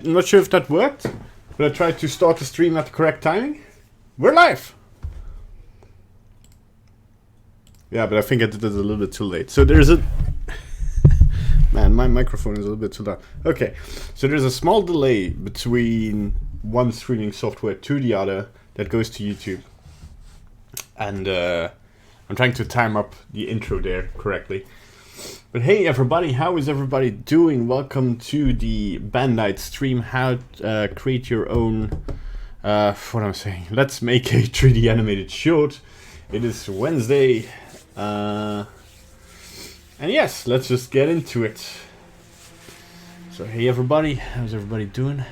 I'm not sure if that worked, but I tried to start the stream at the correct timing. We're live! Yeah, but I think I did it a little bit too late. So there's a... Man, my microphone is a little bit too loud. Okay, so there's a small delay between one streaming software to the other that goes to YouTube. And I'm trying to time up the intro there correctly. But hey everybody, how is everybody doing? Welcome to the Bandite stream, how to create your own, what I'm saying, let's make a 3D animated short. It is Wednesday, and yes, let's just get into it. So hey everybody, how's everybody doing?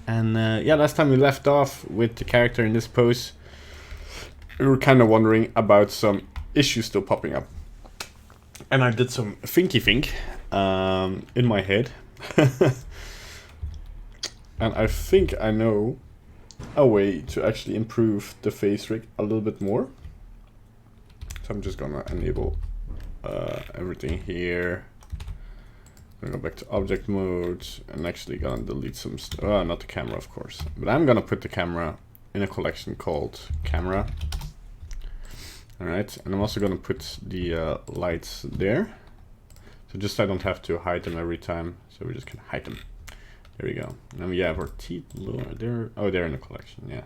And yeah, last time we left off with the character in this pose, we were kind of wondering about some issues still popping up. And I did some thinky think in my head. And I think I know a way to actually improve the face rig a little bit more. So I'm just gonna enable everything here. I'm gonna go back to object mode and actually gonna delete some stuff. Not the camera, of course. But I'm gonna put the camera in a collection called camera. Alright, and I'm also gonna put the lights there. So just I don't have to hide them every time. So we're just gonna hide them. There we go. And we have our teeth lower there. Oh, they're in the collection, yeah.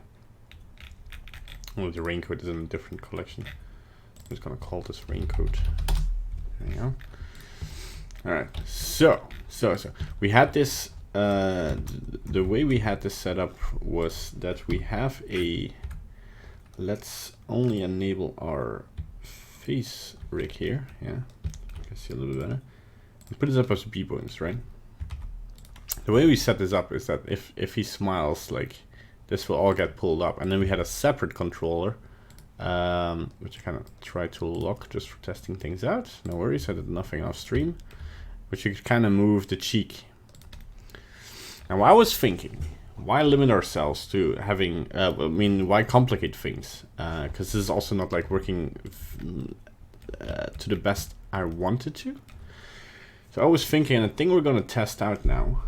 Oh, the raincoat is in a different collection. I'm just gonna call this raincoat. There you go. Alright, so we had this, the way we had this set up was that we have a, let's only enable our face rig here, yeah, you can see a little bit better, and put this up as B-bones, right? The way we set this up is that if he smiles, like, this will all get pulled up, and then we had a separate controller, which I kind of tried to lock just for testing things out. No worries, I did nothing off stream, but you could kind of move the cheek. Now I was thinking, why limit ourselves to having, I mean, why complicate things? Because this is also not like working to the best I wanted to. So I was thinking, and the thing we're going to test out now,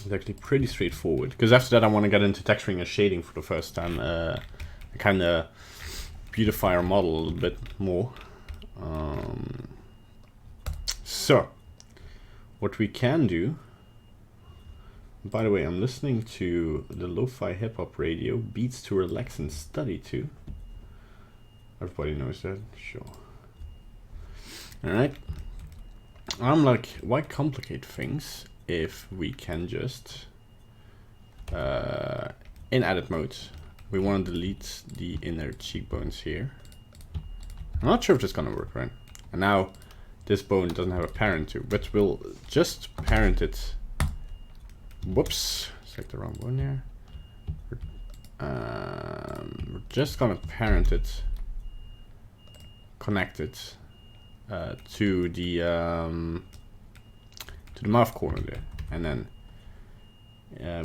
is actually pretty straightforward. Because after that I want to get into texturing and shading for the first time. Kind of beautify our model a little bit more. So, what we can do... By the way, I'm listening to the lo-fi hip-hop radio, beats to relax and study to. Everybody knows that, sure. Alright. I'm like, why complicate things if we can just, in edit mode, we want to delete the inner cheekbones here. I'm not sure if it's gonna work, right? And now, this bone doesn't have a parent too, but we'll just parent it. Whoops, select the wrong one here. We're just gonna parent it, connect it to the mouth corner there, and then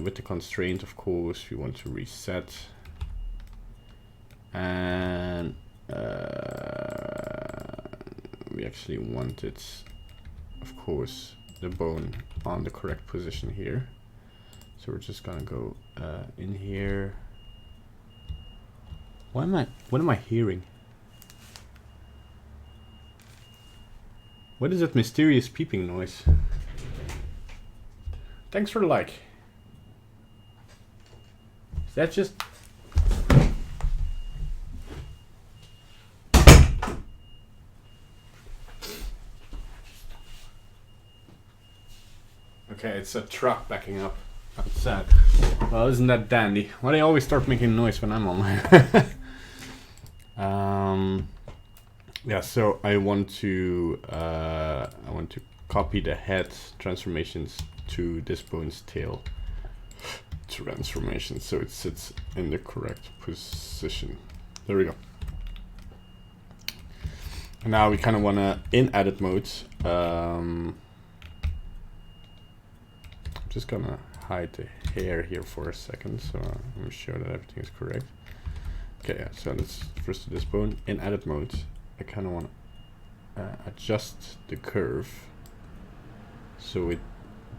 with the constraint, of course, we want to reset, and we actually want it, of course, the bone on the correct position here. So we're just gonna go in here. What am I hearing? What is that mysterious peeping noise? Thanks for the like. Is that just... Okay, it's a truck backing up. That's sad. Well, isn't that dandy? Why do they always start making noise when I'm online? Yeah, so I want to copy the head transformations to this bone's tail transformation, so it sits in the correct position. There we go. And now we kind of want to, in edit mode, I'm just gonna hide the hair here for a second, so I'm sure that everything is correct. Okay, yeah, so let's first do this bone. In edit mode, I kind of want to adjust the curve so it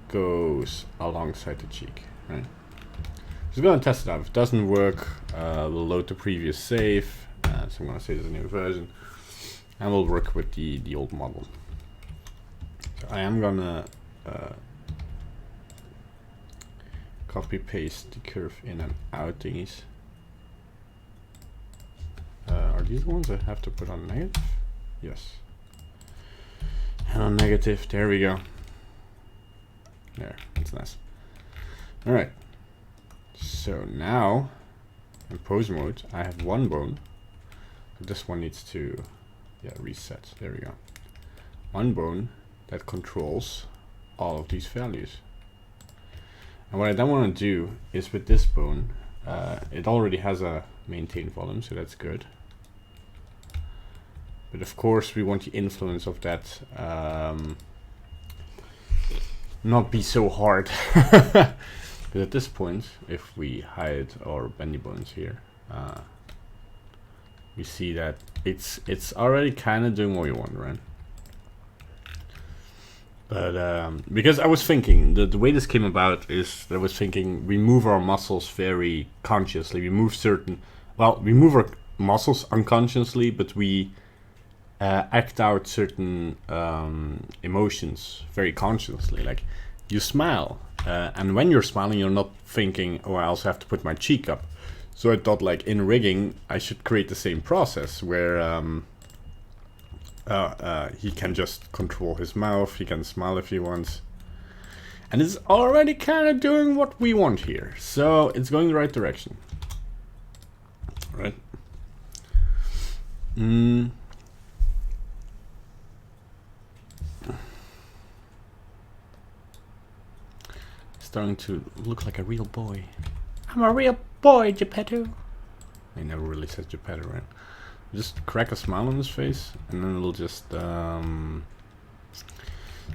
goes alongside the cheek, right? So we're gonna test it out. If it doesn't work, we'll load the previous save. So I'm gonna save as a new version, and we'll work with the old model. So I am gonna copy paste the curve in and out thingies. Are these the ones I have to put on negative? Yes. And on negative, there we go. There, that's nice. Alright. So now, in pose mode, I have one bone. This one needs to reset. There we go. One bone that controls all of these values. And what I then want to do is with this bone, it already has a maintain volume, so that's good. But of course we want the influence of that not be so hard. But at this point, if we hide our bendy bones here, we see that it's already kind of doing what we want, right? But because I was thinking, the way this came about is that I was thinking we move our muscles very consciously. We move we move our muscles unconsciously, but we act out certain emotions very consciously. Like you smile, and when you're smiling, you're not thinking, oh, I also have to put my cheek up. So I thought, like in rigging, I should create the same process where he can just control his mouth, he can smile if he wants. And it's already kind of doing what we want here. So it's going the right direction. Right? Starting to look like a real boy. I'm a real boy, Geppetto. He never really says Geppetto, right? Just crack a smile on his face, and then we'll just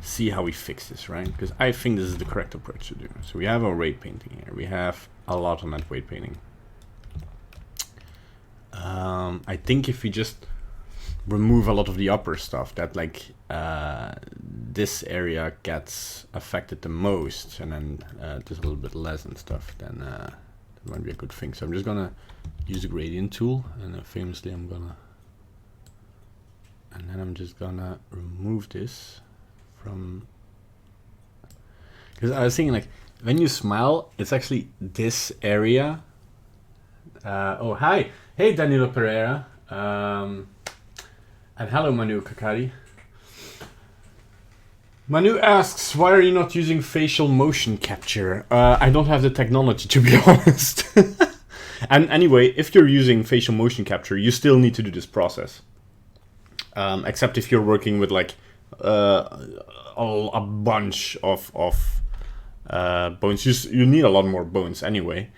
see how we fix this, right? Because I think this is the correct approach to do. So we have our weight painting here. We have a lot on that weight painting. I think if we just remove a lot of the upper stuff, that like this area gets affected the most, and then just a little bit less and stuff, then that might be a good thing. So I'm just gonna use the gradient tool, and famously I'm just gonna remove this from, because I was thinking like when you smile, it's actually this area. Oh hi, hey Danilo Pereira, and hello Manu Kakari. Manu asks, why are you not using facial motion capture? I don't have the technology, to be honest. And anyway, if you're using facial motion capture, you still need to do this process. Except if you're working with like a bunch of bones. You need a lot more bones anyway.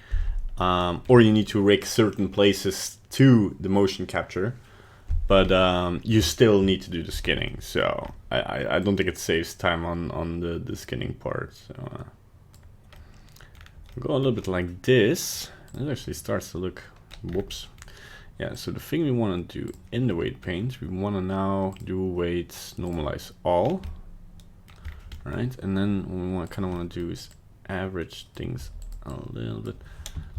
Or you need to rig certain places to the motion capture. But you still need to do the skinning, so I don't think it saves time on the skinning part. So we'll go a little bit like this. It actually starts to look, whoops. Yeah, so the thing we want to do in the weight paint, we want to now do weights normalize all. Right, and then what we kind of want to do is average things a little bit.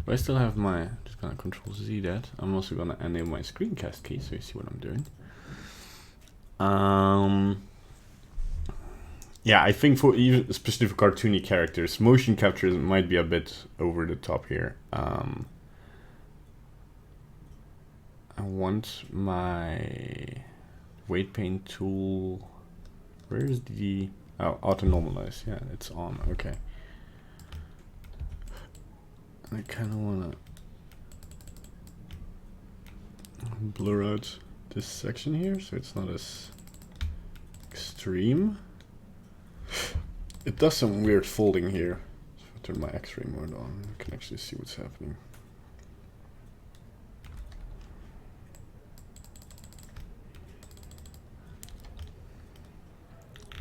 But I still have my, just gonna Control Z that. I'm also gonna enable my screencast key so you see what I'm doing. Yeah, I think for even especially for cartoony characters, motion capture might be a bit over the top here. I want my weight paint tool. Where is the auto normalize? Yeah, it's on. Okay. I kind of want to blur out this section here so it's not as extreme. It does some weird folding here. So if I turn my X-ray mode on, I can actually see what's happening.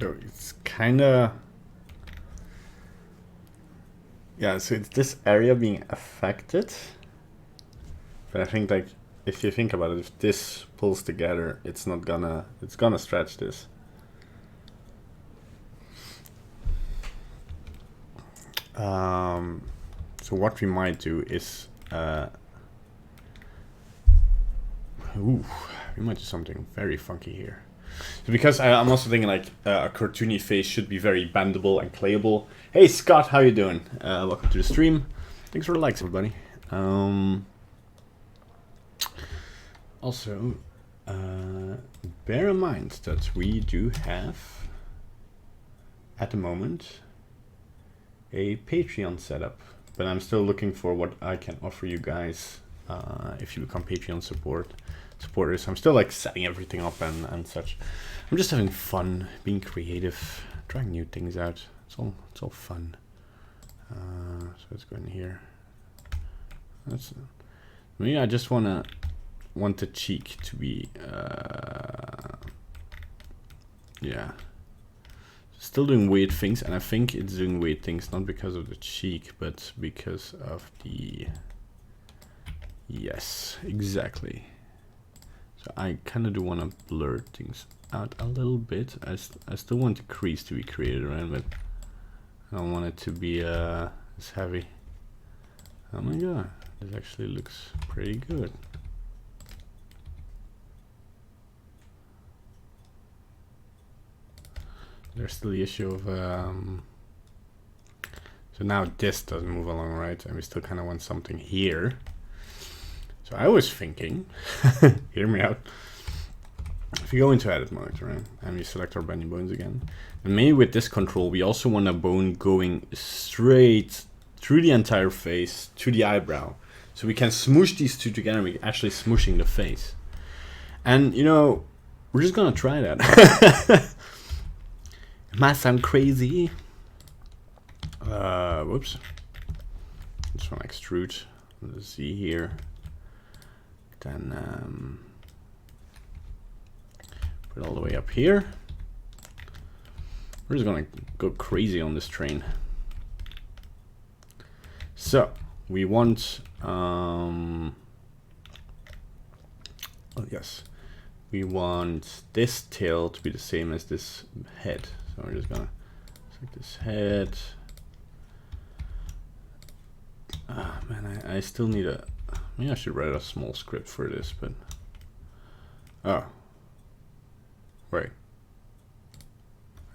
So it's kind of, yeah, so it's this area being affected. But I think like if you think about it, if this pulls together, it's gonna stretch this. So what we might do is, we might do something very funky here. So because I'm also thinking like a cartoony face should be very bendable and playable. Hey Scott, how you doing? Welcome to the stream. Thanks for the likes, everybody. Also, bear in mind that we do have, at the moment, a Patreon setup, but I'm still looking for what I can offer you guys if you become Patreon supporters. I'm still like setting everything up and such. I'm just having fun, being creative, trying new things out. It's all fun. So let's go in here. Maybe I just want the cheek to be yeah. Still doing weird things, and I think it's doing weird things not because of the cheek, but because of the... Yes, exactly. So I kind of do want to blur things out a little bit. I still want the crease to be created, right? But I don't want it to be as heavy. Oh my god, this actually looks pretty good. There's still the issue of so now this doesn't move along, right? And we still kind of want something here. So I was thinking, hear me out. If you go into edit mode, right, and we select our bending bones again, and maybe with this control we also want a bone going straight through the entire face to the eyebrow, so we can smoosh these two together. We're actually smooshing the face, and you know, we're just gonna try that. It might sound crazy. Whoops. Just want to extrude the Z here. Then put it all the way up here. We're just gonna go crazy on this train. So we want oh yes, we want this tail to be the same as this head. So we're just gonna select this head. Ah man, I still need a... Maybe I should write a small script for this, but... Oh. Wait.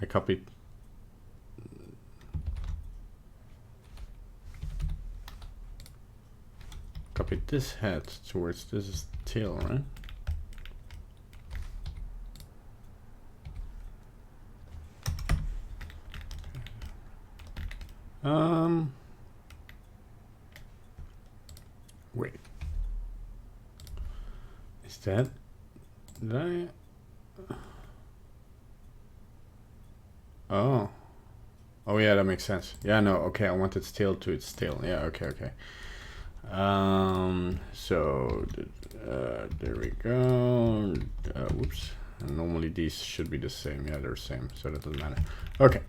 I copied... Copied this head towards this tail, right? Wait. Is that... Did I... Oh. Oh yeah, that makes sense. Yeah, no, okay, I want its tail to its tail. Yeah, okay. So, there we go. Whoops. And normally these should be the same. Yeah, they're the same, so that doesn't matter. Okay.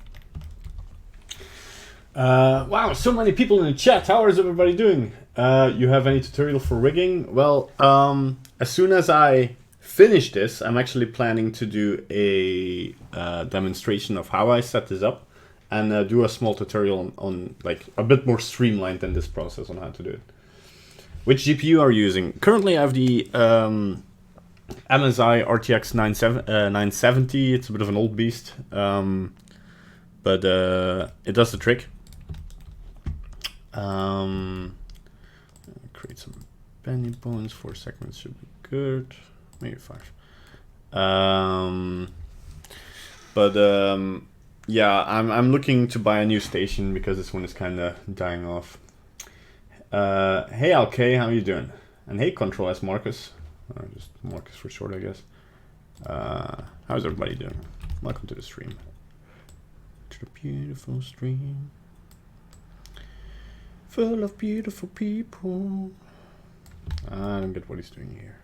Wow, so many people in the chat. How is everybody doing? You have any tutorial for rigging? Well, as soon as I finish this, I'm actually planning to do a demonstration of how I set this up, and do a small tutorial on like a bit more streamlined than this process on how to do it. Which GPU are you using? Currently, I have the MSI RTX 970. It's a bit of an old beast, but it does the trick. Create some bending bones. 4 segments should be good. Maybe 5. Yeah, I'm looking to buy a new station because this one is kind of dying off. Hey LK, how you doing? And hey Control S Marcus, just Marcus for short, I guess. How's everybody doing? Welcome to the stream. To the beautiful stream, full of beautiful people. I don't get what he's doing here.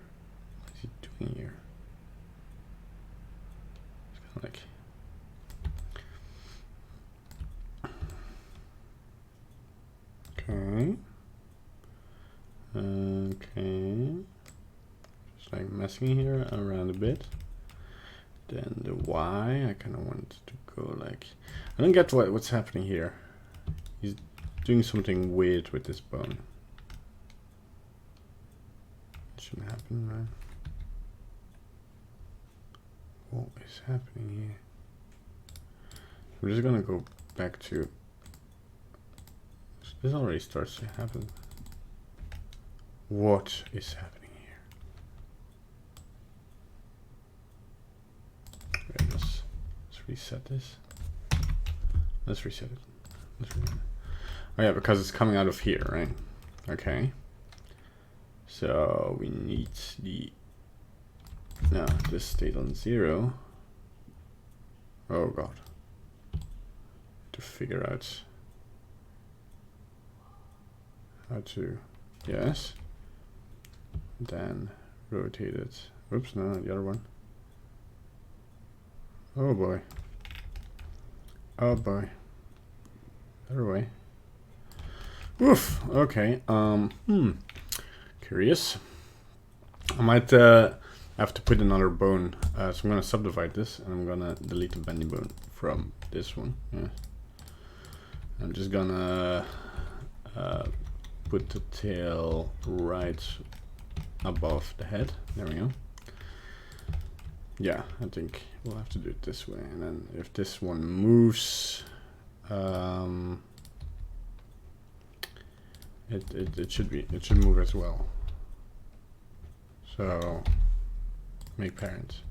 What is he doing here? It's kind of like... Okay. Just like messing here around a bit. Then the Y, I kind of want to go like... I don't get what's happening here. doing something weird with this bone. It shouldn't happen, right? What is happening here? I'm just gonna go back to... This already starts to happen. What is happening here? Wait, let's reset this. Let's reset it. Oh yeah, because it's coming out of here, right? Okay. So we need the... Now this stayed on 0. Oh god. To figure out how to... Yes. Then rotate it. Oops, no, the other one. Oh boy. Oh boy. Other way. Oof. Okay. Curious. I might have to put another bone. So I'm gonna subdivide this, and I'm gonna delete the bendy bone from this one. Yeah. I'm just gonna put the tail right above the head. There we go. Yeah, I think we'll have to do it this way, and then if this one moves, it should move as well. So make parent,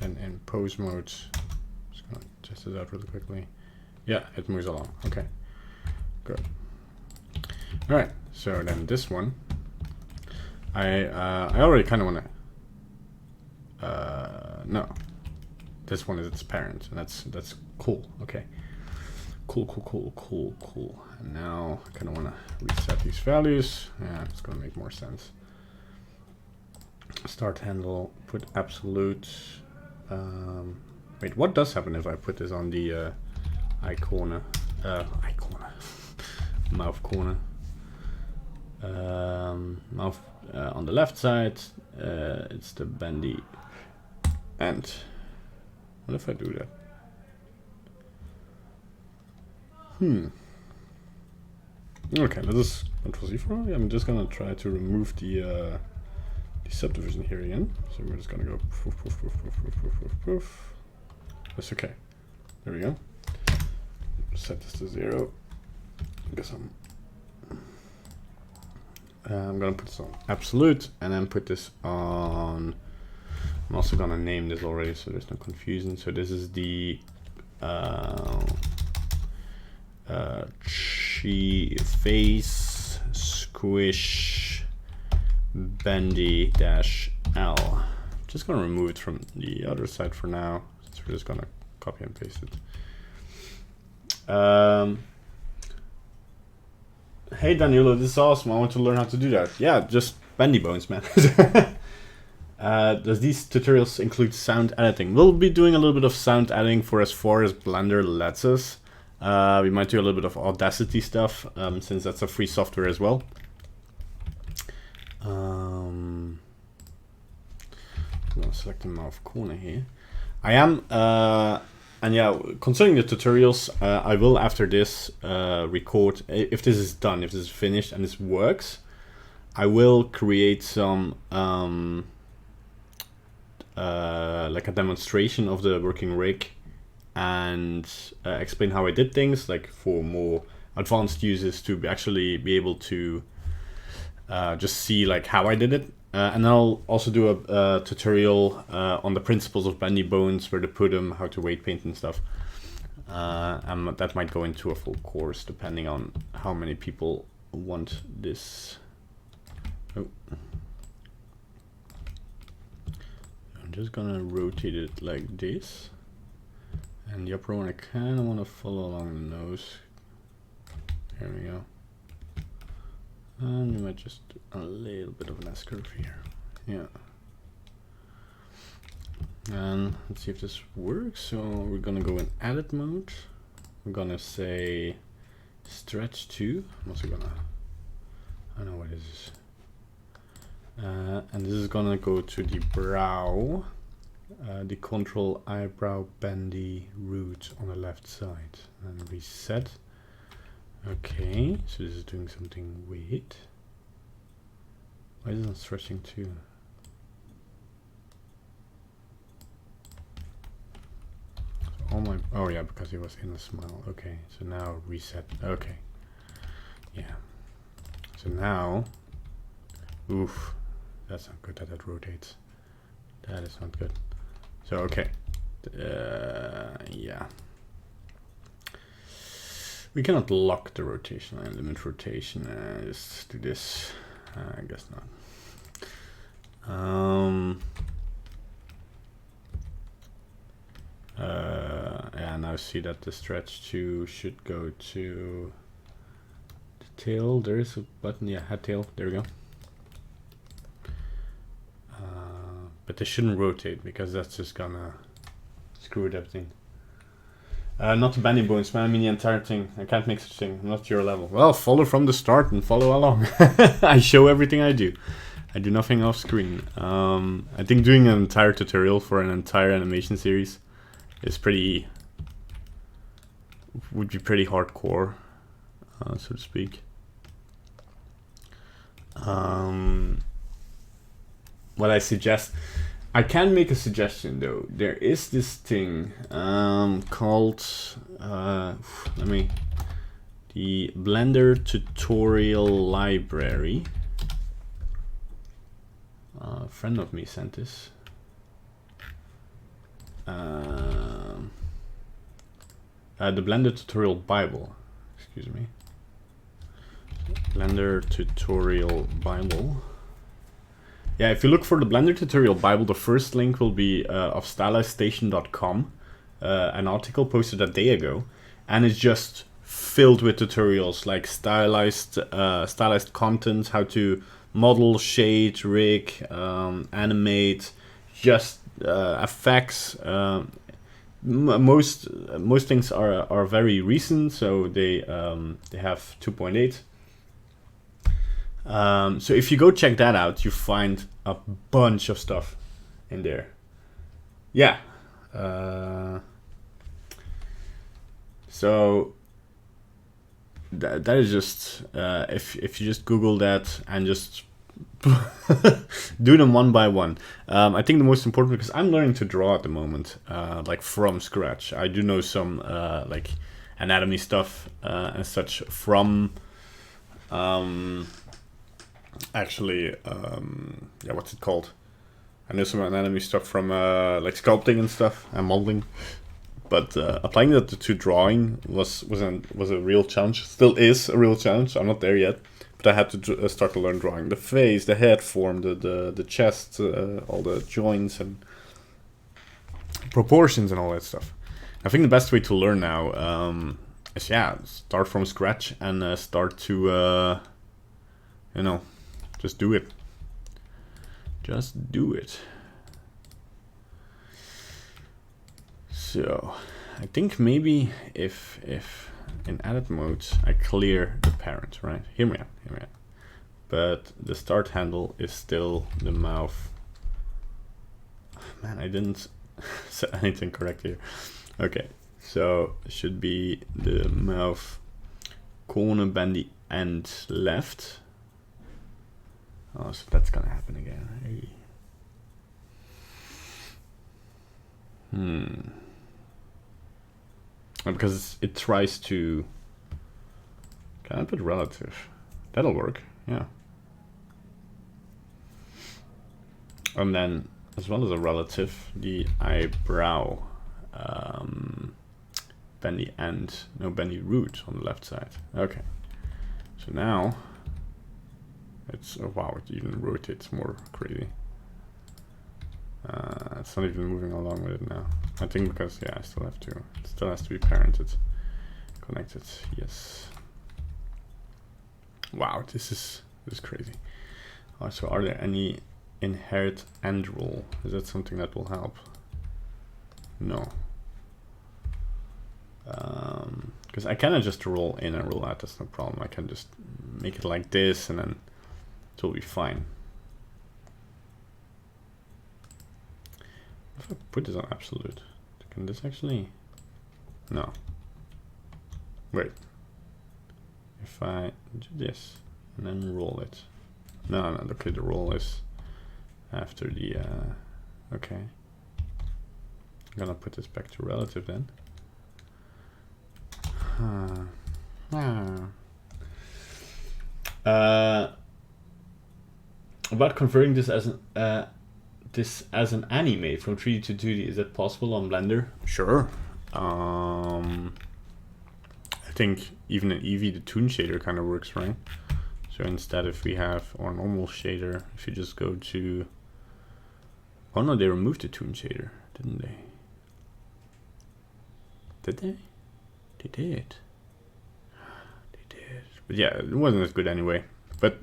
and in pose mode, just gonna test it out really quickly. Yeah, it moves along. Okay, good. All right, so then this one, I already kind of want to. No, this one is its parent, and that's cool. Okay, cool. And now I kind of want to reset these values. Yeah, it's gonna make more sense. Start handle, put absolute. Wait, what does happen if I put this on the eye corner? Mouth corner. Mouth on the left side. It's the bendy end. What if I do that? Okay, let us Control Z for now. I'm just gonna try to remove the subdivision here again. So we're just gonna go poof, poof, poof, poof, poof, poof, poof, poof. That's okay. There we go. Set this to 0. I guess I'm gonna put this on absolute, and then put this on. I'm also gonna name this already, so there's no confusion. So this is the face squish bendy -L. Just gonna remove it from the other side for now, since we're just gonna copy and paste it. Hey Danilo, this is awesome. I want to learn how to do that. Yeah, just bendy bones, man. Does these tutorials include sound editing? We'll be doing a little bit of sound editing for as far as Blender lets us. We might do a little bit of Audacity stuff, since that's a free software as well. I'm gonna select the mouth corner here. I am, and yeah, concerning the tutorials, I will after this record, if this is done, if this is finished and this works, I will create some like a demonstration of the working rig and explain how I did things, like for more advanced users to actually be able to just see like how I did it. And I'll also do a tutorial on the principles of bendy bones, where to put them, how to weight paint and stuff. And that might go into a full course depending on how many people want this. Oh. I'm just gonna rotate it like this. And the upper one I kind of want to follow along the nose. There we go. And we might just do a little bit of an S-curve here. Yeah. And let's see if this works. So we're gonna go in edit mode. We're gonna say stretch 2. I'm also gonna, I don't know what this is. And this is gonna go to the brow, the control eyebrow bendy root on the left side, and reset. Okay, so this is doing something weird. Why is it not stretching too? So all my, oh yeah, because it was in a smile. Okay, so now reset. Okay, yeah. So now, oof, that's not good that it rotates. That is not good. So okay, yeah. We cannot lock the rotation and limit rotation. Just do this. I guess not. Yeah, now see that the stretch 2 should go to the tail. There is a button, yeah, head tail. There we go. But they shouldn't rotate because that's just gonna screw with everything. Not the bending bones, man. I mean the entire thing. I can't make such a thing. I'm not your level. Well, follow from the start and follow along. I show everything I do. I do nothing off screen. I think doing an entire tutorial for an entire animation series is would be pretty hardcore, so to speak. What I suggest, I can make a suggestion though. There is this thing called the Blender tutorial library. A friend of me sent this. The Blender tutorial Bible. Excuse me. Blender tutorial Bible. Yeah, if you look for the Blender tutorial Bible, the first link will be of stylizedstation.com, an article posted a day ago, and it's just filled with tutorials like stylized content, how to model, shade, rig, animate, just effects. Most things are very recent, so they have 2.8. So if you go check that out, you find a bunch of stuff in there. Yeah. So that is just if you just Google that and just do them one by one. I think the most important, because I'm learning to draw at the moment, like from scratch. I do know some like anatomy stuff and such from actually yeah, what's it called? I know some anatomy stuff from like sculpting and stuff and modeling, but applying that to drawing was a real challenge. Still is a real challenge. I'm not there yet, but I had to start to learn drawing the face, the head form, the chest, all the joints and proportions and all that stuff. I think the best way to learn now is, yeah, start from scratch and start to you know, just do it. Just do it. So I think maybe if in edit mode I clear the parent, right? Hear me out. But the start handle is still the mouth. Man, I didn't say anything correct here. Okay, so it should be the mouth corner bendy end left. Oh, so that's gonna happen again. Hey. Because it tries to. Can I put relative? That'll work, yeah. And then, as well as a relative, the eyebrow bendy end, no, bendy root on the left side. Okay. So now it's, oh wow, it even rotates more crazy. It's not even moving along with it now. I think because, yeah, I still have to, it still has to be parented, connected, yes. Wow, this is crazy. Oh, so are there any inherit end rule? Is that something that will help? No. Because I cannot just roll in and roll out, that's no problem. I can just make it like this and then it will be fine. If I put this on absolute, can this actually? No. Wait. if I do this and then roll it? No, no, okay, the roll is after the, okay. I'm gonna put this back to relative then. About converting this as an anime from 3D to 2D, is that possible on Blender? Sure. I think even in Eevee the toon shader kind of works, right? So instead, if we have our normal shader, if you just go to, oh no, they removed the toon shader, didn't they? Did they? They did. They did. But yeah, it wasn't as good anyway. But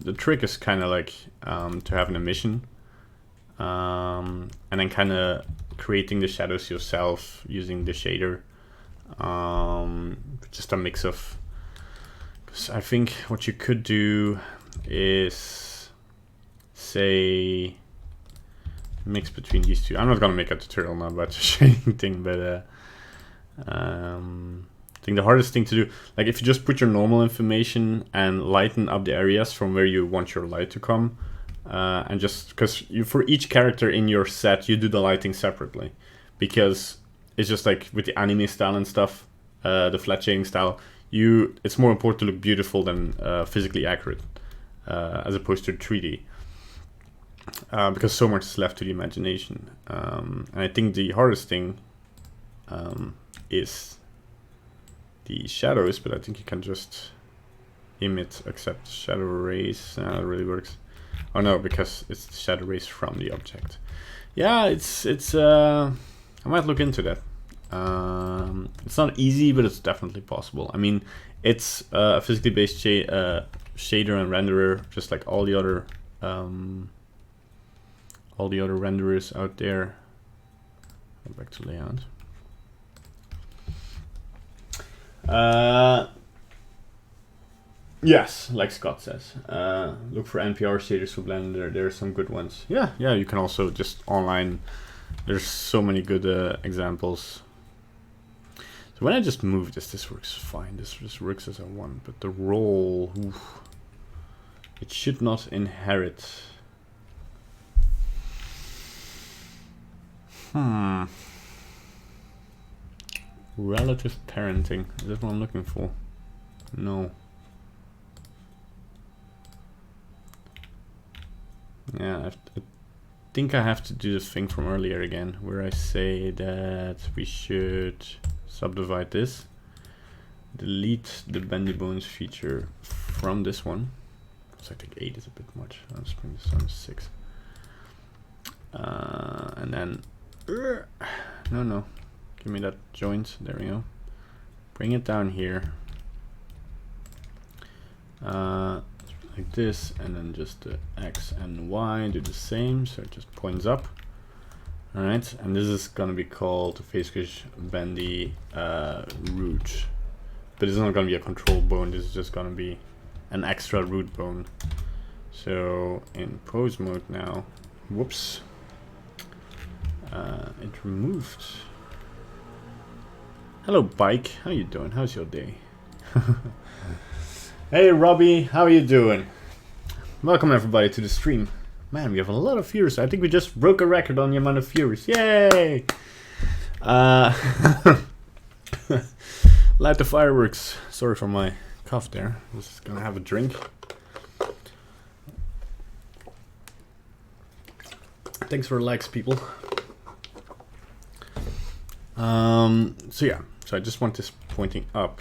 the trick is kind of like to have an emission, and then kind of creating the shadows yourself using the shader. Just a mix of. Because I think what you could do is say mix between these two. I'm not gonna make a tutorial now about the shading thing, but I think the hardest thing to do, like if you just put your normal information and lighten up the areas from where you want your light to come, and just because for each character in your set you do the lighting separately, because it's just like with the anime style and stuff, the flat shading style, it's more important to look beautiful than physically accurate, as opposed to 3D, because so much is left to the imagination. And I think the hardest thing is the shadows, but I think you can just emit accept shadow rays. That really works. Oh no, because it's the shadow rays from the object. Yeah, it's I might look into that. It's not easy, but it's definitely possible. I mean, it's a physically based shader and renderer, just like all the other renderers out there. Go back to layout. Yes, like Scott says, look for NPR shaders for Blender. There are some good ones. Yeah, you can also just online. There's so many good examples. So when I just move this works fine. This just works as I want. But the roll, oof, it should not inherit. Relative parenting. Is that what I'm looking for? No. Yeah, I think I have to do the thing from earlier again, where I say that we should subdivide this, delete the bendy bones feature from this one. So I think 8 is a bit much. I'll just bring this down to 6. And then, no. Give me that joint. There we go. Bring it down here. Like this, and then just the X and Y do the same, so it just points up. Alright, and this is gonna be called the face squish bendy root. But it's not gonna be a control bone, this is just gonna be an extra root bone. So in pose mode now, whoops, it removed. Hello bike, how you doing? How's your day? Hey Robbie, how are you doing? Welcome everybody to the stream. Man, we have a lot of viewers. I think we just broke a record on the amount of viewers. Yay! Light the fireworks. Sorry for my cough there. Just gonna have a drink. Thanks for the likes, people. So yeah, so I just want this pointing up.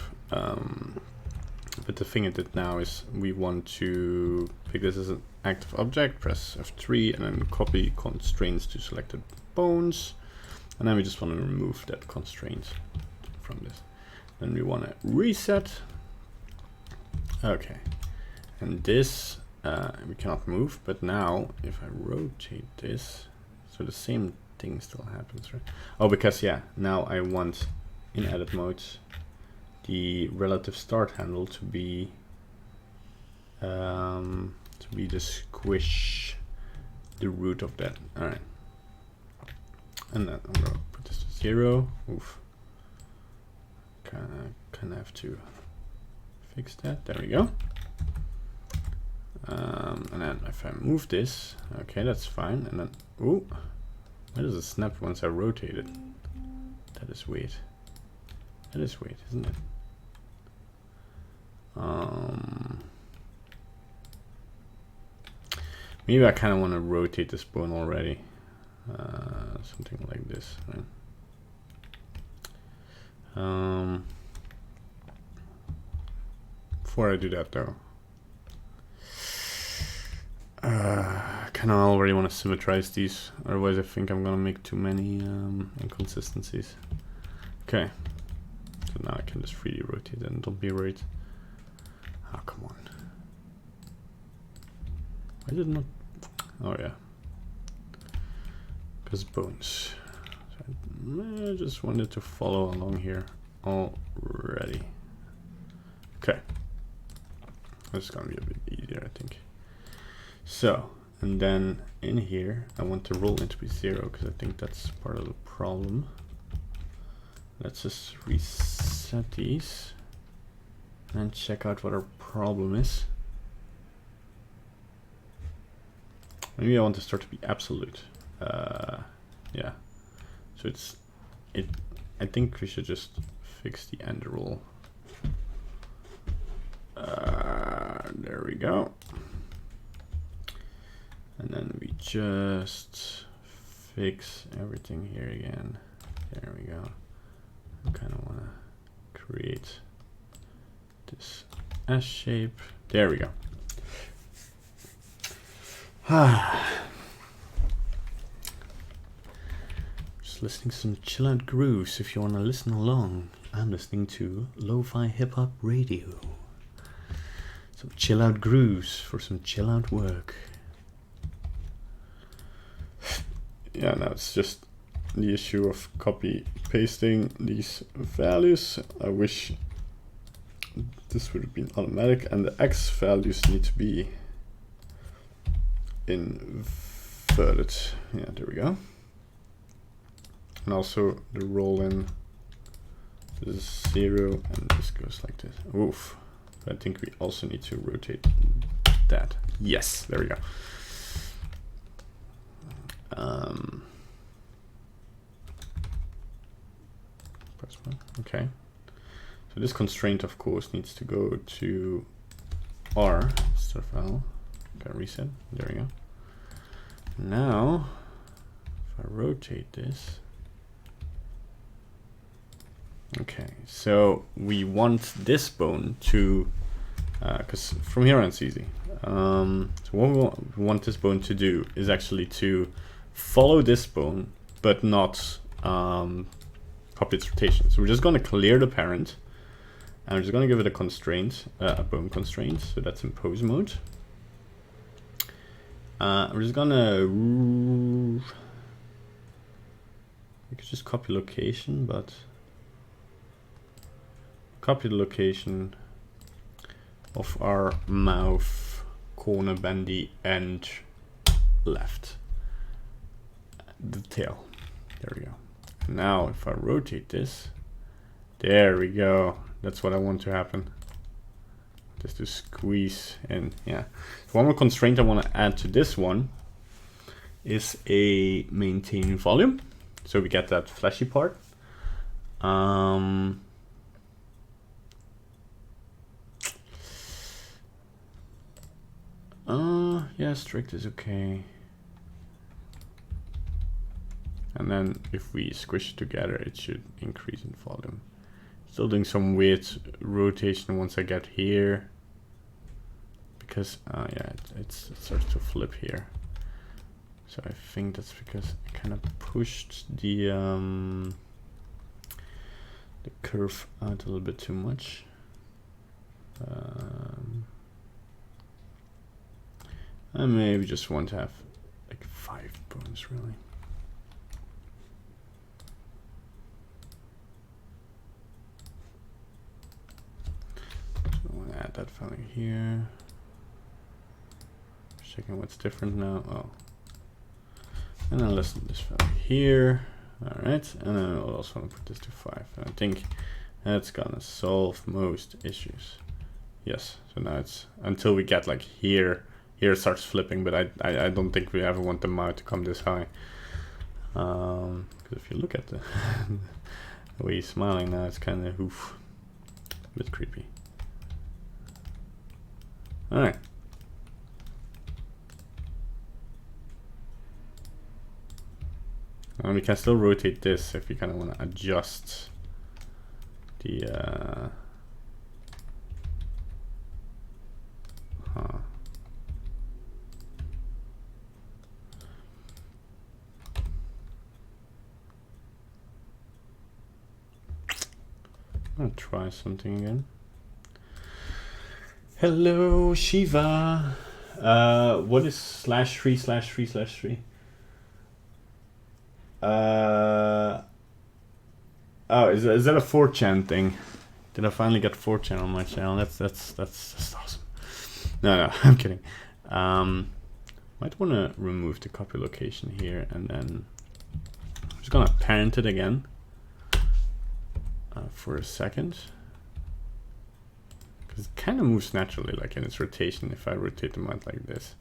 But the thing I did now is we want to pick this as an active object, press F3, and then copy constraints to selected bones. And then we just want to remove that constraint from this. Then we want to reset. Okay. And this, we cannot move, but now if I rotate this, so the same thing still happens, right? Oh, because yeah, now I want in edit mode the relative start handle to be the squish, the root of that. All right, and then I'm gonna put this to 0. Oof. Kind of have to fix that. There we go. And then if I move this, okay, that's fine. And then, ooh, why does it snap once I rotate it? That is weird. That is weird, isn't it? Maybe I kind of want to rotate this bone already. Something like this, right? Before I do that though, I kind of already want to symmetrize these, otherwise I think I'm gonna make too many inconsistencies. Okay, so now I can just 3D rotate and don't be worried. Oh, come on. Why did it not? Oh yeah, because bones. So I just wanted to follow along here already. Okay, that's gonna be a bit easier, I think. So, and then in here, I want the roll in to be 0 because I think that's part of the problem. Let's just reset these and check out what our problem is. Maybe I want the start to be absolute. Yeah. So I think we should just fix the end roll. There we go. And then we just fix everything here again. There we go. I kind of want to create this S shape. There we go. Just listening to some chill out grooves. If you want to listen along, I'm listening to lo-fi hip hop radio. Some chill out grooves for some chill out work. Yeah, now it's just the issue of copy pasting these values. I wish this would have been automatic, and the X values need to be inverted. Yeah, there we go. And also the roll in is 0 and this goes like this. Oof. But I think we also need to rotate that. Yes, there we go. Press 1. Okay. So this constraint, of course, needs to go to R star file. Okay, reset. There we go. Now, if I rotate this, okay. So we want this bone to, because from here on it's easy. So what we want this bone to do is actually to follow this bone, but not copy its rotation. So we're just going to clear the parent, and we're just going to give it a constraint, a bone constraint. So that's in pose mode. We're just gonna, we could just copy location, but copy the location of our mouth corner bendy and left the tail. There we go. Now if I rotate this, there we go. That's what I want to happen. Just to squeeze in. Yeah. So one more constraint I want to add to this one is a maintain volume. So we get that flashy part. Yeah, strict is okay. And then if we squish it together, it should increase in volume. Still doing some weird rotation once I get here, because yeah, it starts to flip here. So I think that's because I kind of pushed the curve out a little bit too much. I maybe just want to have like 5 bones really. I want to add that value here. Checking what's different now. Oh, and then let's do this value here. All right, and then I'll also want to put this to 5. And I think that's gonna solve most issues. Yes, so now it's until we get like here it starts flipping, but I don't think we ever want the mouth to come this high, because if you look at the way he's smiling now, it's kind of a bit creepy. All right. And we can still rotate this if we kind of want to adjust the I'm gonna try something again. Hello, Shiva. What is /3/3/3/3? Oh, is that a 4chan thing? Did I finally get 4chan on my channel? That's awesome. No, I'm kidding. Might want to remove the copy location here, and then I'm just gonna parent it again for a second, because it kind of moves naturally, like in its rotation. If I rotate them out like this.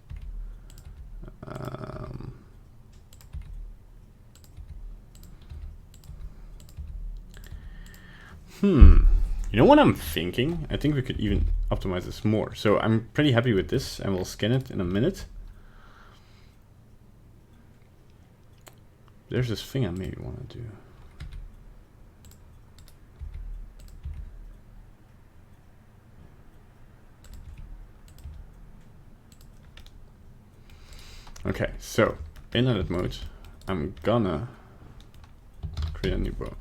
You know what I'm thinking? I think we could even optimize this more. So I'm pretty happy with this, and we'll skin it in a minute. There's this thing I maybe want to do. Okay, so in edit mode, I'm gonna create a new bone.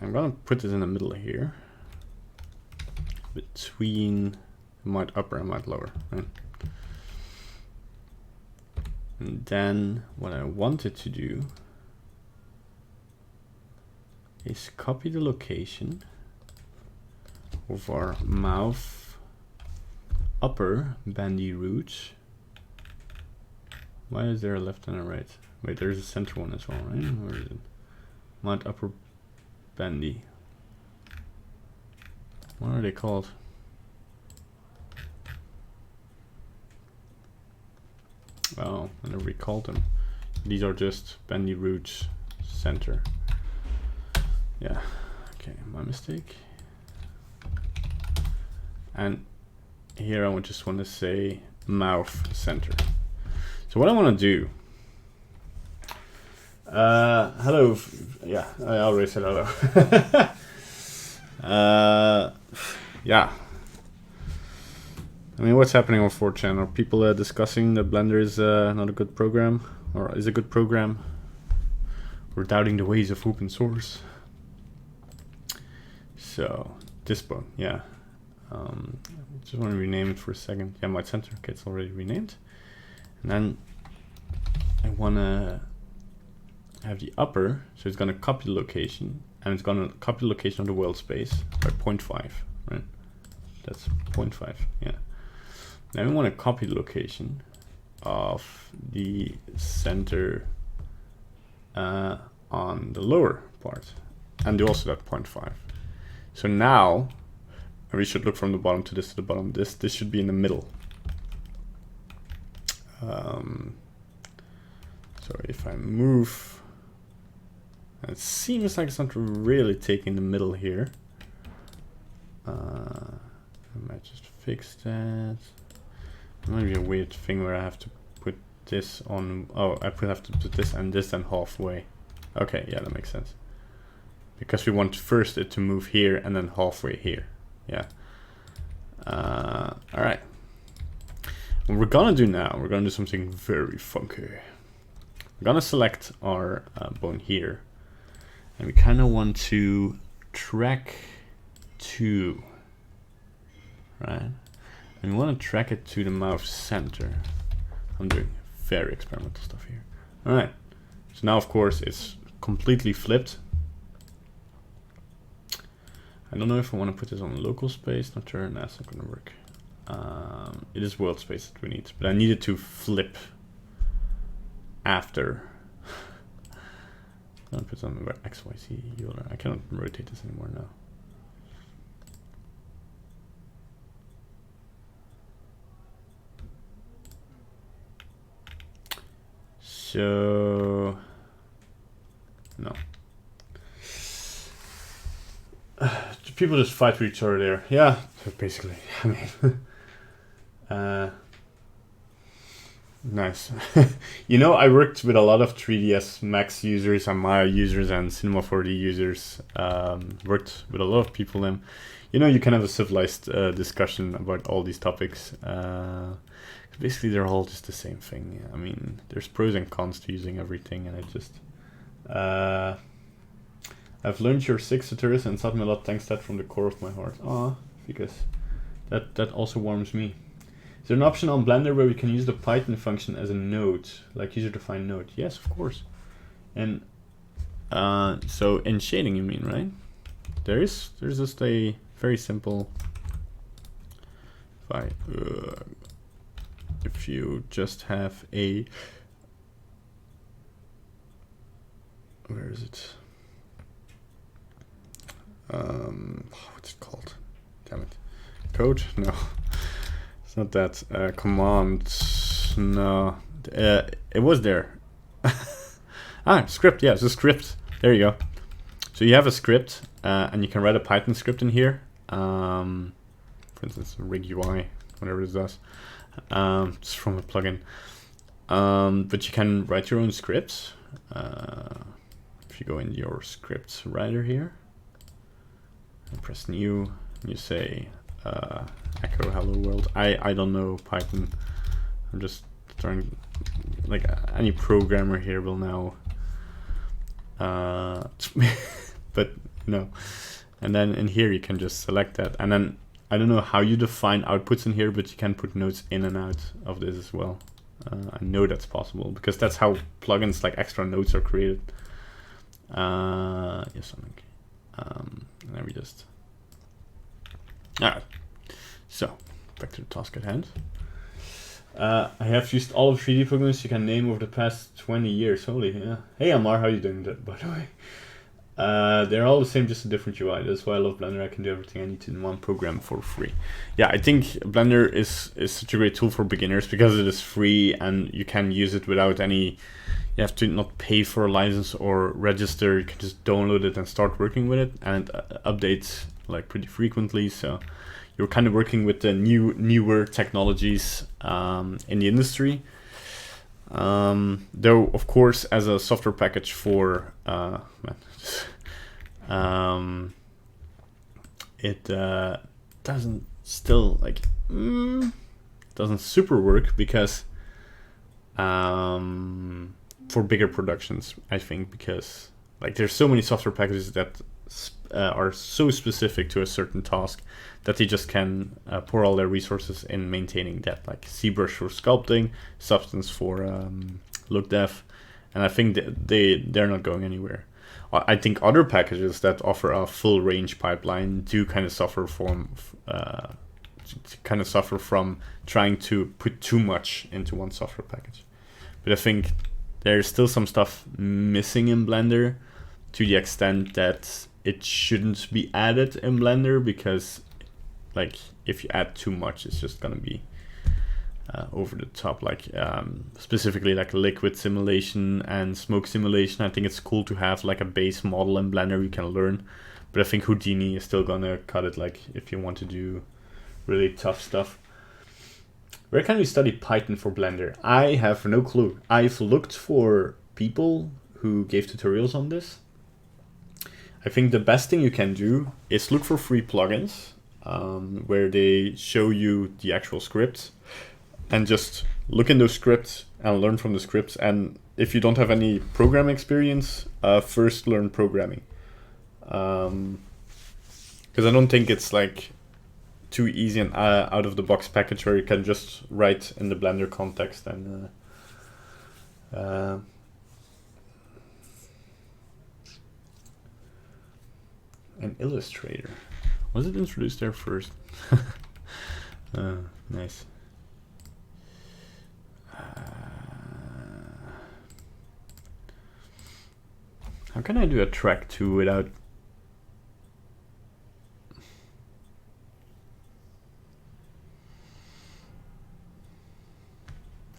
I'm gonna put this in the middle here, between mud upper and mud lower, right? And then what I wanted to do is copy the location of our mouth upper bandy roots. Why is there a left and a right? Wait, there's a center one as well, right? Where is it? Mouth upper bandy. What are they called? Oh, I never recalled them. These are just bandy roots center. Yeah, okay, my mistake. And here I just want to say mouth center. So what I want to do, hello, yeah, I already said hello. Yeah, I mean, what's happening on 4chan? Are people discussing that Blender is not a good program, or is a good program? We're doubting the ways of open source. So this bone, yeah. Just want to rename it for a second. Yeah, my center, okay, it's already renamed. And then I want to have the upper, so it's going to copy the location, and it's going to copy the location of the world space by 0.5, right? That's 0.5, yeah. Now we want to copy the location of the center on the lower part, and do also that 0.5. So now we should look from the bottom to the bottom. This should be in the middle. So if I move, it seems like it's not really taking the middle here. I might just fix that. It might be a weird thing where I have to put this on. Oh, I have to put this and this then halfway. Okay, yeah, that makes sense. Because we want first it to move here and then halfway here. Yeah. All right. What we're gonna do now, we're gonna do something very funky. We're gonna select our bone here, and we kind of want to track to, right? And we want to track it to the mouth center. I'm doing very experimental stuff here. All right. So now, of course, it's completely flipped. I don't know if I want to put this on local space. Not sure. That's not going to work. It is world space that we need, but I need it to flip after. I'm going to put it on the XYZ. I cannot rotate this anymore now. So no. People just fight with each other there. Yeah, basically. I mean, nice. You know, I worked with a lot of 3ds Max users and Maya users and Cinema 4D users. Worked with a lot of people, and you know, you can have a civilized discussion about all these topics. Basically, they're all just the same thing. I mean, there's pros and cons to using everything, and I just I've learned your 6 tutorials and taught me a lot. Thanks that from the core of my heart. Ah, because that also warms me. Is there an option on Blender where we can use the Python function as a node, like user-defined node? Yes, of course. And so in shading, you mean, right? There's just a very simple. If you just have a, where is it? What's it called? Damn it. Code? No. It's not that. Command? No. It was there. Script. Yeah, it's a script. There you go. So you have a script, and you can write a Python script in here. For instance, rig UI, whatever it does. It's from a plugin. But you can write your own scripts. If you go in your scripts writer here, and press new, and you say echo hello world. I don't know Python. I'm just trying, like any programmer here will now. But no. And then in here you can just select that, and then I don't know how you define outputs in here, but you can put nodes in and out of this as well. I know that's possible because that's how plugins like extra nodes are created. Yes, something. And then we just. Alright. So back to the task at hand. I have used all of 3D programs you can name over the past 20 years. Holy, yeah. Hey Amar, how you doing, by the way? They're all the same, just a different UI. That's why I love Blender. I can do everything I need to in one program for free. Yeah, I think Blender is such a great tool for beginners because it is free and you can use it without any. You have to not pay for a license or register. You can just download it and start working with it, and it updates like pretty frequently. So you're kind of working with the newer technologies in the industry. Though, of course, as a software package for it doesn't still like doesn't super work because for bigger productions, I think, because like there's so many software packages that are so specific to a certain task that they just can pour all their resources in maintaining that, like ZBrush for sculpting, Substance for look dev, and I think they're not going anywhere. I think other packages that offer a full range pipeline do kind of suffer from trying to put too much into one software package. But I think there's still some stuff missing in Blender to the extent that it shouldn't be added in Blender, because like if you add too much, it's just gonna be over the top. Like specifically like liquid simulation and smoke simulation, I think it's cool to have like a base model in Blender you can learn, but I think Houdini is still gonna cut it, like if you want to do really tough stuff. Where can we study Python for Blender? I have no clue. I've looked for people who gave tutorials on this. I think the best thing you can do is look for free plugins where they show you the actual scripts, and just look in those scripts and learn from the scripts. And if you don't have any programming experience, first learn programming. Because I don't think it's like too easy and out of the box package where you can just write in the Blender context and an Illustrator. Was it introduced there first? Nice. How can I do a track 2 without...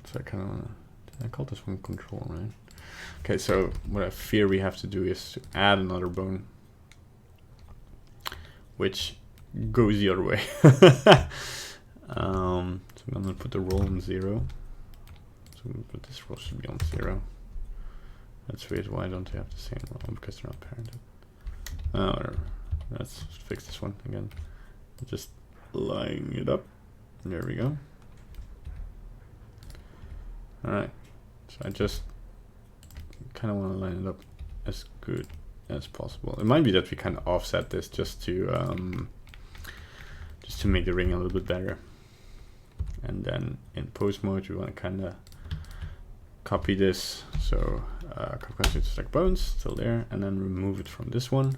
So I kind of want to... I called this one control, right? Okay, so what I fear we have to do is to add another bone, which goes the other way. So I'm gonna put the roll on 0. So but this roll should be on 0. That's weird. Why don't they have the same roll? Because they're not parented. Oh, whatever. Let's fix this one again. Just line it up. There we go. Alright. So I just kind of want to line it up as good as possible. It might be that we kind of offset this just to make the ring a little bit better. And then in post mode, we want to kind of copy this. So copy to select bones, still there, and then remove it from this one.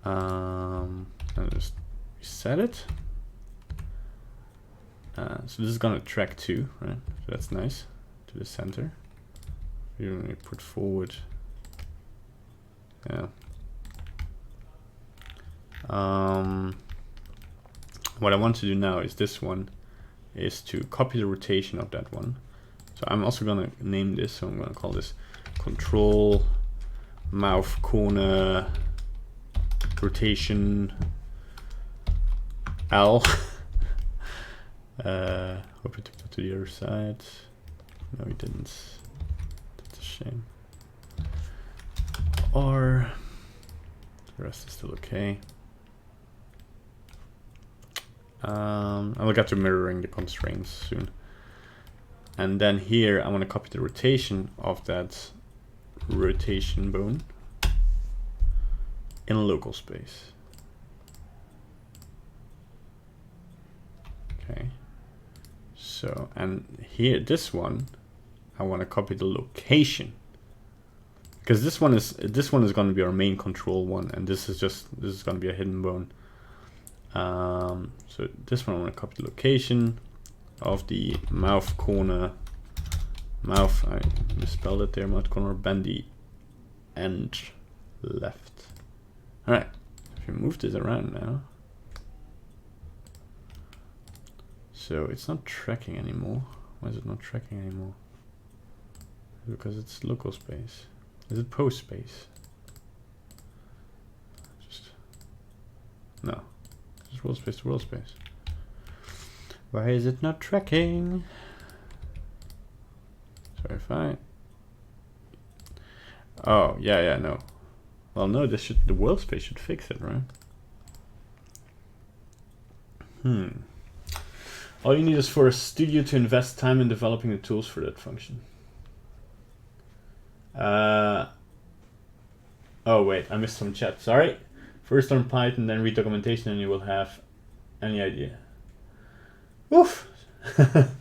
And just reset it. So this is gonna track 2, right? So that's nice, to the center. You only put forward. Yeah. What I want to do now is this one is to copy the rotation of that one. So I'm also gonna name this. So I'm gonna call this control mouth corner rotation L. Hope we took that to the other side. No, we didn't. That's a shame. Or the rest is still okay. I'll get to mirroring the constraints soon. And then here I want to copy the rotation of that rotation bone in a local space. Okay. So, and here, this one, I want to copy the location, because this one is going to be our main control one, and this is going to be a hidden bone. So this one I want to copy the location of the mouth corner, I misspelled it there, mouth corner bendy end left. All right, if we move this around now. So it's not tracking anymore. Why is it not tracking anymore? Because it's local space. Is it post space? No. Just world space to world space. Why is it not tracking? So if I... Oh, yeah, no. Well, no, the world space should fix it, right? All you need is for a studio to invest time in developing the tools for that function. Oh wait, I missed some chat, sorry. First learn Python, then read documentation, and you will have any idea. Woof! Budget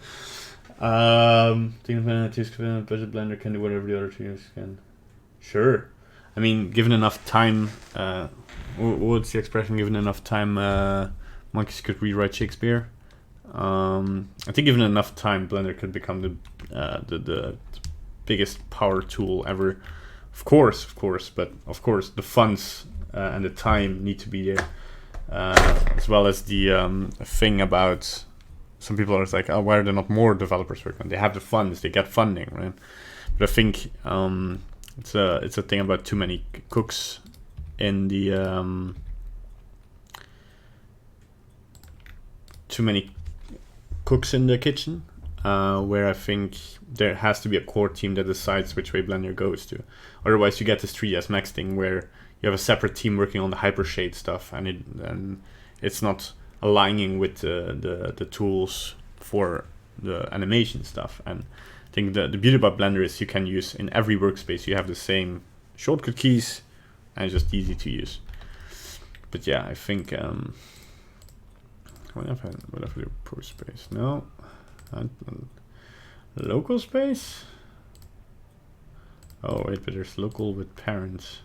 Blender can do whatever the other two can. Sure. I mean, given enough time, what's the expression? Given enough time, monkeys could rewrite Shakespeare. I think given enough time, Blender could become the biggest power tool ever. Of course, but of course the funds and the time need to be there, as well as the thing about some people are like, oh, why are there not more developers working on? They have the funds, they get funding, right? But I think it's a thing about too many cooks in the kitchen, where I think there has to be a core team that decides which way Blender goes to. Otherwise, you get this 3ds Max thing where you have a separate team working on the hypershade stuff, and it's not aligning with the tools for the animation stuff. And I think the beauty about Blender is you can use in every workspace, you have the same shortcut keys, and it's just easy to use. But yeah, I think what if I do post space? No. Local space? Oh wait, but there's local with parents.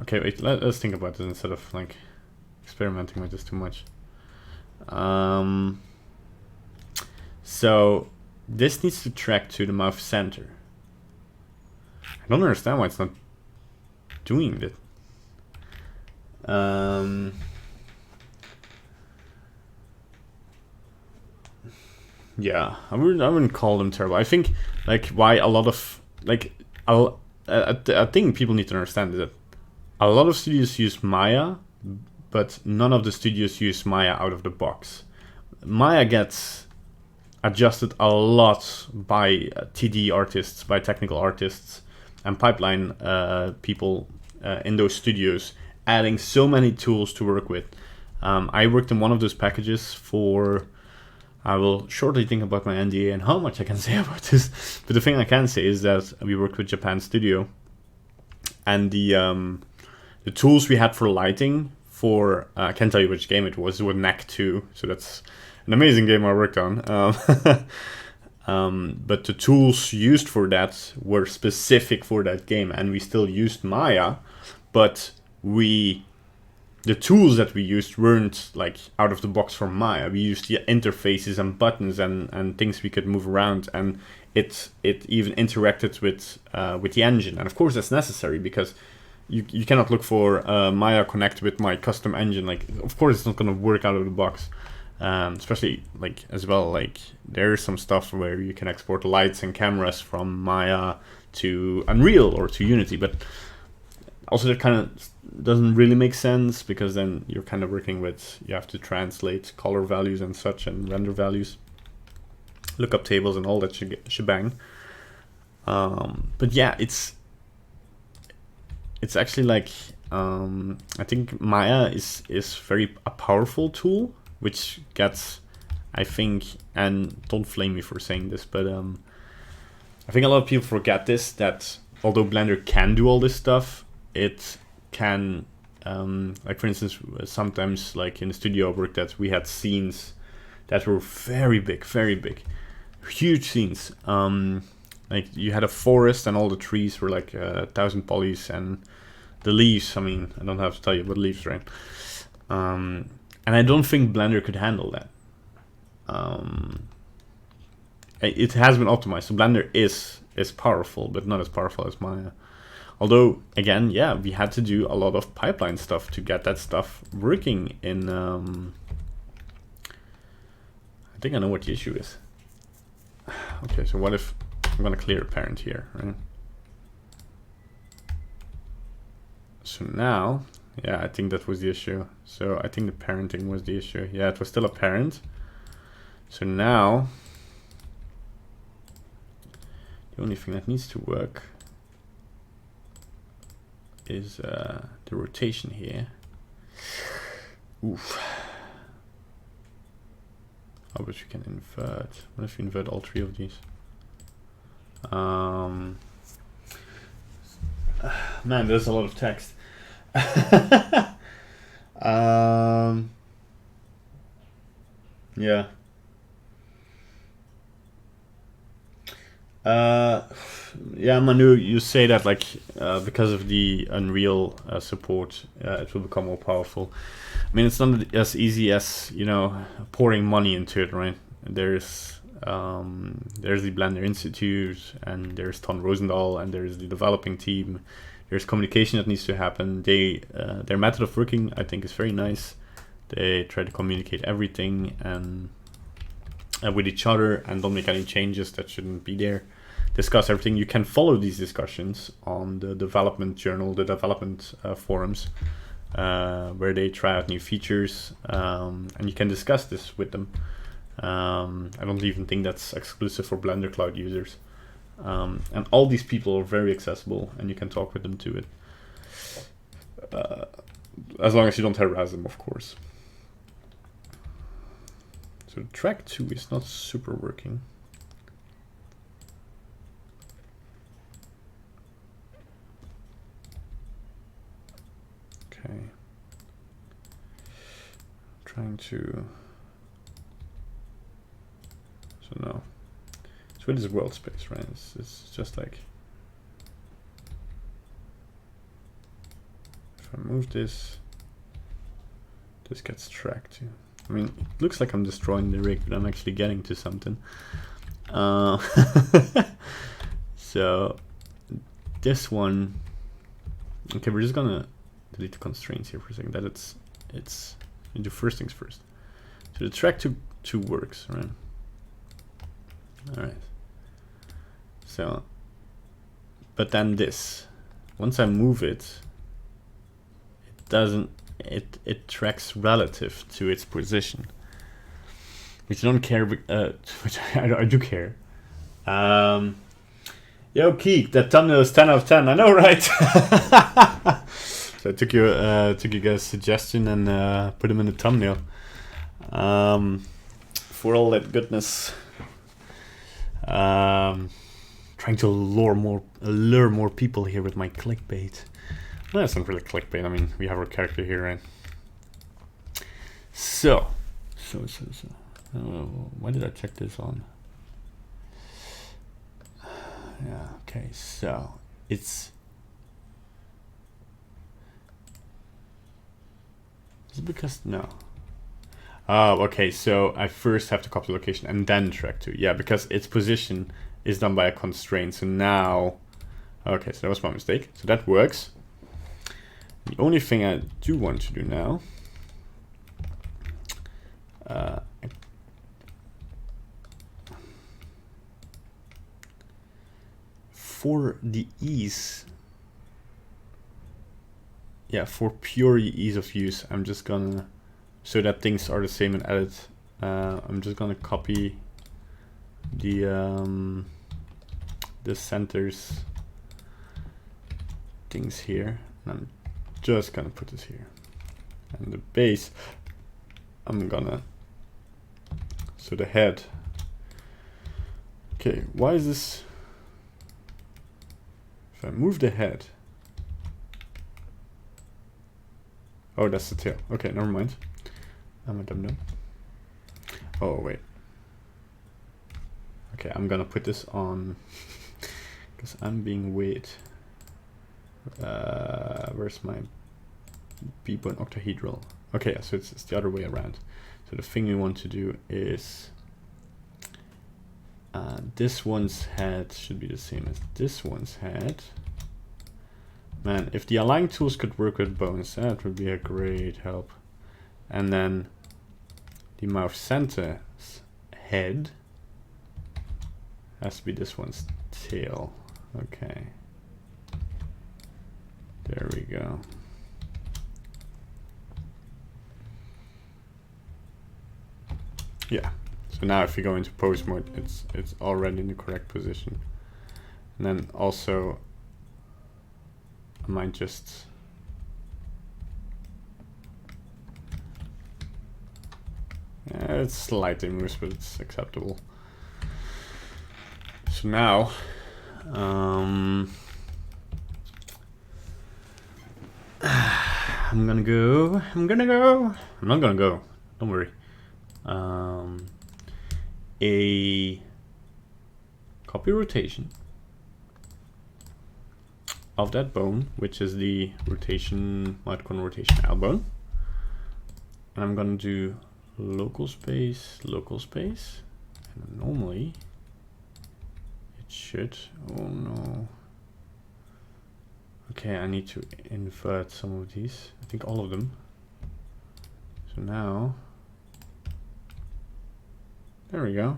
Okay, wait, let's think about this instead of like experimenting with this too much. So this needs to track to the mouth center. I don't understand why it's not doing that. Yeah, I wouldn't call them terrible. I think like why a lot of like I think people need to understand that a lot of studios use Maya, but none of the studios use Maya out of the box. Maya gets adjusted a lot by TD artists, by technical artists, and pipeline people in those studios, adding so many tools to work with. I worked in one of those packages for. I will shortly think about my NDA and how much I can say about this. But the thing I can say is that we worked with Japan Studio, and the tools we had for lighting for I can't tell you which game it was. It was NEC 2, so that's an amazing game I worked on. But the tools used for that were specific for that game, and we still used Maya, but the tools that we used weren't like out of the box from Maya. We used the interfaces and buttons and things we could move around, and it even interacted with the engine. And of course that's necessary because you cannot look for Maya connect with my custom engine. Like, of course it's not going to work out of the box. Especially like as well, like there's some stuff where you can export lights and cameras from Maya to Unreal or to Unity, but also that kind of doesn't really make sense because then you're kind of working with, you have to translate color values and such and render values, lookup tables and all that shebang. But yeah, it's actually like I think Maya is very a powerful tool, which gets, I think, and don't flame me for saying this, but I think a lot of people forget this, that although Blender can do all this stuff, it can, like for instance, sometimes like in the studio work that we had scenes that were very big, huge scenes. Like you had a forest and all the trees were like 1,000 polys, and the leaves, I mean, I don't have to tell you about leaves, right? And I don't think Blender could handle that. It has been optimized, so Blender is powerful, but not as powerful as Maya. Although, again, yeah, we had to do a lot of pipeline stuff to get that stuff working in... I think I know what the issue is. Okay, so what if I'm going to clear a parent here, right? So now, yeah, I think that was the issue. So I think the parenting was the issue. Yeah, it was still a parent. So now, the only thing that needs to work is the rotation here. Oof. I wish we can invert. What if we invert all three of these? Man, there's a lot of text. Yeah. Yeah, Manu, you say that like because of the Unreal support, it will become more powerful. I mean, it's not as easy as, you know, pouring money into it, right? There's the Blender Institute, and there's Ton Rosendahl, and there's the developing team. There's communication that needs to happen. Their method of working, I think, is very nice. They try to communicate everything and with each other, and don't make any changes that shouldn't be there. Discuss everything. You can follow these discussions on the development journal, the development forums, where they try out new features, and you can discuss this with them. I don't even think that's exclusive for Blender Cloud users. And all these people are very accessible, and you can talk with them to it. As long as you don't harass them, of course. So track 2 is not super working. Okay. Trying to... So no. So it is world space, right? It's just like... If I move this, this gets tracked too. I mean, it looks like I'm destroying the rig, but I'm actually getting to something. So this one, okay, we're just gonna delete the constraints here for a second. That it's you do first things first. So the track two works, right? All right. So, but then this, once I move it, it doesn't. It tracks relative to its position, which I don't care. Which I do care. Yo, Keek, that thumbnail is 10 out of 10. I know, right? So I took your guys' suggestion and put them in the thumbnail. For all that goodness, trying to lure more people here with my clickbait. Well, that's not really clickbait. I mean, we have our character here, right? So. Why did I check this on? Yeah, okay, so it's... Is it because... No. Oh, okay, so I first have to copy the location and then track to. Yeah, because its position is done by a constraint. So now... Okay, so that was my mistake. So that works. The only thing I do want to do now... for the ease, yeah, for pure ease of use, I'm just gonna, so that things are the same in edit, I'm just gonna copy the centers things here, and I'm just gonna put this here, and the base, I'm gonna, so the head, okay, why is this? If I move the head, oh, that's the tail. Okay, never mind. I'm a dum-dum. Oh, wait. Okay, I'm gonna put this on because I'm being weird. Where's my B-bone octahedral? Okay, so it's the other way around. So the thing we want to do is this one's head should be the same as this one's head. Man, if the align tools could work with bones, that would be a great help. And then the mouth center's head has to be this one's tail. Okay. There we go. Yeah. So now if you go into pose mode, it's already in the correct position. And then also I might just it slightly moves, but it's acceptable. So now I'm not gonna go, don't worry. A copy rotation of that bone, which is the rotation, micron rotation L bone. And I'm gonna do local space, and normally it should, oh no. Okay, I need to invert some of these, I think all of them. So now, there we go.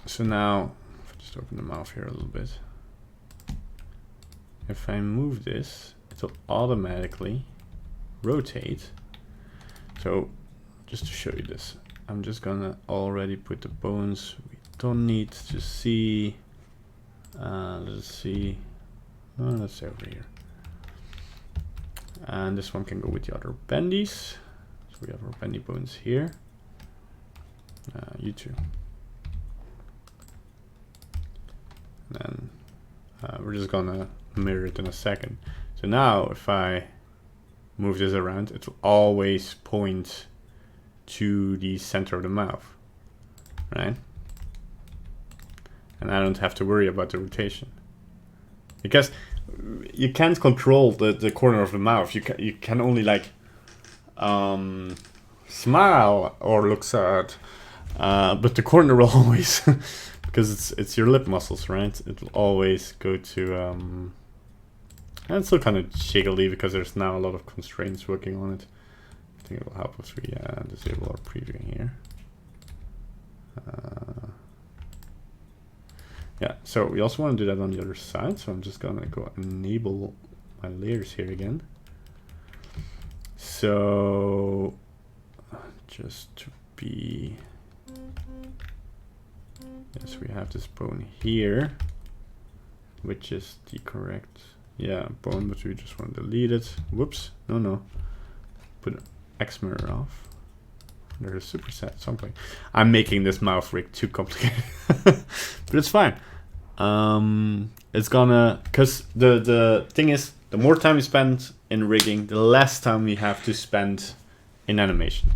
So now, if I just open the mouth here a little bit. If I move this, it will automatically rotate. So, just to show you this, I'm just gonna already put the bones. We don't need to see. Let's see. Oh, let's say over here. And this one can go with the other bendies. So we have our bendy bones here. You too. And then we're just gonna mirror it in a second. So now if I move this around, it will always point to the center of the mouth, right? And I don't have to worry about the rotation, because you can't control the corner of the mouth. You can only like smile or look sad, but the corner will always because it's your lip muscles, right? It will always go to And it's still kind of jiggly because there's now a lot of constraints working on it. I think it will help if we disable our preview here. Yeah, so we also want to do that on the other side, so I'm just gonna go enable my layers here again. So just to be, yes, we have this bone here, which is the correct, yeah, bone, but we just want to delete it. Whoops, no, put X mirror off. There's a superset something. I'm making this mouth rig too complicated, but it's fine. It's gonna, cause the thing is, the more time we spend in rigging, the less time we have to spend in animation.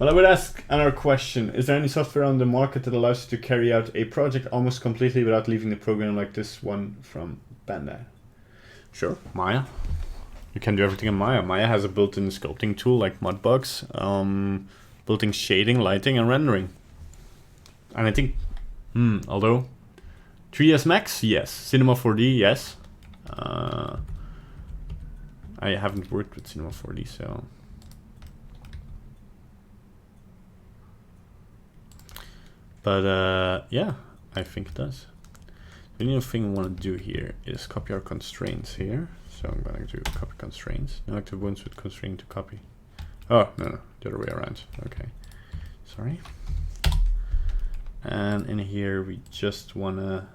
Well, I would ask another question. Is there any software on the market that allows you to carry out a project almost completely without leaving the program, like this one from Bandai? Sure, Maya. You can do everything in Maya. Maya has a built-in sculpting tool like Mudbugs, built-in shading, lighting, and rendering. And I think, although 3ds Max, yes. Cinema 4D, yes. I haven't worked with Cinema 4D, so. But yeah, I think it does. The only thing I want to do here is copy our constraints here. So I'm going to do copy constraints. No active ones with constraint to copy. Oh, no, the other way around. Okay, sorry. And in here, we just want to...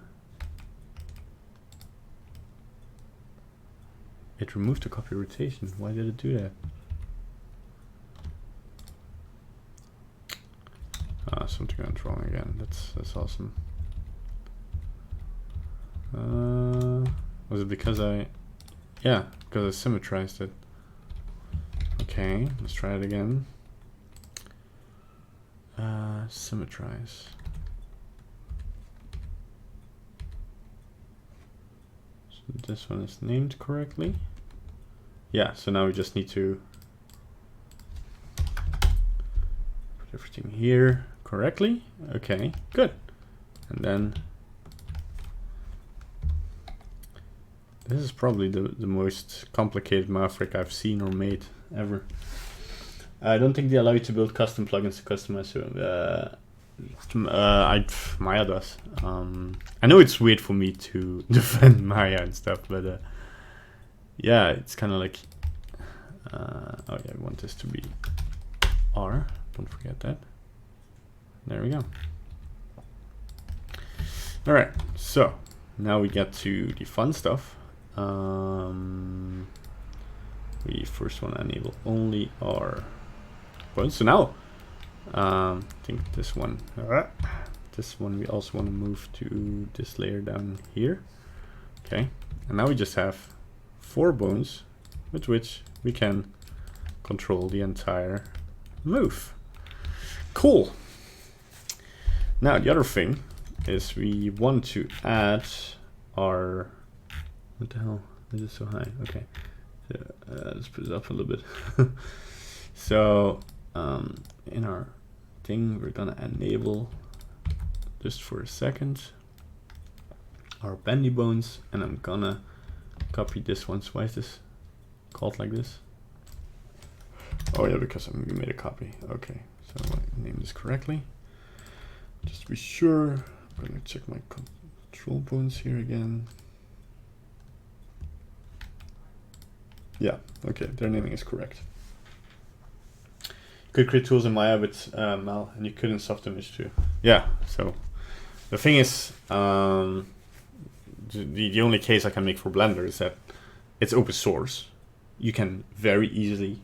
It removed the copy rotation. Why did it do that? Something went wrong again. That's awesome. Was it because yeah, because I symmetrized it. Okay, let's try it again. Symmetrize. So this one is named correctly. Yeah, so now we just need to put everything here correctly. Okay, good. And then this is probably the most complicated mouth rig I've seen or made ever. I don't think they allow you to build custom plugins to customize. Maya does. I know it's weird for me to defend Maya and stuff, but yeah, it's kind of like, oh yeah, we want this to be R. Don't forget that. There we go. All right, so now we get to the fun stuff. We first want to enable only our bones. So now, I think this one we also want to move to this layer down here. Okay, and now we just have 4 bones with which we can control the entire move. Cool. Now the other thing is we want to add our, what the hell, this is so high. Okay, so, let's put it up a little bit. So in our thing, we're gonna enable, just for a second, our bendy bones, and I'm gonna copy this one. So why is this called like this? Oh yeah, because we made a copy. Okay, so I name this correctly. Just to be sure, I'm gonna check my control bones here again. Yeah, okay, their naming is correct. You could create tools in Maya with Mal, and you could in Softimage too. Yeah, so the thing is, the only case I can make for Blender is that it's open source. You can very easily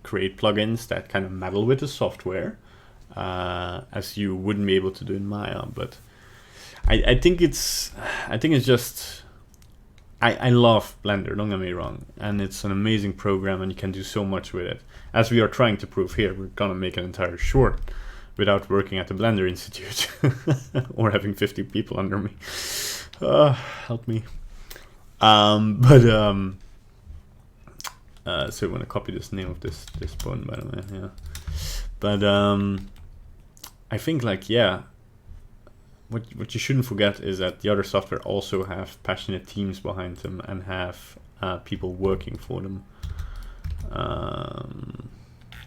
create plugins that kind of meddle with the software, as you wouldn't be able to do in Maya. But I think it's just, I love Blender, don't get me wrong, and it's an amazing program and you can do so much with it. As we are trying to prove here, we're gonna make an entire short without working at the Blender Institute or having 50 people under me. Help me. So I want to copy this name of this bone, by the way. Yeah, but I think, like, yeah, what you shouldn't forget is that the other software also have passionate teams behind them and have people working for them.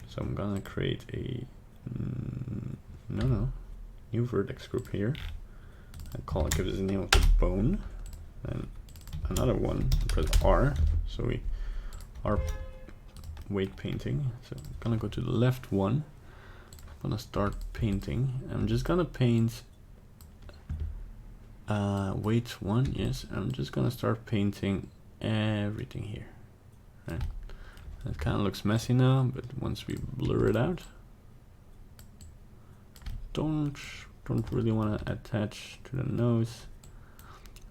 So I'm gonna create a new vertex group here. Give this the name of the bone, and another one. Press R, so we are weight painting. So I'm gonna go to the left one. I'm gonna start painting. I'm just gonna paint weight 1. Yes, I'm just gonna start painting everything here. Right. It kind of looks messy now, but once we blur it out, don't really want to attach to the nose.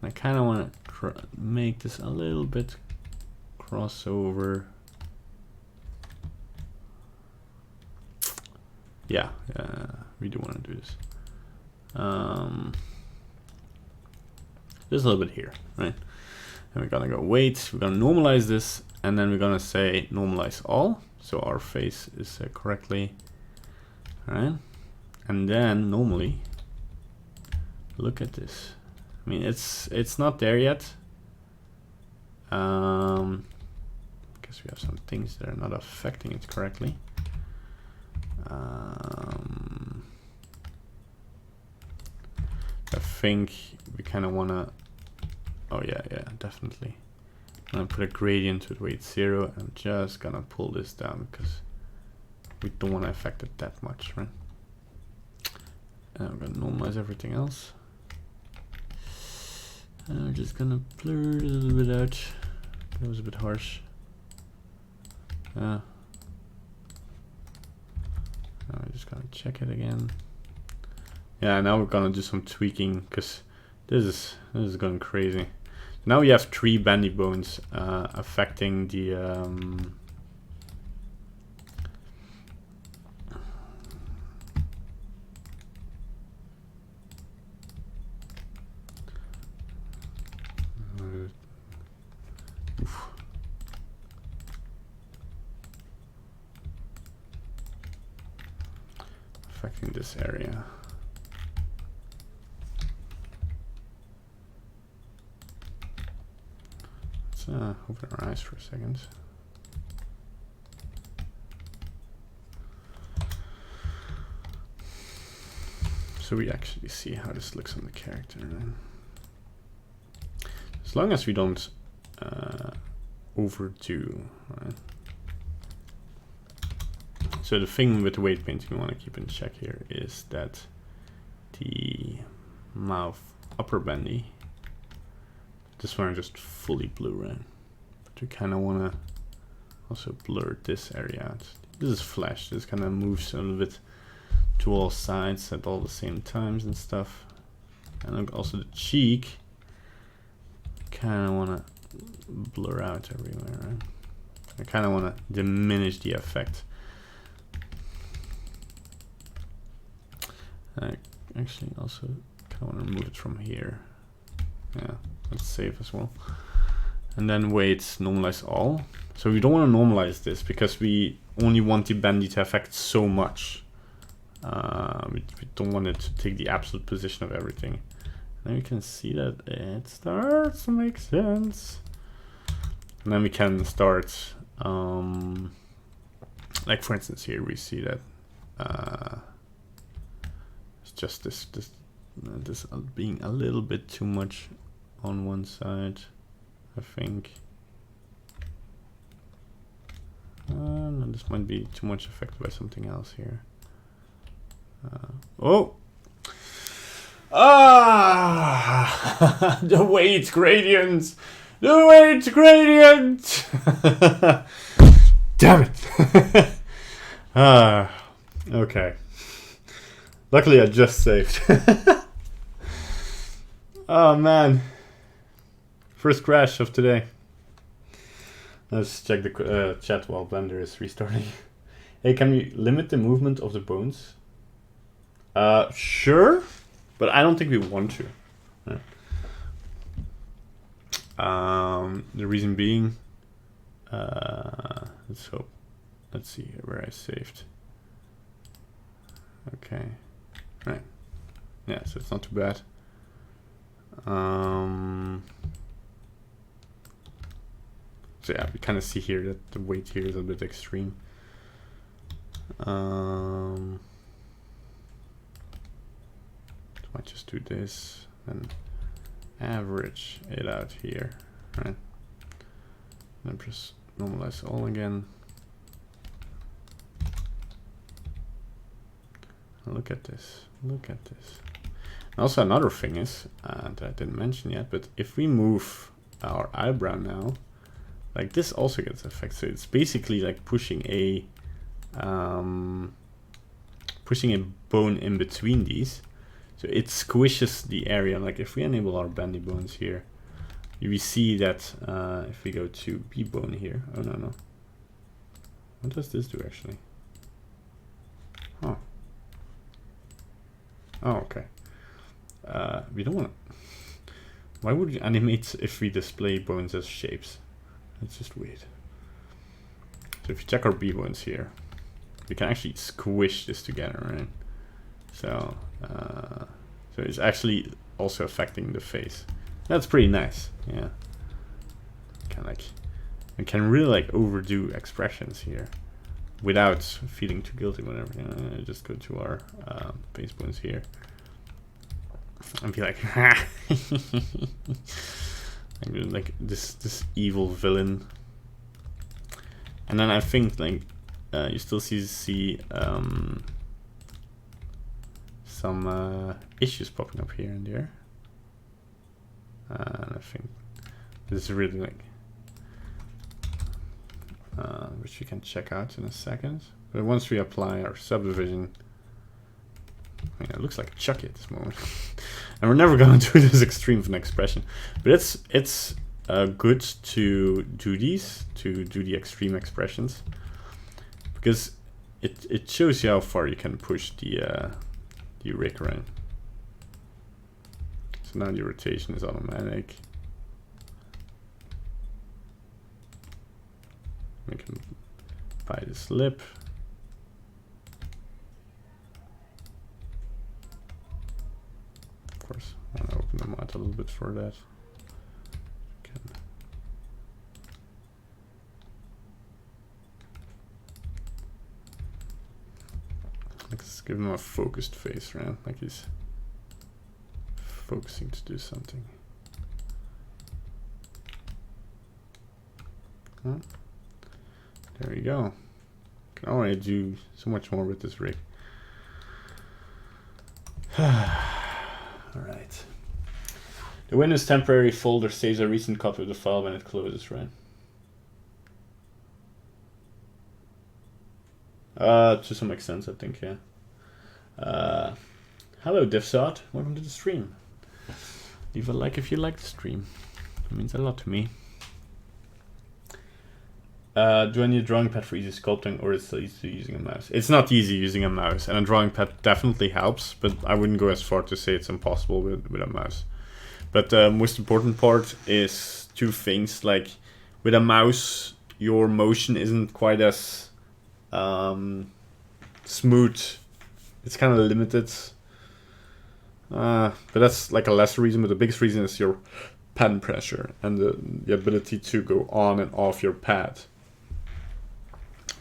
I kind of want to make this a little bit crossover. Yeah, we do want to do this. Just a little bit here, right? And we're gonna go weight. We're gonna normalize this, and then we're gonna say normalize all, so our face is correctly, all right? And then normally, look at this. I mean, it's not there yet. Because we have some things that are not affecting it correctly. I think we kind of wanna. Oh yeah, definitely. I'm gonna put a gradient with weight 0. I'm just gonna pull this down because we don't want to affect it that much, right? And I'm gonna normalize everything else. And I'm just gonna blur it a little bit out. That was a bit harsh. I'm just gonna check it again. Yeah, now we're gonna do some tweaking because this is going crazy. Now we have 3 bendy bones affecting the affecting this area. Let's open our eyes for a second. So we actually see how this looks on the character. Right? As long as we don't overdo, right? So the thing with the weight painting we want to keep in check here is that the mouth upper bendy, this one I just fully blue, right? But we kind of want to also blur this area out. This is flash. This kind of moves a little bit to all sides at all the same times and stuff. And also the cheek, kind of want to blur out everywhere, right? I kind of want to diminish the effect. I actually also kind of want to remove it from here. Yeah, that's safe as well. And then weight, normalize all. So we don't want to normalize this because we only want the bendy to affect so much. We don't want it to take the absolute position of everything. And then we can see that it starts to make sense. And then we can start, like for instance here we see that it's just this being a little bit too much on one side, I think. No, this might be too much affected by something else here. The weight gradient! The weight gradient! Damn it! Okay. Luckily I just saved. Oh man. First crash of today. Let's check the chat while Blender is restarting. Hey, can we limit the movement of the bones? Sure, but I don't think we want to. The reason being, let's see where I saved. Okay, right. Yeah, so it's not too bad. So yeah, we kind of see here that the weight here is a bit extreme. So I might just do this and average it out here, right? And just normalize all again. Look at this, look at this. Also another thing is, that I didn't mention yet, but if we move our eyebrow now, like this also gets effect. So it's basically like pushing a bone in between these. So it squishes the area. Like if we enable our bendy bones here, we see that if we go to B bone here, oh no. What does this do actually? Huh. Oh, okay. We don't want to. Why would you animate if we display bones as shapes? It's just weird. So if you check our B bones here, we can actually squish this together, right? So, so it's actually also affecting the face. That's pretty nice, yeah. Kind of like, we can really like overdo expressions here without feeling too guilty. Whatever, you know, just go to our face bones here and be like, like this evil villain. And then I think like you still see some issues popping up here and there. And I think this is really like which we can check out in a second. But once we apply our subdivision, I mean, it looks like Chucky at this moment. And we're never going to do this extreme of an expression, but it's good to do these, to do the extreme expressions, because it shows you how far you can push the rig around. So now the rotation is automatic. We can buy this lip. Of course, I want to open them out a little bit for that. Let's give him a focused face, right? Like he's focusing to do something. Huh? There you go. Can already do so much more with this rig. Alright. The Windows temporary folder saves a recent copy of the file when it closes, right? To some extent, I think, yeah. Hello, DivSod. Welcome to the stream. Leave a like if you like the stream. It means a lot to me. Do I need a drawing pad for easy sculpting, or is it easy using a mouse? It's not easy using a mouse, and a drawing pad definitely helps, but I wouldn't go as far to say it's impossible with a mouse. But the most important part is two things. Like with a mouse, your motion isn't quite as smooth. It's kind of limited. But that's like a lesser reason, but the biggest reason is your pen pressure and the ability to go on and off your pad.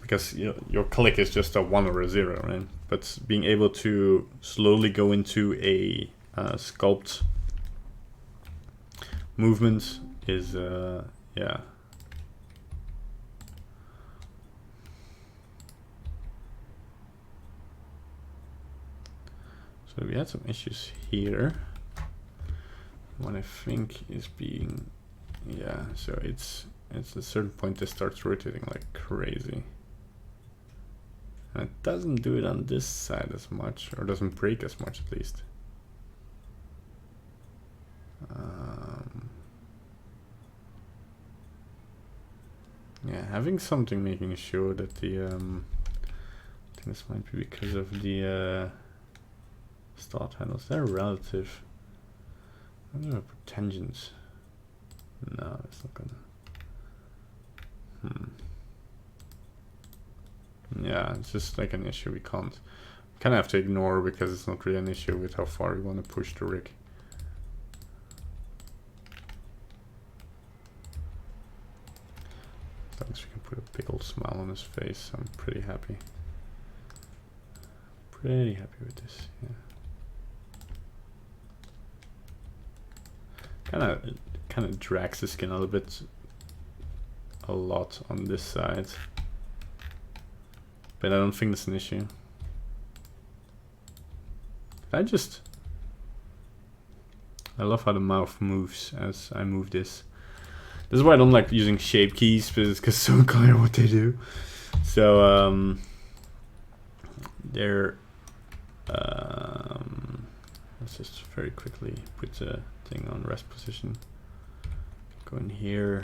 Because your click is just a 1 or a 0, right? But being able to slowly go into a sculpt movement is, yeah. So we had some issues here. What I think is being, yeah, so it's at a certain point that starts rotating like crazy. And it doesn't do it on this side as much, or doesn't break as much at least. Yeah, having something making sure that the I think this might be because of the start handles. They're relative. I don't know, tangents. No, it's not gonna. Yeah, it's just like an issue we can't kind of have to ignore because it's not really an issue with how far you want to push the rig. As long as we can put a big old smile on his face, I'm pretty happy. Pretty happy with this, yeah. Kind of drags the skin a little bit, a lot on this side, but I don't think that's an issue. I love how the mouth moves as I move this. This is why I don't like using shape keys, because it's so clear what they do. So let's just very quickly put the thing on rest position. Go in here,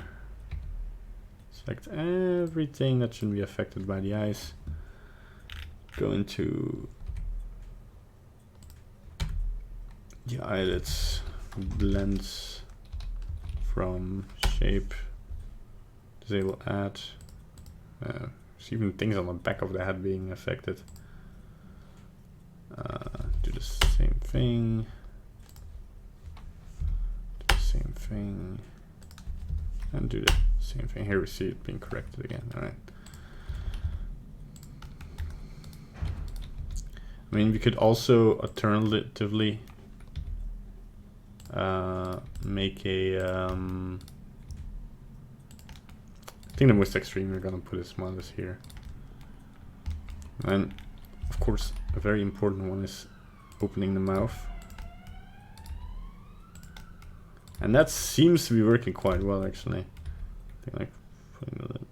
select everything that shouldn't be affected by the eyes. Go into the eyelids, blends from shape, disable add. There's even things on the back of the head being affected. Do the same thing. Do the same thing. And do the same thing. Here we see it being corrected again. Alright. I mean, we could also alternatively make a I think the most extreme we're gonna put a smile is here. And of course a very important one is opening the mouth. And that seems to be working quite well actually. I think like putting the lip.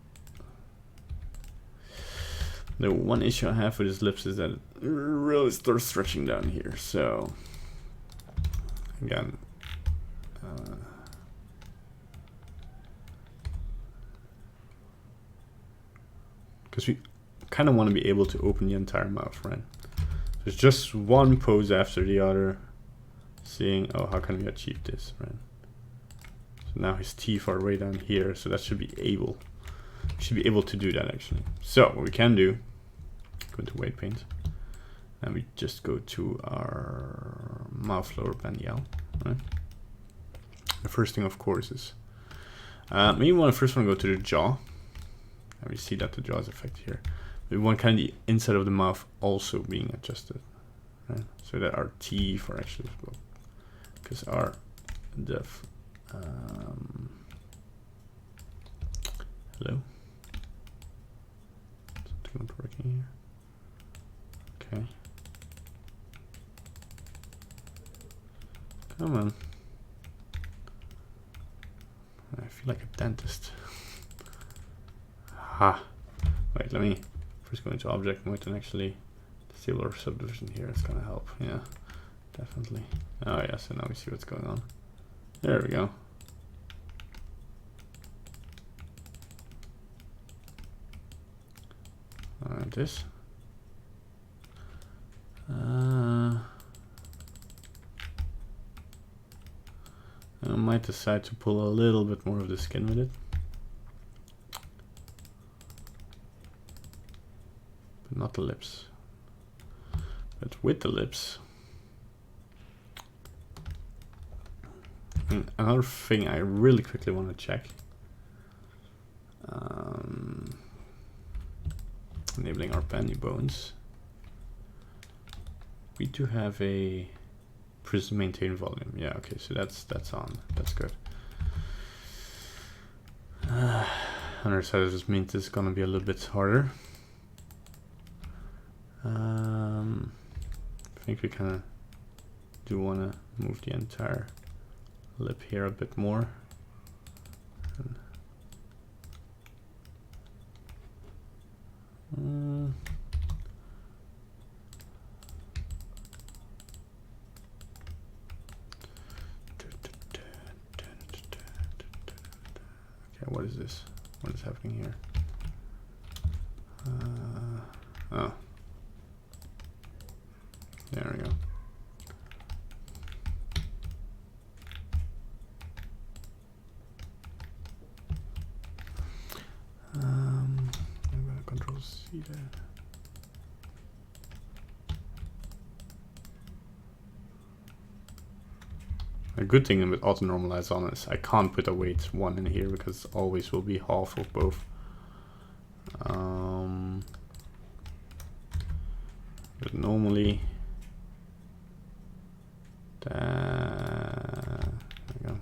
The one issue I have with his lips is that it really starts stretching down here. So again, because we kind of want to be able to open the entire mouth, right? There's just one pose after the other, seeing, oh, how can we achieve this, right? So now his teeth are way down here, so that should be able to do that actually. So what we can do, go into weight paint, and we just go to our mouth lower Bandial, right? The first thing, of course, is maybe we first want to go to the jaw, and we see that the jaw is affected here. We want kind of the inside of the mouth also being adjusted, right? So that our teeth are actually, because our hello. Something not working here. Okay. Come on. I feel like a dentist. Ha. Wait, let me first go into object mode and actually disable our subdivision here. It's gonna help. Yeah, definitely. Oh yeah, so now we see what's going on. There we go. This. I might decide to pull a little bit more of the skin with it. But not the lips. But with the lips. And another thing I really quickly want to check. Enabling our penny bones. We do have a prism maintain volume. Yeah, okay, so that's on. That's good. Other side of this means it's gonna be a little bit harder. I think we kind of do want to move the entire lip here a bit more. Okay, what is this? What is happening here? Oh. There we go. I'm gonna Control C that. A good thing with auto normalize on is I can't put a weight 1 in here because always will be half of both. But normally, there we go.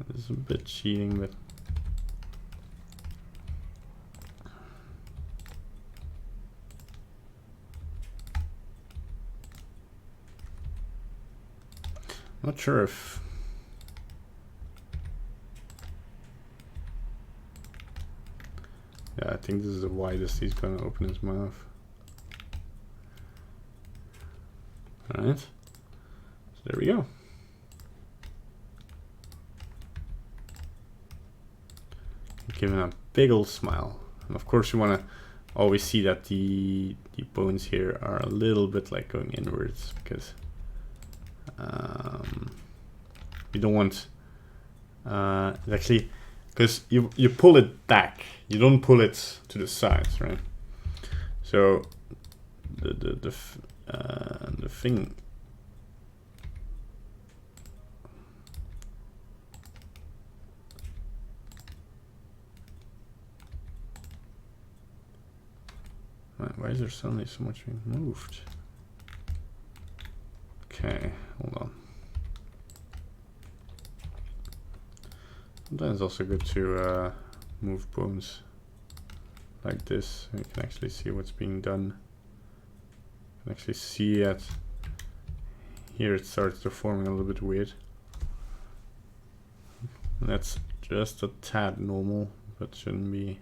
This is a bit cheating, but not sure if I think this is the widest he's going to open his mouth. Alright, so there we go. Give him a big old smile. And of course you want to always see that the bones here are a little bit like going inwards, because you don't want actually, because you pull it back, you don't pull it to the sides, right? So the thing, why is there suddenly so much being moved? Okay, hold on. Sometimes it's also good to move bones like this, so you can actually see what's being done. You can actually see it. Here it starts to forming a little bit weird. And that's just a tad normal, but shouldn't be.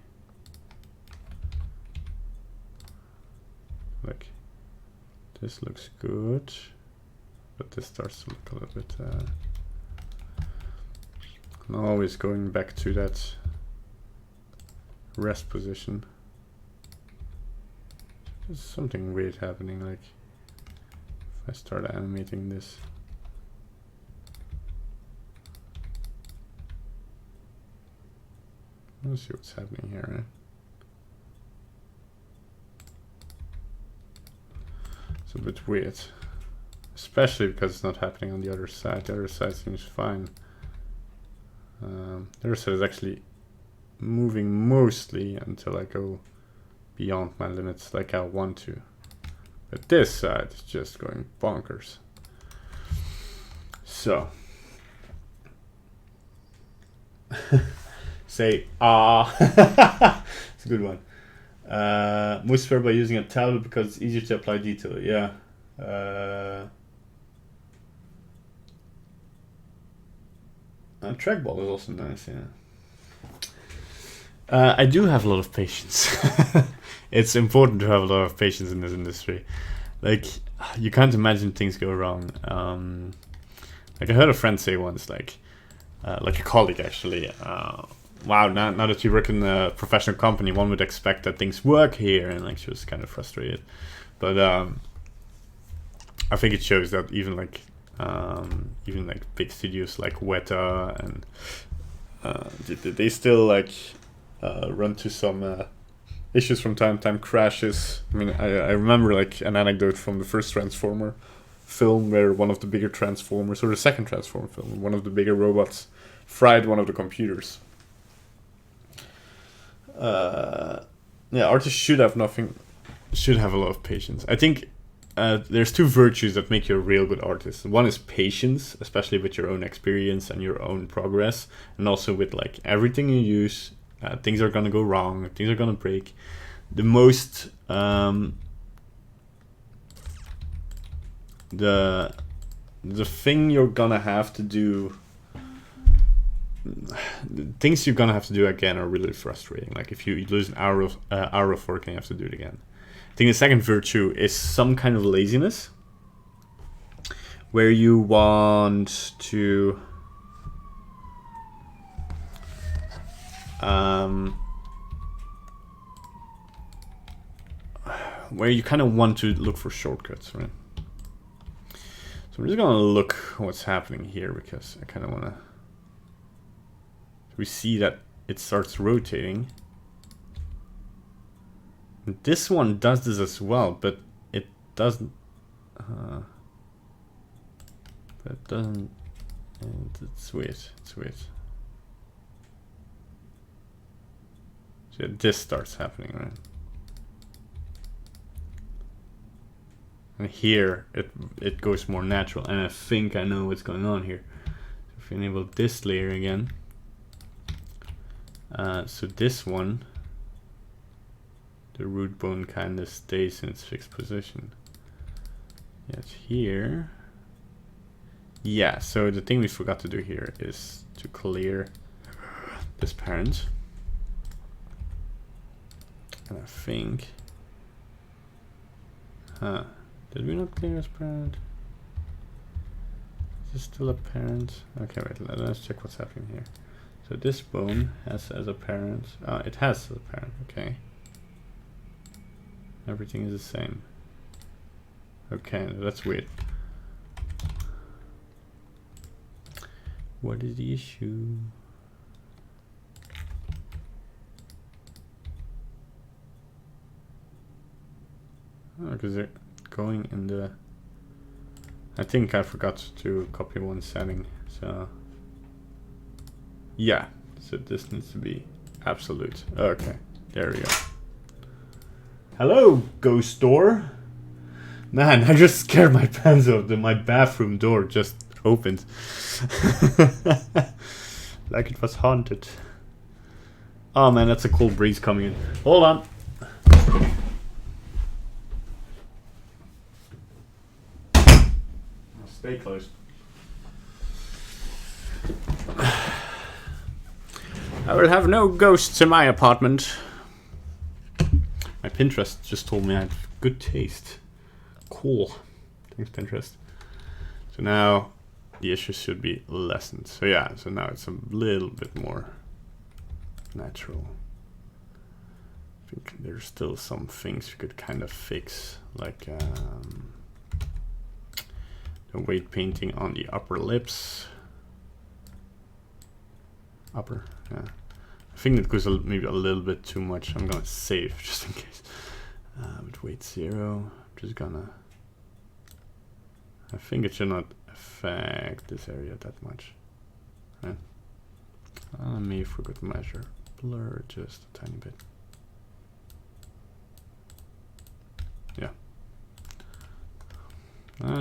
Like, this looks good, but this starts to look a little bit. I'm always going back to that rest position. There's something weird happening, like if I start animating this. Let's see what's happening here, right? It's a bit weird, especially because it's not happening on the other side. The other side seems fine. The other side is actually moving mostly until I go beyond my limits like I want to. But this side is just going bonkers. So, say ah. It's a good one. Most prefer by using a tablet because it's easier to apply detail. Yeah. A trackball is also nice. Yeah. I do have a lot of patience. It's important to have a lot of patience in this industry. Like, you can't imagine things go wrong. Like I heard a friend say once, like a colleague actually. Wow, now that you work in a professional company, one would expect that things work here, and like she was kind of frustrated. But I think it shows that even like big studios like Weta and they still like run to some issues from time to time, crashes. I mean, I remember like an anecdote from the first Transformer film where one of the bigger Transformers, or the second Transformer film, one of the bigger robots fried one of the computers. Yeah, artists should have a lot of patience. I think there's two virtues that make you a real good artist. One is patience, especially with your own experience and your own progress, and also with like everything you use. Things are gonna go wrong, things are gonna break. The most the thing you're gonna have to do, the things you're gonna have to do again are really frustrating. Like if you lose an hour of work and you have to do it again. I think the second virtue is some kind of laziness, where you want to where you kind of want to look for shortcuts, right? So I'm just gonna look what's happening here because I kind of want to. We see that it starts rotating. This one does this as well, but it doesn't. but it doesn't. And it's weird. It's weird. So this starts happening, right? And here it goes more natural, and I think I know what's going on here. So if we enable this layer again, so this one, the root bone kind of stays in its fixed position. Yet here, yeah. So the thing we forgot to do here is to clear this parent, and I think, did we not clear this parent? Is this still a parent? Okay, wait, let's check what's happening here. So this bone has as a parent, it has as a parent, okay. Everything is the same. Okay, that's weird. What is the issue? Oh, because they're going in the... I think I forgot to copy one setting, so... Yeah, so this needs to be absolute. Okay, there we go. Hello, ghost door. Man, I just scared my pants off. My bathroom door just opened. Like it was haunted. Oh man, that's a cold breeze coming in. Hold on. Stay close. I will have no ghosts in my apartment. My Pinterest just told me I have good taste. Cool. Thanks, Pinterest. So now the issue should be lessened. So yeah, so now it's a little bit more natural. I think there's still some things we could kind of fix, like the weight painting on the upper lips. Upper, yeah. I think it goes maybe a little bit too much. I'm gonna save just in case. With weight 0, just gonna. I think it should not affect this area that much. Right? I may forgot to measure blur just a tiny bit. Yeah.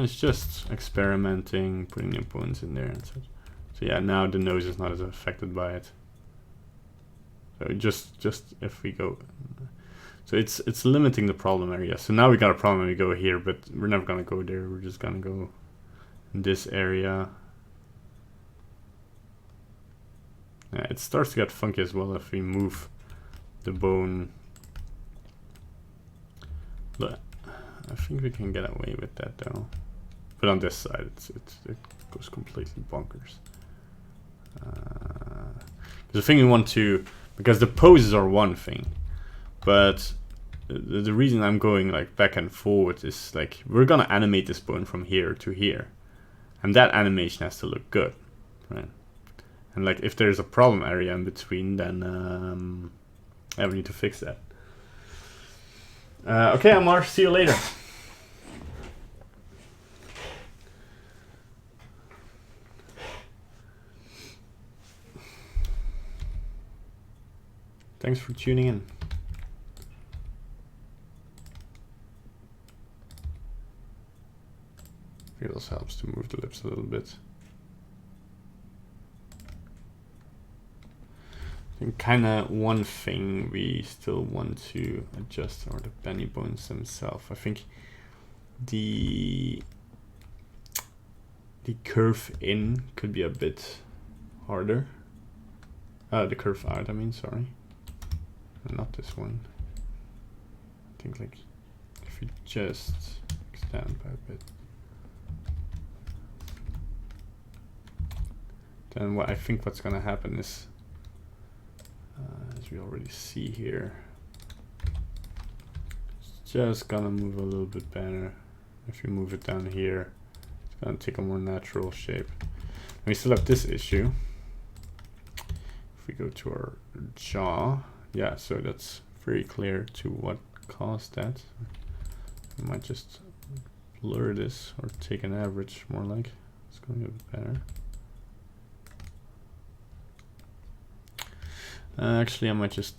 It's just experimenting, putting new bones in there and such. So yeah, now the nose is not as affected by it. So just if we go, so it's limiting the problem area. So now we got a problem when we go here, but we're never gonna go there. We're just gonna go in this area. Yeah, it starts to get funky as well if we move the bone. But I think we can get away with that though. But on this side, it goes completely bonkers. The thing we want to, because the poses are one thing, but the reason I'm going like back and forward is like we're gonna animate this bone from here to here, and that animation has to look good, right? And like if there's a problem area in between, then yeah, we need to fix that. Okay, Amar, see you later. Thanks for tuning in. It also helps to move the lips a little bit. I think kind of one thing we still want to adjust are the penny bones themselves. I think the curve in could be a bit harder. The curve out, I mean, sorry. Not this one. I think like if we just extend by a bit, then what I think what's gonna happen is, as we already see here, it's just gonna move a little bit better. If you move it down here, it's gonna take a more natural shape. And we still have this issue. If we go to our jaw. Yeah, so that's very clear to what caused that. I might just blur this or take an average more like. It's going a bit better. Actually, I might just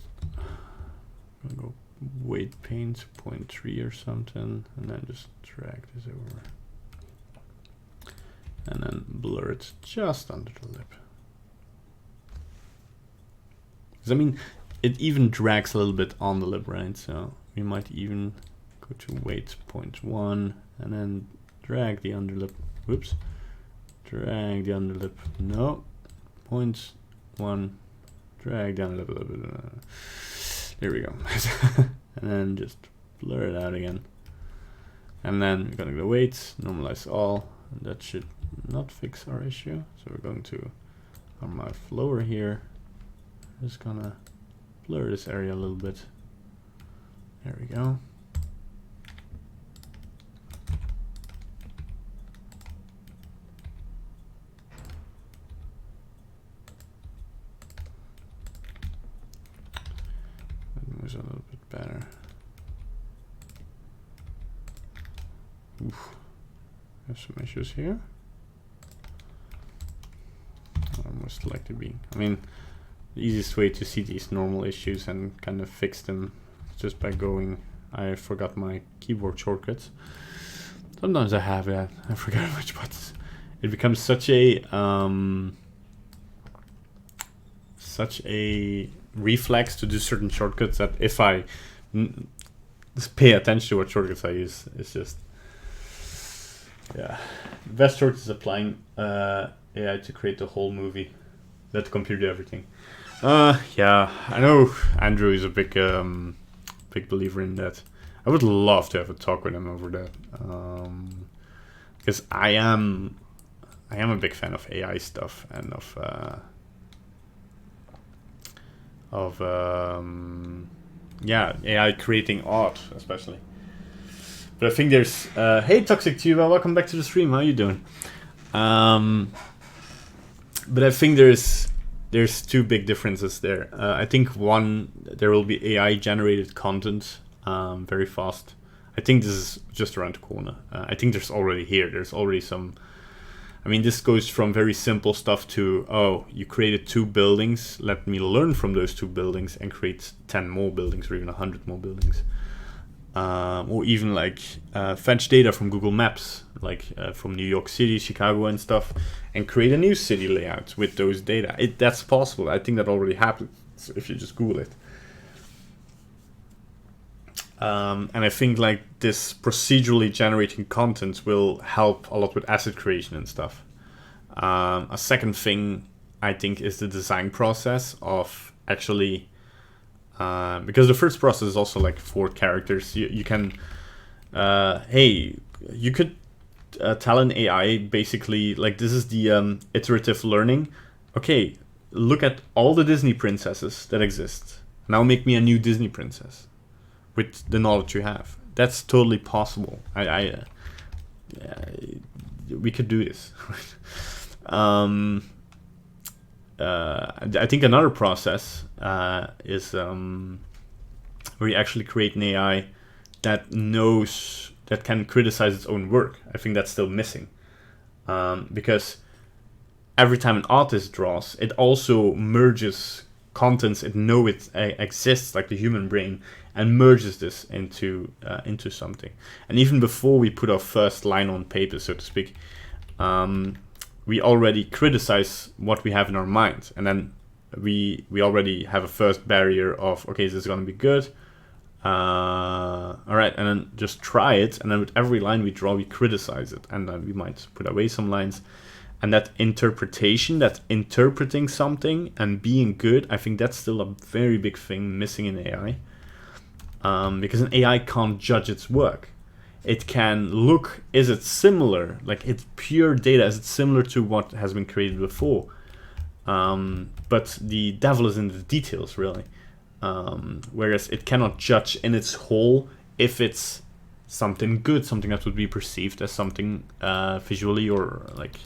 go weight paint to 0.3 or something, and then just drag this over. And then blur it just under the lip. Because I mean, it even drags a little bit on the lip, right? So we might even go to weight 0.1 and then drag the underlip. Whoops. Drag the underlip. No. 0.1. Drag down a little bit. There we go. And then just blur it out again. And then we're gonna go weight, normalize all. And that should not fix our issue. So we're going to on my flower here. Just gonna blur this area a little bit. There we go. That moves a little bit better. Oof. Have some issues here. Most likely be. I mean, the easiest way to see these normal issues and kind of fix them is just by going. I forgot my keyboard shortcuts. Sometimes I have that. I forgot which buttons. It becomes such a reflex to do certain shortcuts that if I just pay attention to what shortcuts I use, it's just. Yeah, the best shortcut is applying AI to create the whole movie. Let the computer do everything. Yeah, I know Andrew is a big believer in that. I would love to have a talk with him over that, because I am a big fan of AI stuff and of yeah, AI creating art especially. But I think there's hey Toxic Tuba, welcome back to the stream. How you doing? But I think there's two big differences there. I think one, there will be AI generated content very fast. I think this is just around the corner. I think there's already some. I mean, this goes from very simple stuff to, oh, you created 2 buildings. Let me learn from those 2 buildings and create 10 more buildings or even 100 more buildings. Or even like fetch data from Google Maps, like from New York City, Chicago and stuff, and create a new city layout with those data. That's possible. I think that already happens if you just Google it. And I think like this procedurally generating content will help a lot with asset creation and stuff. A second thing I think is the design process of actually. Because the first process is also like 4 characters. You can, hey, you could tell an AI basically, like this is the iterative learning. Okay, look at all the Disney princesses that exist. Now make me a new Disney princess with the knowledge you have. That's totally possible. We could do this. I think another process is where you actually create an AI that can criticize its own work. I think that's still missing, because every time an artist draws, it also merges contents it know it exists, like the human brain, and merges this into something. And even before we put our first line on paper, so to speak, we already criticize what we have in our mind, and then we already have a first barrier of, okay, is this going to be good? All right, and then just try it, and then with every line we draw, we criticize it, and then we might put away some lines. And that interpretation, that interpreting something and being good, I think that's still a very big thing missing in AI, because an AI can't judge its work. It can look, is it similar? Like, it's pure data, is it similar to what has been created before? But the devil is in the details, really. Whereas it cannot judge in its whole if it's something good, something that would be perceived as something visually or like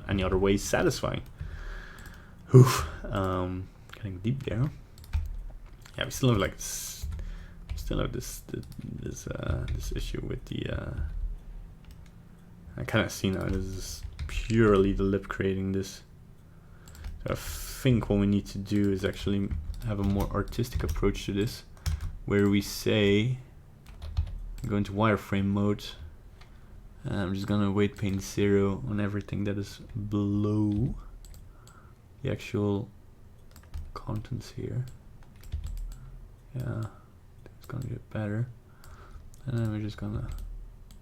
any other way satisfying. Oof. Getting deep there. Yeah, we still have like this issue with the. I kind of see now. This is purely the lip creating this. So I think what we need to do is actually have a more artistic approach to this, where we say, go into wireframe mode, and I'm just gonna weight paint 0 on everything that is below the actual contents here. Yeah, it's gonna get better. And then we're just gonna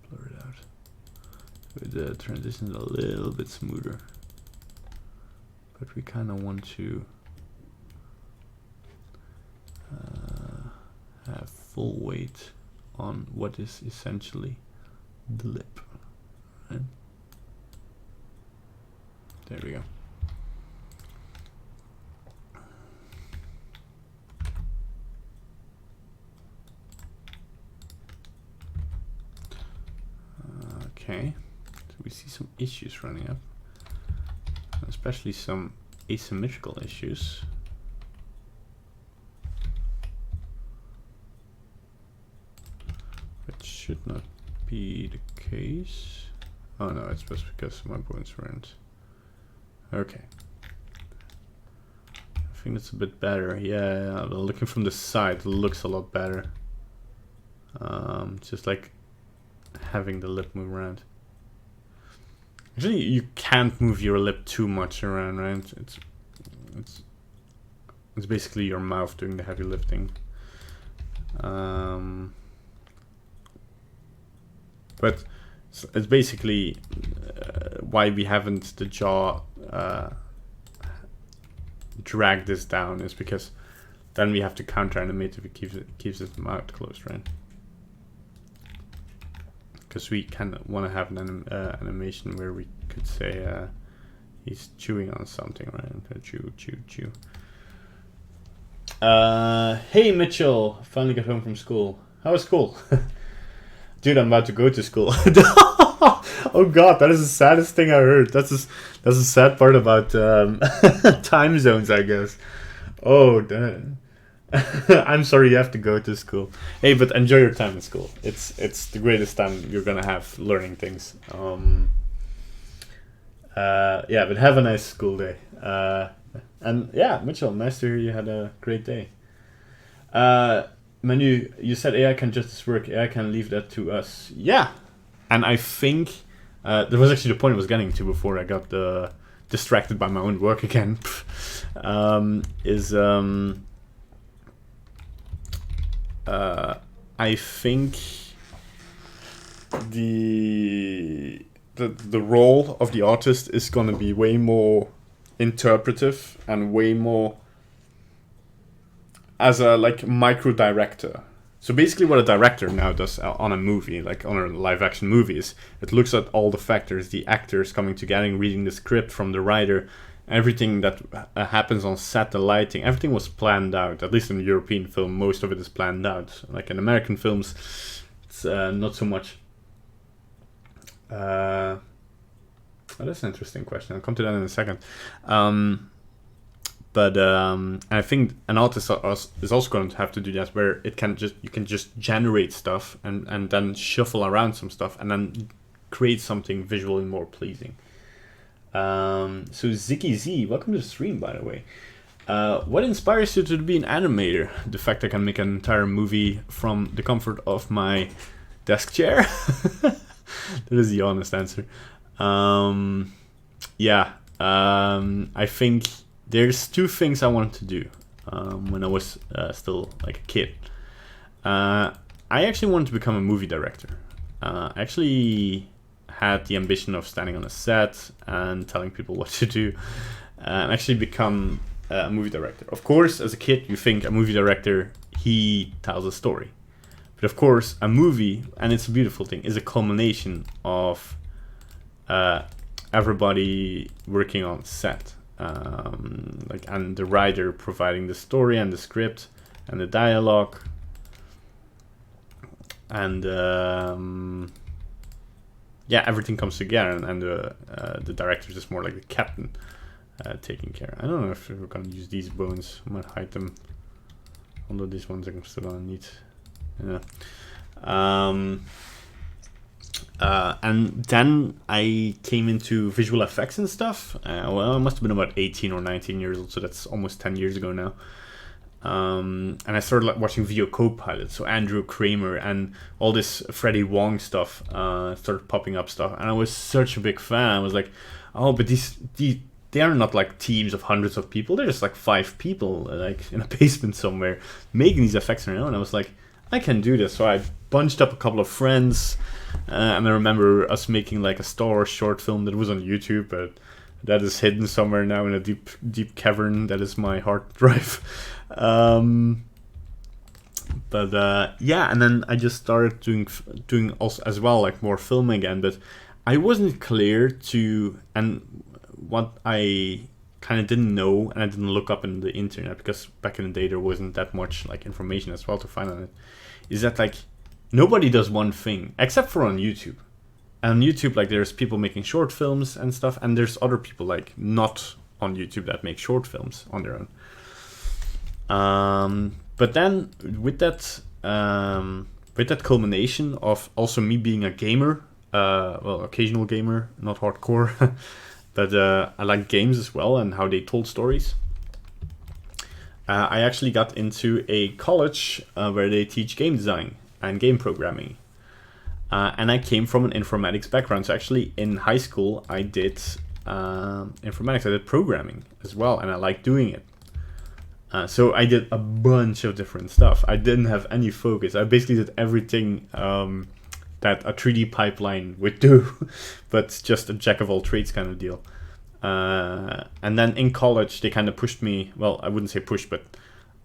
blur it out with the transitions a little bit smoother. But we kind of want to have full weight on what is essentially the lip. Right? There we go. Okay, so we see some issues running up, especially some asymmetrical issues. Which should not be the case. Oh no, it's just because my bones weren't. Okay. I think that's a bit better. Yeah, looking from the side, it looks a lot better. Just like having the lip move around. Actually, you can't move your lip too much around, right? It's basically your mouth doing the heavy lifting. But it's basically why we haven't the jaw drag this down, is because then we have to counter animate if it keeps its mouth closed, right? Because we kind of want to have an animation where we could say he's chewing on something, right? Chew, chew, chew. Hey Mitchell, finally got home from school. How was school? Dude, I'm about to go to school. Oh god, that is the saddest thing I heard. That's the sad part about time zones, I guess. Oh, damn. I'm sorry you have to go to school. Hey, but enjoy your time in school. It's the greatest time you're gonna have learning things. Yeah, but have a nice school day. And yeah, Mitchell, nice to hear you had a great day. Manu, you said AI can just work. AI can leave that to us. Yeah, and I think that was actually the point I was getting to before I got distracted by my own work again. I think the role of the artist is going to be way more interpretive and way more as a like micro director. So basically what a director now does on a movie, like on a live action movie, is it looks at all the factors, the actors coming together, reading the script from the writer, everything that happens on set, the lighting, everything was planned out. At least in European film, most of it is planned out. Like in American films, it's not so much. Oh, that's an interesting question. I'll come to that in a second. But I think an artist is also going to have to do that, where you can just generate stuff and then shuffle around some stuff and then create something visually more pleasing. So Ziki Z, welcome to the stream, by the way. What inspires you to be an animator? The fact I can make an entire movie from the comfort of my desk chair. That is the honest answer. I think there's two things I wanted to do when I was still like a kid. I actually wanted to become a movie director. I actually had the ambition of standing on a set and telling people what to do, and actually become a movie director. Of course, as a kid, you think a movie director, he tells a story. But of course, a movie, and it's a beautiful thing, is a culmination of everybody working on set. And the writer providing the story and the script and the dialogue. And everything comes together, and the director is just more like the captain taking care. I don't know if we're gonna use these bones. I might hide them, although these ones I'm still gonna need. Yeah. And then I came into visual effects and stuff. Well, I must have been about 18 or 19 years old, so that's almost 10 years ago now. And I started like watching VO Copilot, so Andrew Kramer and all this Freddie Wong stuff started popping up stuff, and I was such a big fan. I was like, oh, but these they are not like teams of hundreds of people. They're just like 5 people, like in a basement somewhere, making these effects on their own. I was like, I can do this. So I bunched up a couple of friends, and I remember us making like a Star Wars short film that was on YouTube, but that is hidden somewhere now in a deep cavern. That is my hard drive. Yeah, and then I just started doing also as well, like more filming again. But I wasn't clear to, and what I kind of didn't know, and I didn't look up in the internet because back in the day there wasn't that much like information as well to find on it, is that like nobody does one thing except for on YouTube. And on YouTube, like there's people making short films and stuff, and there's other people like not on YouTube that make short films on their own. But then with that culmination of also me being a gamer, well, occasional gamer, not hardcore, but I like games as well and how they told stories. I actually got into a college where they teach game design and game programming. And I came from an informatics background. So actually in high school, I did informatics, I did programming as well, and I liked doing it. So I did a bunch of different stuff. I didn't have any focus. I basically did everything that a 3D pipeline would do, but just a jack of all trades kind of deal. And then in college, they kind of pushed me. Well, I wouldn't say push, but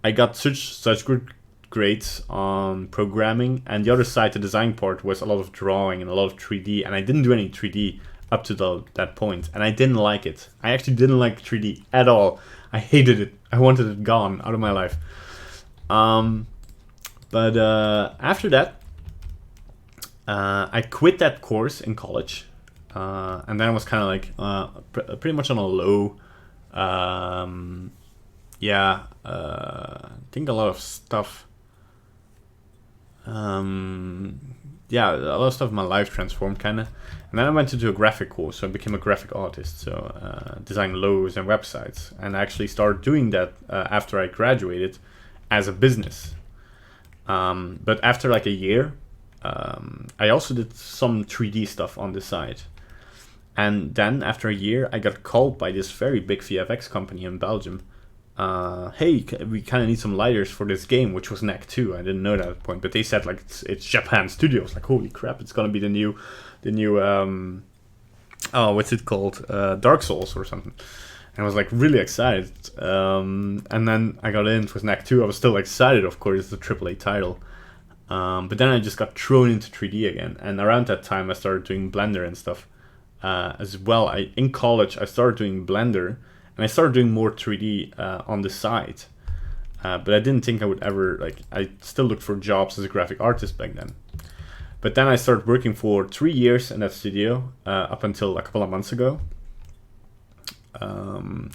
I got such good grades on programming. And the other side, the design part, was a lot of drawing and a lot of 3D. And I didn't do any 3D up to that point, and I didn't like it. I actually didn't like 3D at all. I hated it. I wanted it gone out of my life. But after that, I quit that course in college, and then I was kind of like pretty much on a low. I think a lot of stuff. A lot of stuff in my life transformed kind of, and then I went to do a graphic course, so I became a graphic artist, so design logos and websites, and I actually started doing that after I graduated as a business. But after like a year, I also did some 3D stuff on the side, and then after a year, I got called by this very big VFX company in Belgium. Hey, we kind of need some lighters for this game, which was NEC 2. I didn't know that at that point, but they said like it's Japan Studios. Like, holy crap, it's gonna be the new what's it called, Dark Souls or something. And I was like really excited. And then I got in, it was NEC 2. I was still excited, of course, it's a AAA title. But then I just got thrown into 3D again, and around that time I started doing Blender and stuff as well. In college I started doing Blender. And I started doing more 3D on the side. But I didn't think I would ever, I still looked for jobs as a graphic artist back then. But then I started working for 3 years in that studio up until a couple of months ago. And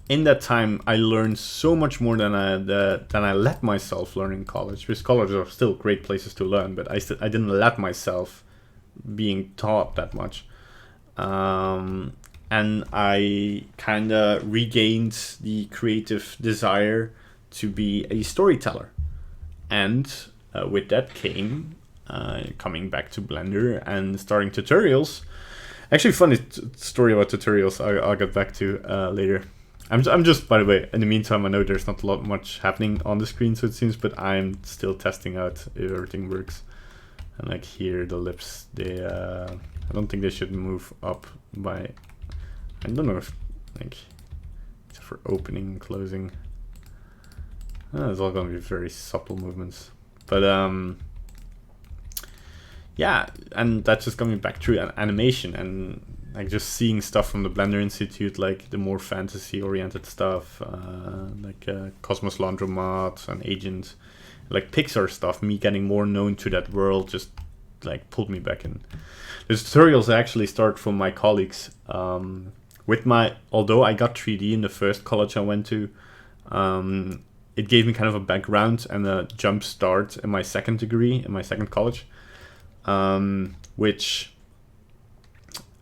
in that time, I learned so much more than I let myself learn in college. Because colleges are still great places to learn, but I didn't let myself being taught that much. And I kind of regained the creative desire to be a storyteller. And with that came coming back to Blender and starting tutorials. Actually, funny story about tutorials I'll get back to later. I'm just, by the way, in the meantime, I know there's not much happening on the screen, so it seems, but I'm still testing out if everything works. And like here, the lips, I don't think they should move up by... I don't know if, except for opening and closing. It's all gonna be very subtle movements. But, yeah, and that's just coming back through animation and, just seeing stuff from the Blender Institute, the more fantasy-oriented stuff, Cosmos Laundromat and Agent, Pixar stuff, me getting more known to that world just, pulled me back in. The tutorials actually start from my colleagues, although I got 3D in the first college I went to, it gave me kind of a background and a jump start in my second degree, in my second college. which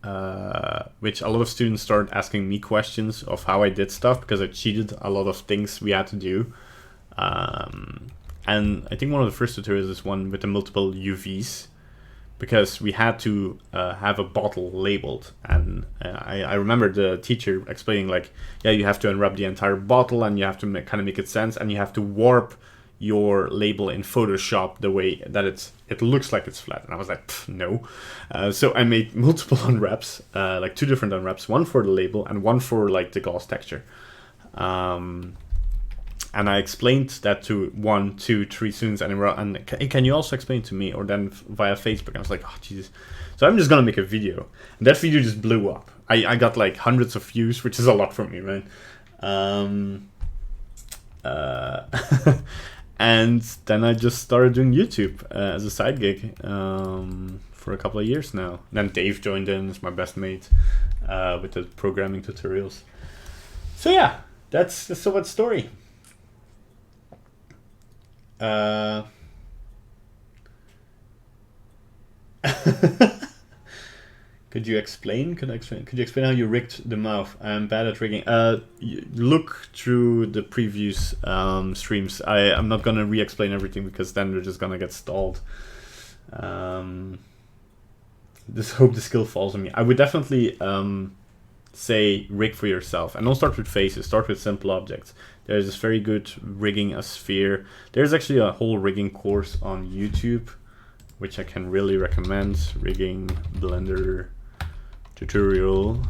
a lot of students started asking me questions of how I did stuff, because I cheated a lot of things we had to do. And I think one of the first tutorials is one with the multiple UVs, because we had to have a bottle labeled. And I remember the teacher explaining, like, yeah, you have to unwrap the entire bottle and you have to kind of make it sense, and you have to warp your label in Photoshop the way that it looks like it's flat. And I was like, no. So I made multiple unwraps, like 2 different unwraps, one for the label and one for like the gloss texture. And I explained that to 1, 2, 3 students, and can you also explain to me? Or then via Facebook. I was like, oh Jesus. So I'm just gonna make a video. And that video just blew up. I got like hundreds of views, which is a lot for me, right? And then I just started doing YouTube as a side gig for a couple of years now. Then Dave joined in as my best mate with the programming tutorials. So yeah, that's the Silhouette story. Could you explain how you rigged the mouth? I'm bad at rigging. Look through the previous streams. I'm not gonna re-explain everything, because then we're just gonna get stalled. Just hope the skill falls on me. I would definitely say rig for yourself, and don't start with faces. Start with simple objects. There's this very good rigging a sphere. There's actually a whole rigging course on YouTube, which I can really recommend. Rigging Blender tutorial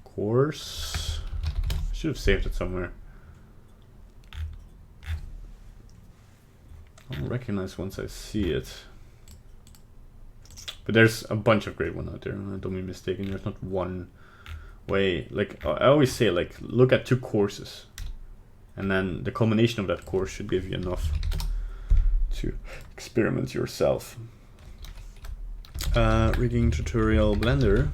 course. I should have saved it somewhere. I'll recognize once I see it. But there's a bunch of great ones out there. Don't be mistaken. There's not one way. Like I always say, like, look at 2 courses, and then the combination of that course should give you enough to experiment yourself. Rigging tutorial Blender.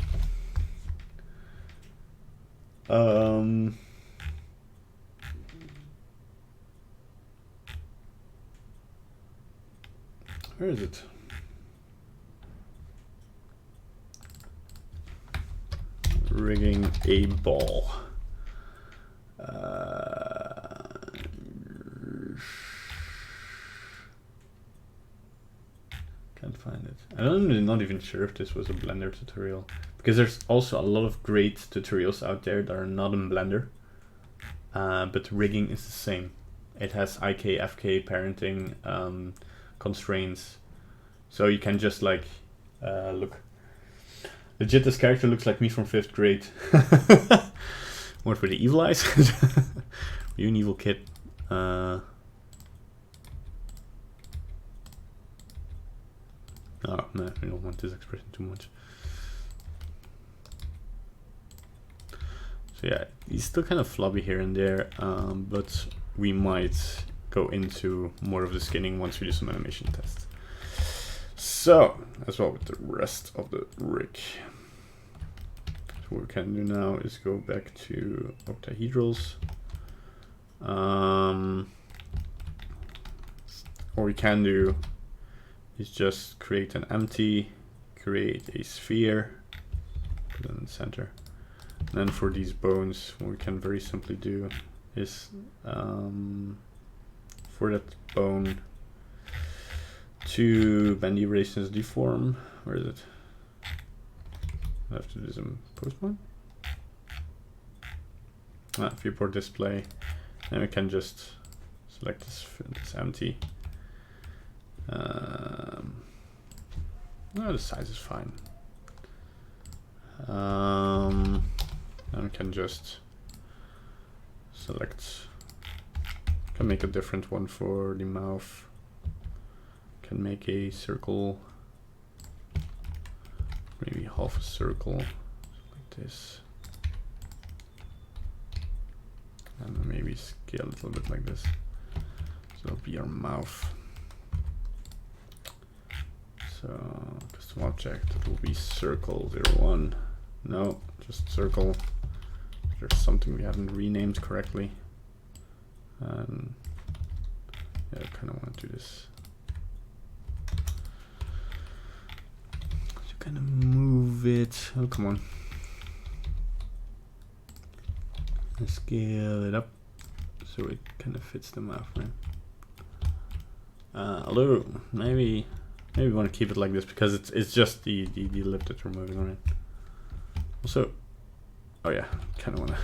Where is it? Rigging a ball. Can't find it. I'm not even sure if this was a Blender tutorial, because there's also a lot of great tutorials out there that are not in Blender, but rigging is the same. It has IK, FK, parenting constraints, so you can just like look. Legit, this character looks like me from 5th grade. What, for the evil eyes? Are you an evil kid? Oh, no, I don't want this expression too much. So yeah, he's still kind of flubby here and there, but we might go into more of the skinning once we do some animation tests. So, as well with the rest of the rig. So what we can do now is go back to octahedrals. What we can do is just create an empty, create a sphere, put it in the center. And then for these bones, what we can very simply do is for that bone to bend the radius deform. Where is it? I have to do some postpoint. Viewport display. And we can just select this empty. No, the size is fine. And we can just select. Can make a different one for the mouth. Can make a circle, maybe half a circle like this, and then maybe scale a little bit like this. So it'll be our mouth. So custom object, it will be circle 01. No, just circle. There's something we haven't renamed correctly, and yeah, I kind of want to do this. gonna move it. Oh, come on. Let's scale it up so it kind of fits the mouth, right? Although maybe we want to keep it like this because it's just the lip that we're moving, right? Also, oh yeah, kind of want to.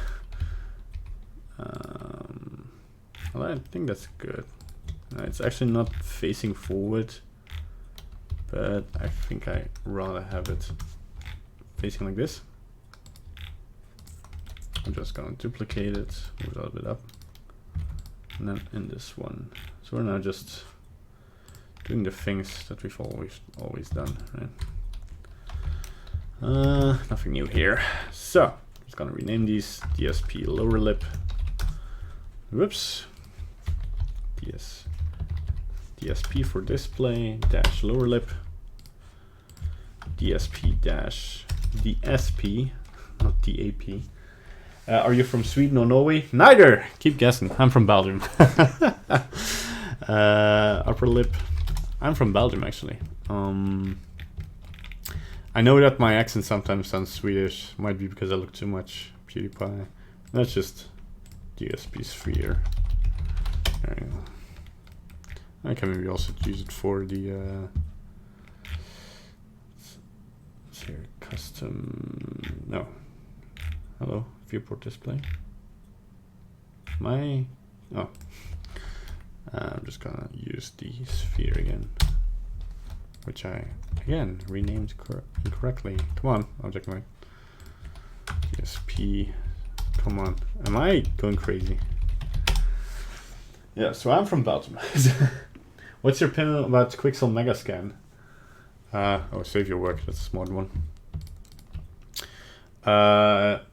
Well, I think that's good. It's actually not facing forward, but I think I rather have it facing like this. I'm just gonna duplicate it, move it a little bit up, and then in this one. So we're now just doing the things that we've always done, right? Nothing new here. So I'm just gonna rename these DSP lower lip. Whoops. DSP for display dash lower lip. DSP dash DSP, not DAP. Are you from Sweden or Norway? Neither. Keep guessing. I'm from Belgium. Upper lip. I'm from Belgium, actually. I know that my accent sometimes sounds Swedish. Might be because I look too much PewDiePie. That's just DSP sphere. There you go. I can maybe also use it for the let's here, custom. No. Hello, viewport display. I'm just gonna use the sphere again, which I again renamed incorrectly. Come on, object mode. DSP. Come on, am I going crazy? Yeah, so I'm from Belgium. What's your opinion about Quixel Megascan? Oh, save your work. That's a smart one.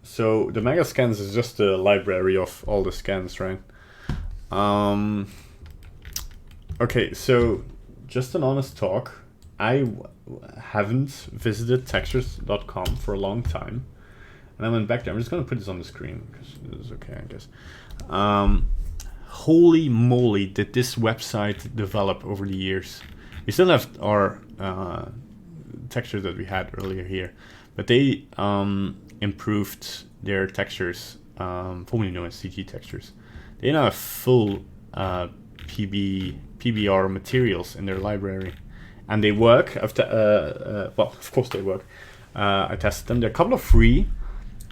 So the Megascans is just a library of all the scans, right? Okay, so just an honest talk. I haven't visited textures.com for a long time, and I went back there. I'm just gonna put this on the screen because it is okay, I guess. Holy moly, did this website develop over the years? We still have our textures that we had earlier here, but they improved their textures, formerly known as CG textures. They now have full PBR materials in their library, and they work. Well, of course they work. I tested them. They're a couple of free,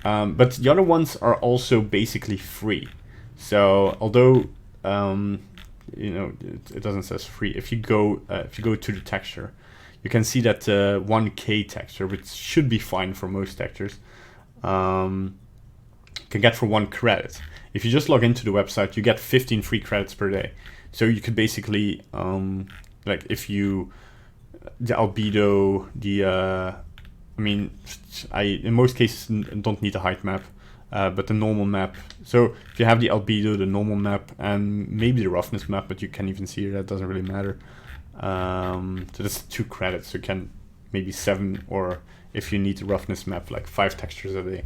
but the other ones are also basically free. So although you know it doesn't say free, if you go to the texture, you can see that 1K texture, which should be fine for most textures, can get for 1 credit. If you just log into the website, you get 15 free credits per day. So you could basically like if you the albedo, I in most cases don't need a height map. But the normal map, so if you have the albedo, the normal map, and maybe the roughness map, but you can't even see it, that doesn't really matter. So that's 2 credits, so you can maybe 7, or if you need the roughness map, like 5 textures a day,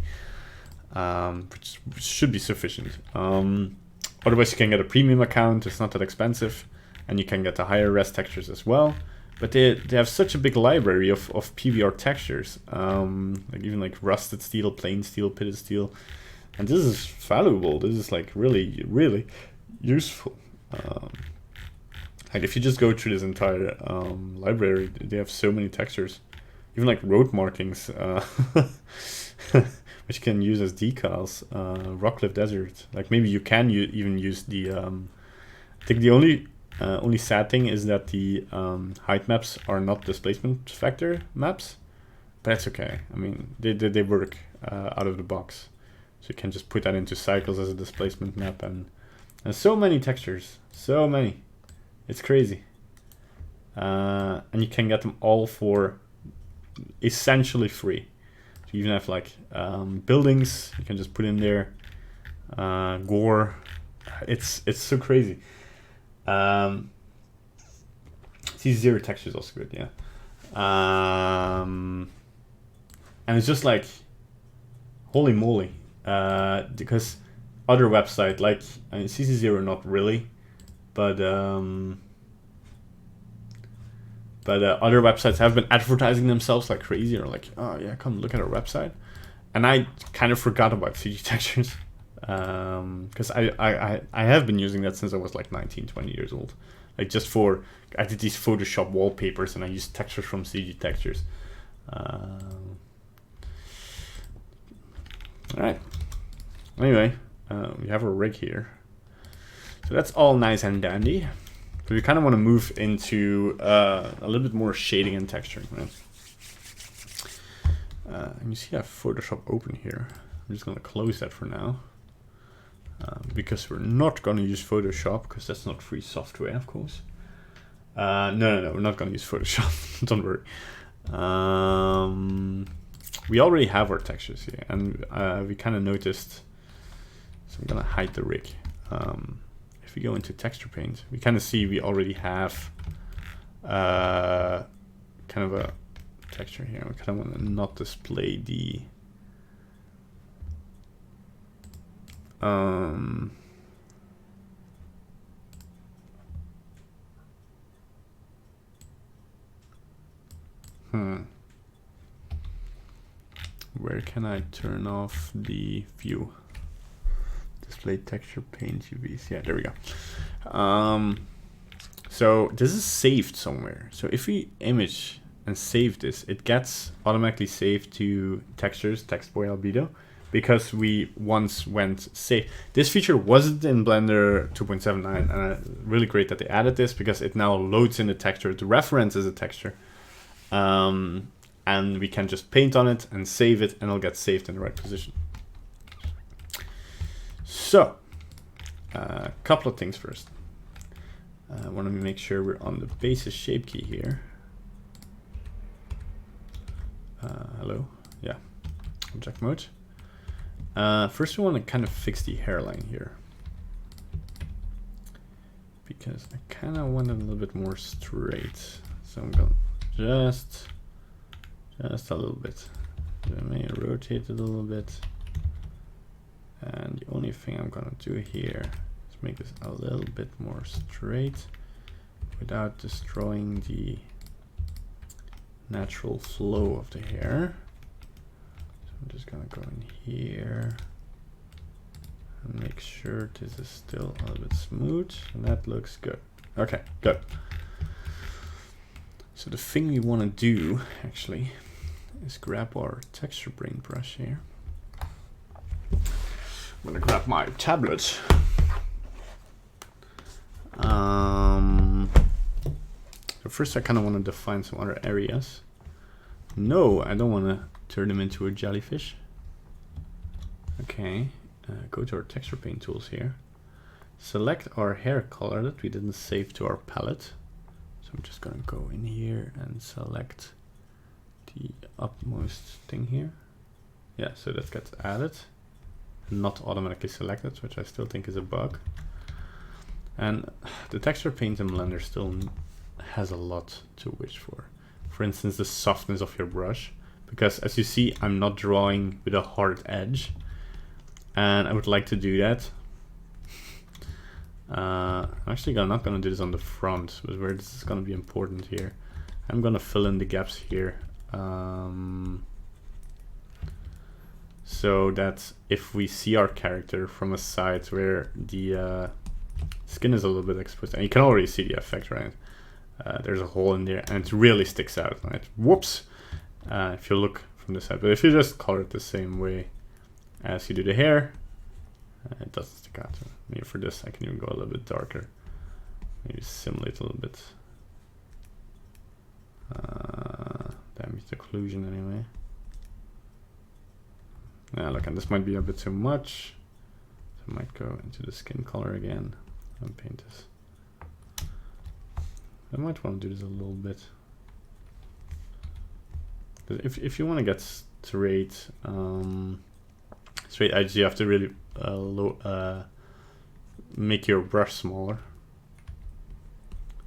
which should be sufficient. Otherwise you can get a premium account, it's not that expensive, and you can get the higher res textures as well. But they have such a big library of PBR textures, like even like rusted steel, plain steel, pitted steel, and this is valuable. This is like really, really useful. Like if you just go through this entire library, they have so many textures, even like road markings, which you can use as decals. Rockcliffe Desert, like maybe you can even use the. I think the only sad thing is that the height maps are not displacement factor maps, but that's okay. I mean, they work out of the box, so you can just put that into cycles as a displacement map, and so many textures, so many, it's crazy. And you can get them all for essentially free. So you even have like buildings you can just put in there, gore. It's so crazy. C0 texture is also good, yeah. And it's just like, holy moly, because other website like CC0 not really, but But other websites have been advertising themselves like crazy, or like, oh yeah, come look at our website. And I kind of forgot about CG textures, because I have been using that since I was like 19, 20 years old. Like just for, I did these Photoshop wallpapers and I used textures from CG textures. All right. Anyway, we have our rig here. So that's all nice and dandy. But we kind of want to move into a little bit more shading and texturing, right? And you see I have Photoshop open here. I'm just going to close that for now. Because we're not going to use Photoshop, because that's not free software, of course. No, we're not going to use Photoshop. Don't worry. We already have our textures here, and we kind of noticed. So I'm going to hide the rig. If we go into texture paint, we kind of see we already have kind of a texture here. We kind of want to not display the where can I turn off the view? Display texture paint UVs. Yeah, there we go. So this is saved somewhere. So if we image and save this, it gets automatically saved to textures, text boy albedo, because we once went save. This feature wasn't in Blender 2.79, and really great that they added this, because it now loads in the texture to reference as a texture. And we can just paint on it and save it, and it'll get saved in the right position. So, a couple of things first. I want to make sure we're on the basis shape key here. Hello, yeah, object mode. First we want to kind of fix the hairline here, because I kind of want it a little bit more straight. So I'm going just a little bit. I may rotate it a little bit. And the only thing I'm gonna do here is make this a little bit more straight without destroying the natural flow of the hair. So I'm just gonna go in here and make sure this is still a little bit smooth, and that looks good. Okay, good. So the thing we want to do actually is grab our texture paint brush here. I'm gonna grab my tablet. So first I kind of want to define some other areas. No, I don't want to turn them into a jellyfish. Okay, go to our texture paint tools here. Select our hair color that we didn't save to our palette. So I'm just gonna go in here and select the upmost thing here. Yeah, so that gets added, not automatically selected, which I still think is a bug. And the texture paint in Blender still has a lot to wish for. For instance, the softness of your brush, because as you see, I'm not drawing with a hard edge, and I would like to do that. I'm actually not going to do this on the front, but where this is going to be important here. I'm going to fill in the gaps here. So that if we see our character from a side where the skin is a little bit exposed, and you can already see the effect, right? There's a hole in there and it really sticks out, right? Whoops! If you look from the side, but if you just color it the same way as you do the hair, it doesn't stick out. Maybe for this I can even go a little bit darker. Maybe simulate a little bit. Damage the occlusion anyway. Yeah, look, and this might be a bit too much. So I might go into the skin color again and paint this. I might want to do this a little bit. If you want to get straight edges, you have to really make your brush smaller.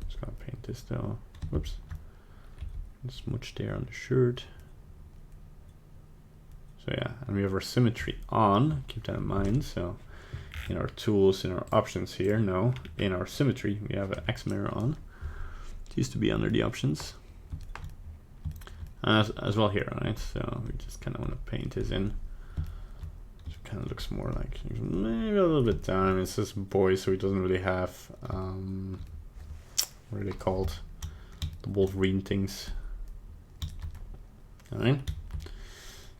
Just gonna paint this though. Whoops. Smudge there on the shirt. So yeah, and we have our symmetry on. Keep that in mind. So in our tools, in our options here, no, in our symmetry, we have an X mirror on. It used to be under the options. as well here, right? So we just kind of want to paint this in. It kind of looks more like maybe a little bit down. It's this boy, so he doesn't really have what are they called? The Wolverine things. All right.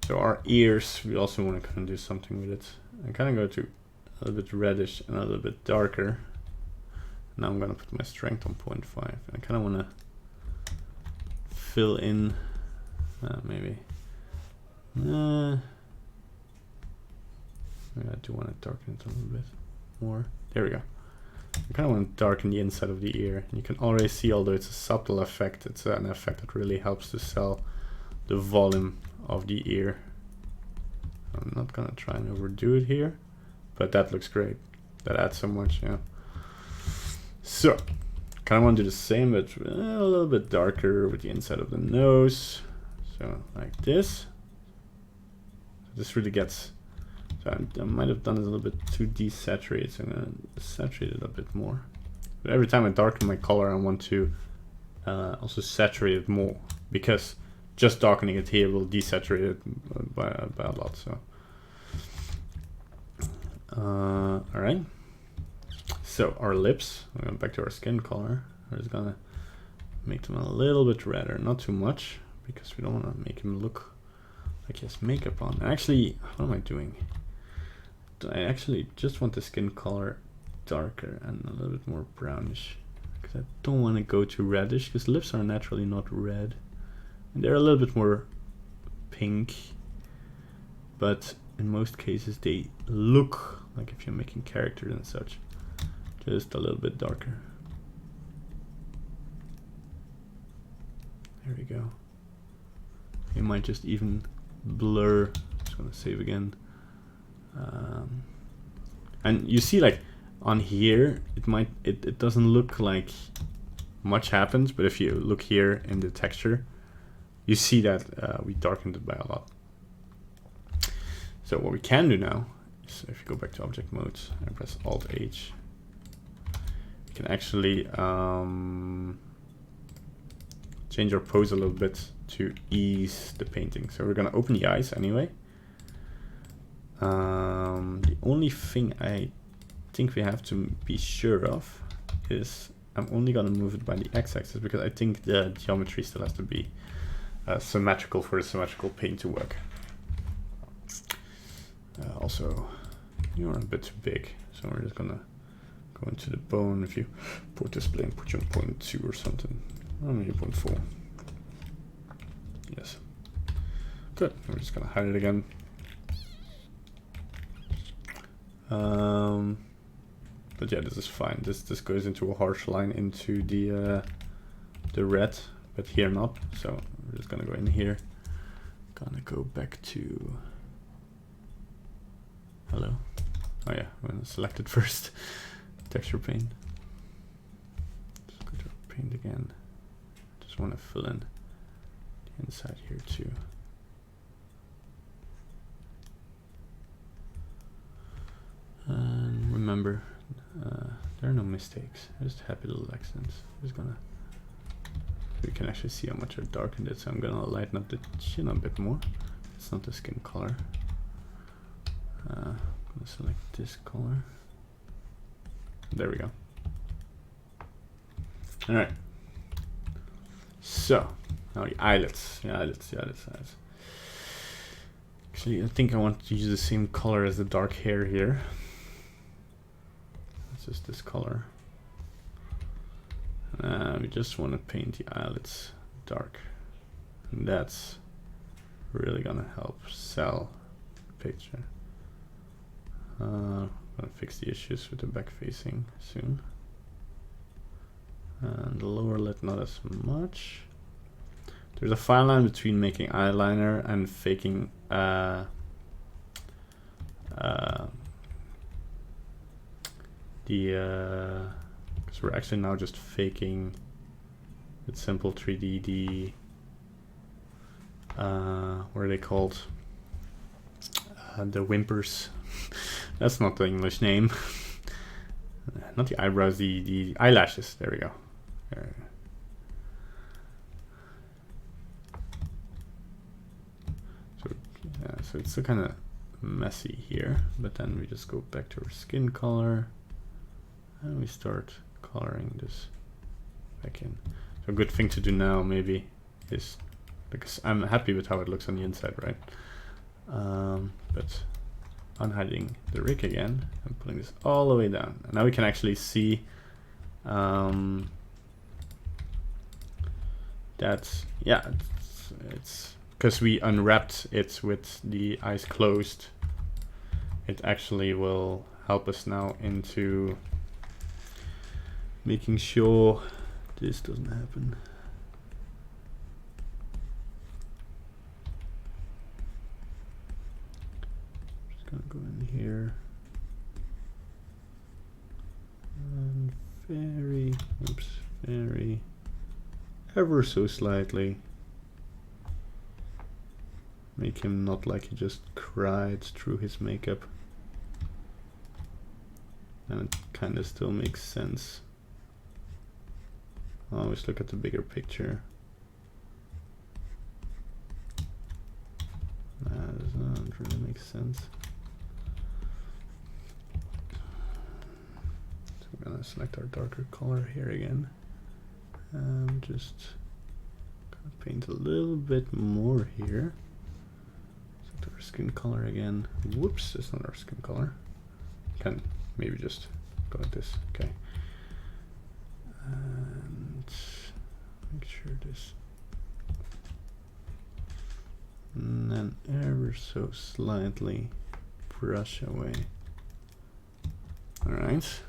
So our ears, we also want to kind of do something with it. I kind of go to a little bit reddish and a little bit darker. Now I'm gonna put my strength on 0.5. And I kind of want to fill in, maybe. Maybe I do want to darken it a little bit more. There we go. I kind of want to darken the inside of the ear. And you can already see, although it's a subtle effect, it's an effect that really helps to sell the volume of the ear. I'm not gonna try and overdo it here, but that looks great. That adds so much, yeah. So, kind of want to do the same, but a little bit darker with the inside of the nose. So, like this. This really gets, so I might have done it a little bit too desaturated, so I'm gonna saturate it a bit more. But every time I darken my color, I want to also saturate it more, because just darkening it here will desaturate it by a lot. So, all right. So our lips, we're going back to our skin color. We're just gonna make them a little bit redder, not too much, because we don't want to make him look like he has makeup on. Actually, what am I doing? I actually just want the skin color darker and a little bit more brownish, because I don't want to go too reddish, because lips are naturally not red. And they're a little bit more pink, but in most cases they look like if you're making characters and such, just a little bit darker. There we go. You might just even blur. Just gonna save again. And you see, like on here, it doesn't look like much happens, but if you look here in the texture, you see that we darkened it by a lot. So what we can do now is, if you go back to object modes and press Alt-H, you can actually change our pose a little bit to ease the painting. So we're gonna open the eyes anyway. The only thing I think we have to be sure of is I'm only gonna move it by the x-axis, because I think the geometry still has to be symmetrical for the symmetrical paint to work. Also, you're a bit too big, so we're just gonna go into the bone. If you put display and put you on 0.2 or something, or maybe 0.4. Yes, good. We're just gonna hide it again. But yeah, this is fine. This goes into a harsh line into the red, but here not. So we're just gonna go in here. Gonna go back to hello. Oh yeah, I'm gonna select it first. Texture paint. Just go to paint again. Just want to fill in the inside here too. And remember, there are no mistakes, just happy little accents. I'm just gonna, we can actually see how much I darkened it, so I'm gonna lighten up the chin a bit more. It's not the skin color. I'm gonna select this color. There we go. All right. So now the eyelids, the eyelids. Actually, I think I want to use the same color as the dark hair here. It's just this color. We just want to paint the eyelids dark, and that's really gonna help sell the picture. I'm gonna fix the issues with the back facing soon. And the lower lid not as much. There's a fine line between making eyeliner and faking because we're actually now just faking with simple 3D the what are they called? The whimpers. That's not the English name. Not the eyebrows, the eyelashes. There we go. so it's still kind of messy here, but then we just go back to our skin color and we start coloring this back in. So a good thing to do now maybe is, because I'm happy with how it looks on the inside, right? But unhiding the rig again and pulling this all the way down. And now we can actually see that, yeah, it's because we unwrapped it with the eyes closed. It actually will help us now into making sure this doesn't happen. Just gonna go in here and very, oops, very, ever so slightly make him not like he just cried through his makeup. And it kind of still makes sense. Always look at the bigger picture. That does not really make sense. So we're gonna select our darker color here again. And just gonna paint a little bit more here. Select our skin color again. Whoops, that's not our skin color. Can maybe just go like this, okay. And make sure this, and then ever so slightly brush away. All right.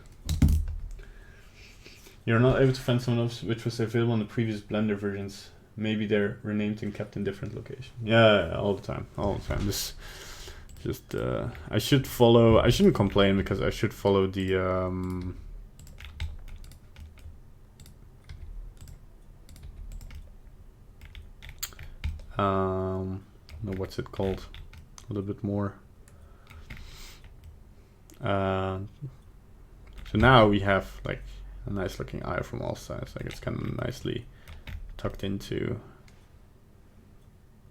You're not able to find some of those which was available in the previous Blender versions. Maybe they're renamed and kept in different locations. Yeah, all the time, all the time. This just I should follow. I shouldn't complain because I should follow the. No, what's it called? A little bit more. So now we have like a nice looking eye from all sides. Like it's kind of nicely tucked into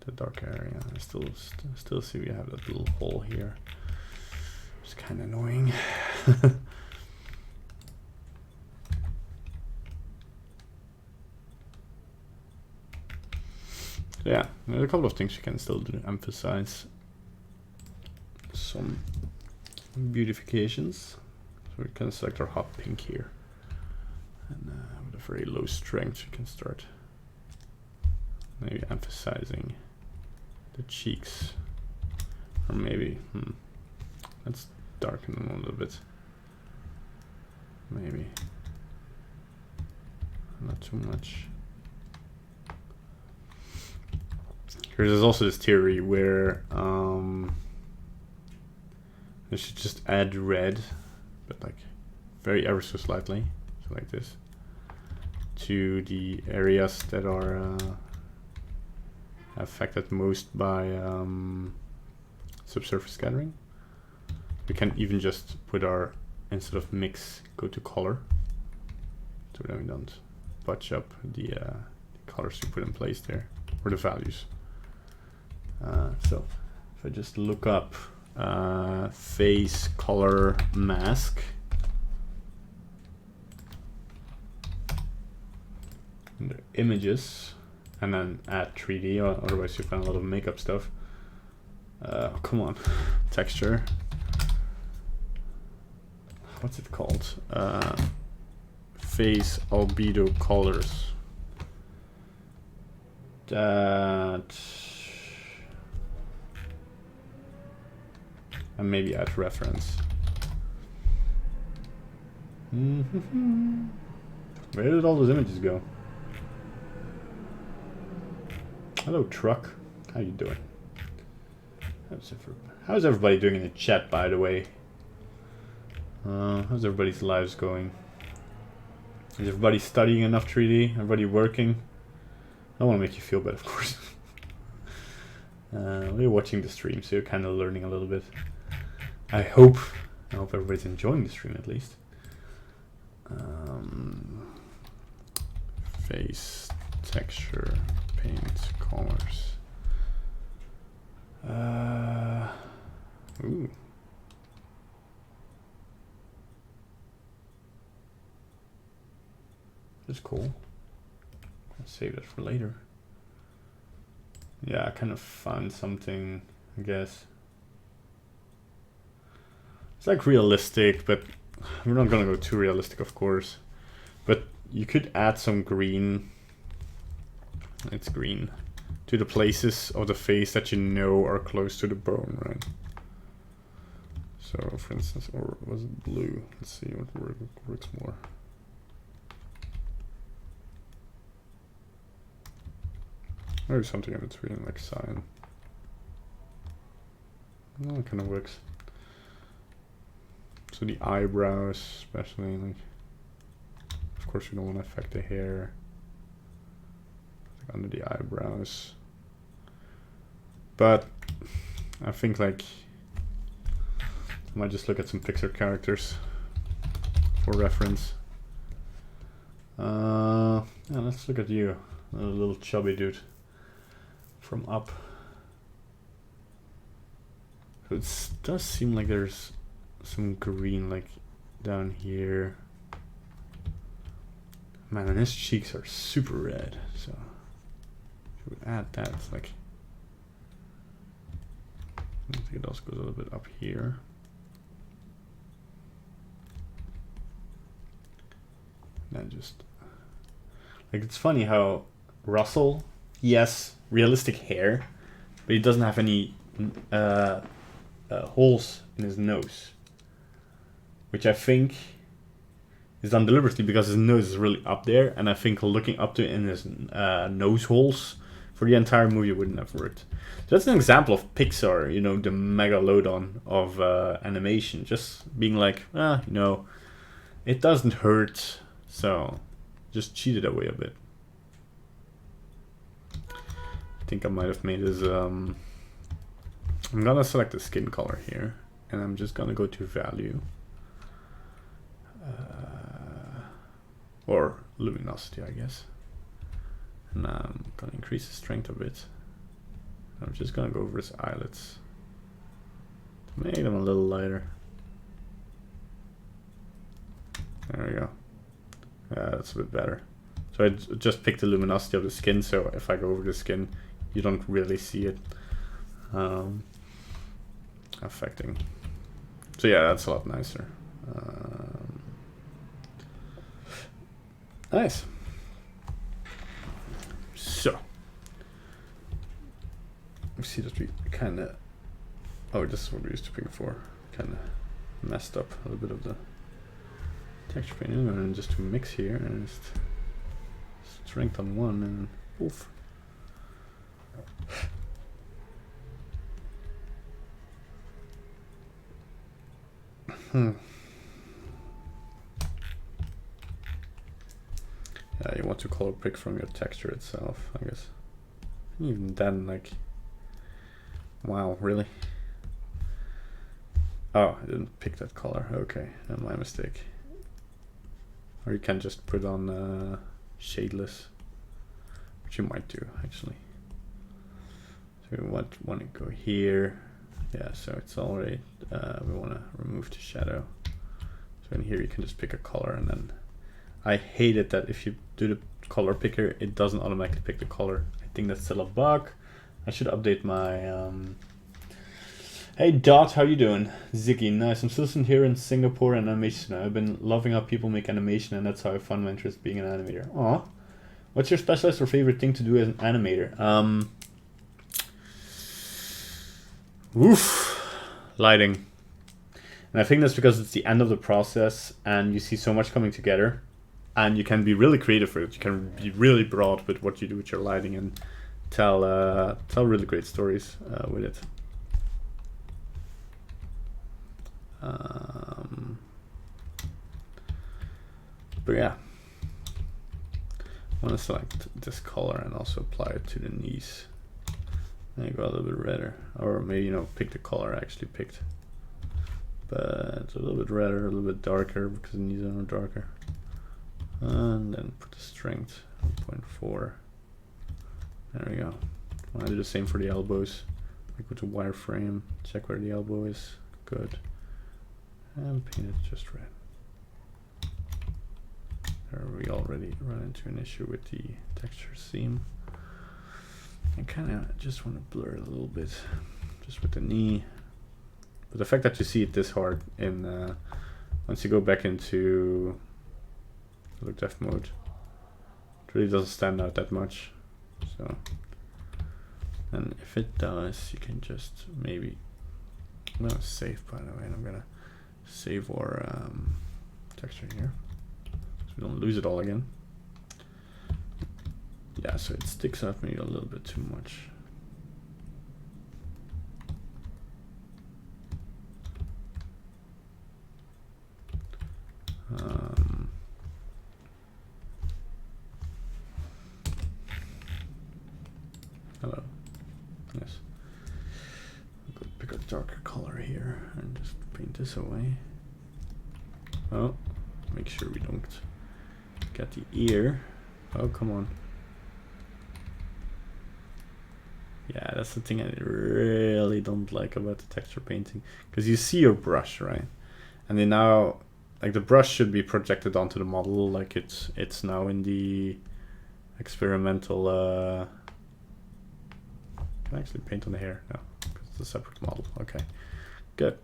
the dark area. I still see we have that little hole here. It's kind of annoying. Yeah, there are a couple of things you can still do. Emphasize some beautifications. So we can select our hot pink here, and with a very low strength, we can start maybe emphasizing the cheeks, or maybe let's darken them a little bit. Maybe not too much. There's also this theory where I should just add red, but like very ever so slightly, so like this, to the areas that are affected most by subsurface scattering. We can even just put our, instead of mix, go to color, so then we don't butch up the colors we put in place there, or the values. So if I just look up face color mask under images and then add 3D, or otherwise you find a lot of makeup stuff. Come on, texture. What's it called? Face albedo colors. That. And maybe add reference. Where did all those images go? Hello, truck. How you doing? How's everybody doing in the chat, by the way? How's everybody's lives going? Is everybody studying enough 3D? Everybody working? I don't want to make you feel bad, of course. We're watching the stream, so you're kind of learning a little bit. I hope everybody's enjoying the stream at least. Face, texture, paint, colors. Ooh. That's cool. I'll save that for later. Yeah, I kind of found something, I guess. It's like realistic, but we're not gonna go too realistic, of course. But you could add some green. It's green. To the places of the face that you know are close to the bone, right? So, for instance, or was it blue? Let's see what works more. Maybe something in between, like cyan. Oh, it kind of works. So the eyebrows, especially, like, of course, you don't want to affect the hair. Like under the eyebrows. But I think, like, I might just look at some Pixar characters for reference. Yeah, let's look at you, a little chubby dude from Up. It does seem like there's some green, like, down here. Man, and his cheeks are super red, so if we add that, it's like, I think it also goes a little bit up here. And just, like, it's funny how Russell, yes, realistic hair, but he doesn't have any holes in his nose, which I think is done deliberately because his nose is really up there, and I think looking up to in his nose holes for the entire movie wouldn't have worked. So that's an example of Pixar, you know, the megalodon of animation, just being like, you know, it doesn't hurt, so just cheat it away a bit. I think I might have made this, I'm gonna select the skin color here, and I'm just gonna go to value. Or luminosity, I guess. And I'm gonna increase the strength a bit. I'm just gonna go over his eyelids to make them a little lighter. There we go. Yeah, that's a bit better. So I just picked the luminosity of the skin, so if I go over the skin, you don't really see it affecting. So yeah, that's a lot nicer. Nice. So we see that we kind of, oh, this is what we used to pick before. Kind of messed up a little bit of the texture painting, and just to mix here and just strength on one and poof. Yeah, you want to color pick from your texture itself, I guess. Even then, like, wow, really? Oh, I didn't pick that color. Okay, my mistake. Or you can just put on shadeless, which you might do actually. So we want to go here. Yeah, so it's already, we want to remove the shadow. So in here you can just pick a color, and then I hate it that if you do the color picker, it doesn't automatically pick the color. I think that's still a bug. I should update my, hey Dot, how you doing? Ziggy, nice. I'm still here in Singapore and animation now. I've been loving how people make animation, and that's how I found my interest being an animator. Aw. What's your specialized or favorite thing to do as an animator? Lighting. And I think that's because it's the end of the process and you see so much coming together, and you can be really creative with it. You can be really broad with what you do with your lighting and tell really great stories with it. But yeah, I want to select this color and also apply it to the knees. Maybe go a little bit redder, or maybe, you know, pick the color I actually picked, but it's a little bit redder, a little bit darker because the knees are darker. And then put the strength 0.4. There we go. I do the same for the elbows. Like with the wireframe, check where the elbow is, good. And paint it just red. There we already run into an issue with the texture seam. I kind of just want to blur it a little bit, just with the knee. But the fact that you see it this hard in once you go back into look depth mode, it really doesn't stand out that much. So, and if it does, you can just maybe, I'm gonna save, by the way, and I'm gonna save our texture here so we don't lose it all again. Yeah, so it sticks out maybe a little bit too much. Hello. Yes. I'll pick a darker color here and just paint this away. Oh, make sure we don't get the ear. Oh, come on. Yeah, that's the thing I really don't like about the texture painting, because you see your brush, right? And then now, like, the brush should be projected onto the model, like it's now in the experimental. Can I actually paint on the hair? No, because it's a separate model. Okay, good.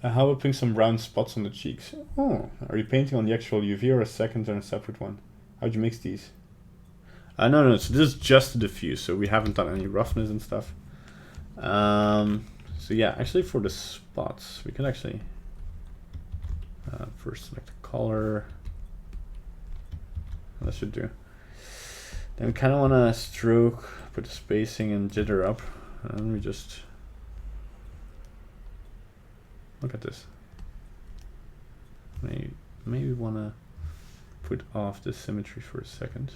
How about putting some brown spots on the cheeks? Oh, are you painting on the actual UV or a second or a separate one? How'd you mix these? No, so this is just the diffuse, so we haven't done any roughness and stuff. So yeah, actually for the spots, we can actually first select the color. That should do. Then we kind of want to stroke, put the spacing and jitter up, and we just look at this. Maybe want to put off the symmetry for a second.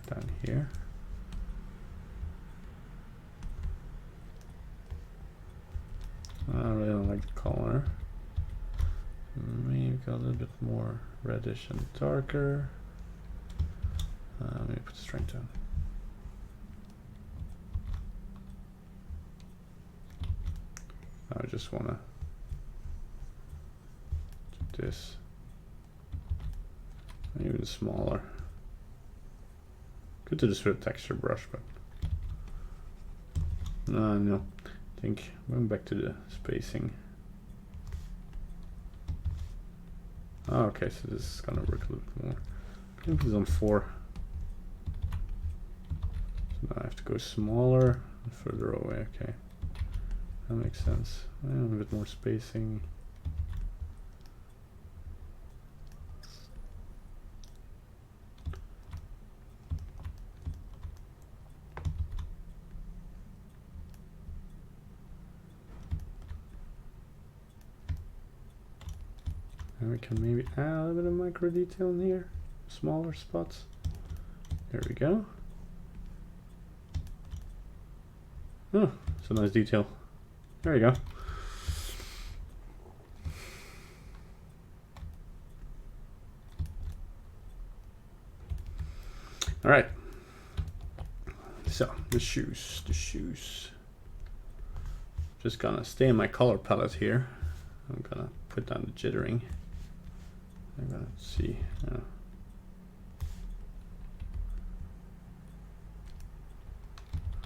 Down here. I really don't like the color. Maybe go a little bit more reddish and darker. Maybe put the strength down. I just want to do this. Maybe smaller. Good to just with a texture brush, but no. I think going back to the spacing. Oh, okay, so this is gonna work a little bit more. Maybe it's on 4. So now I have to go smaller and further away. Okay, that makes sense. A bit more spacing. And we can maybe add a little bit of micro detail in here, smaller spots. There we go. Oh, it's a nice detail. There you go. All right. So the shoes. Just gonna stay in my color palette here. I'm gonna put down the jittering. I'm gonna see.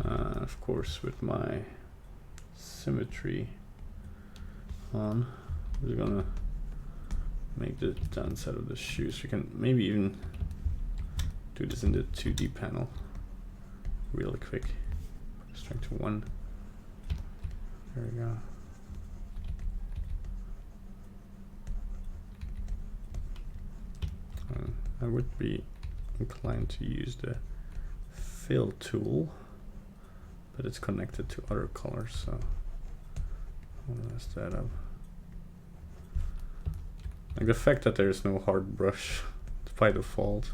Of course, with my symmetry on, we're gonna make the downside of the shoes. We can maybe even do this in the 2D panel really quick. Strength to 1. There we go. I would be inclined to use the fill tool, but it's connected to other colors, so I'll mess that up. Like the fact that there is no hard brush by default.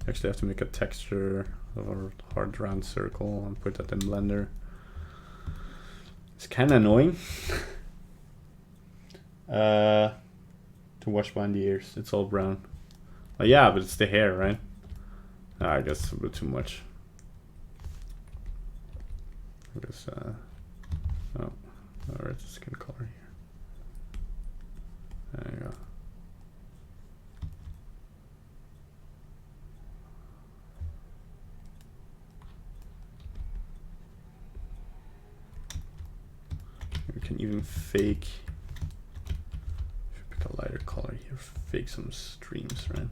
You actually have to make a texture of a hard round circle and put that in Blender. It's kind of annoying to watch behind the ears. It's all brown. Oh yeah, but it's the hair, right? I guess a bit too much. Because, oh, red skin color here. There you go. We can even fake, if you pick a lighter color here, fake some streams, right?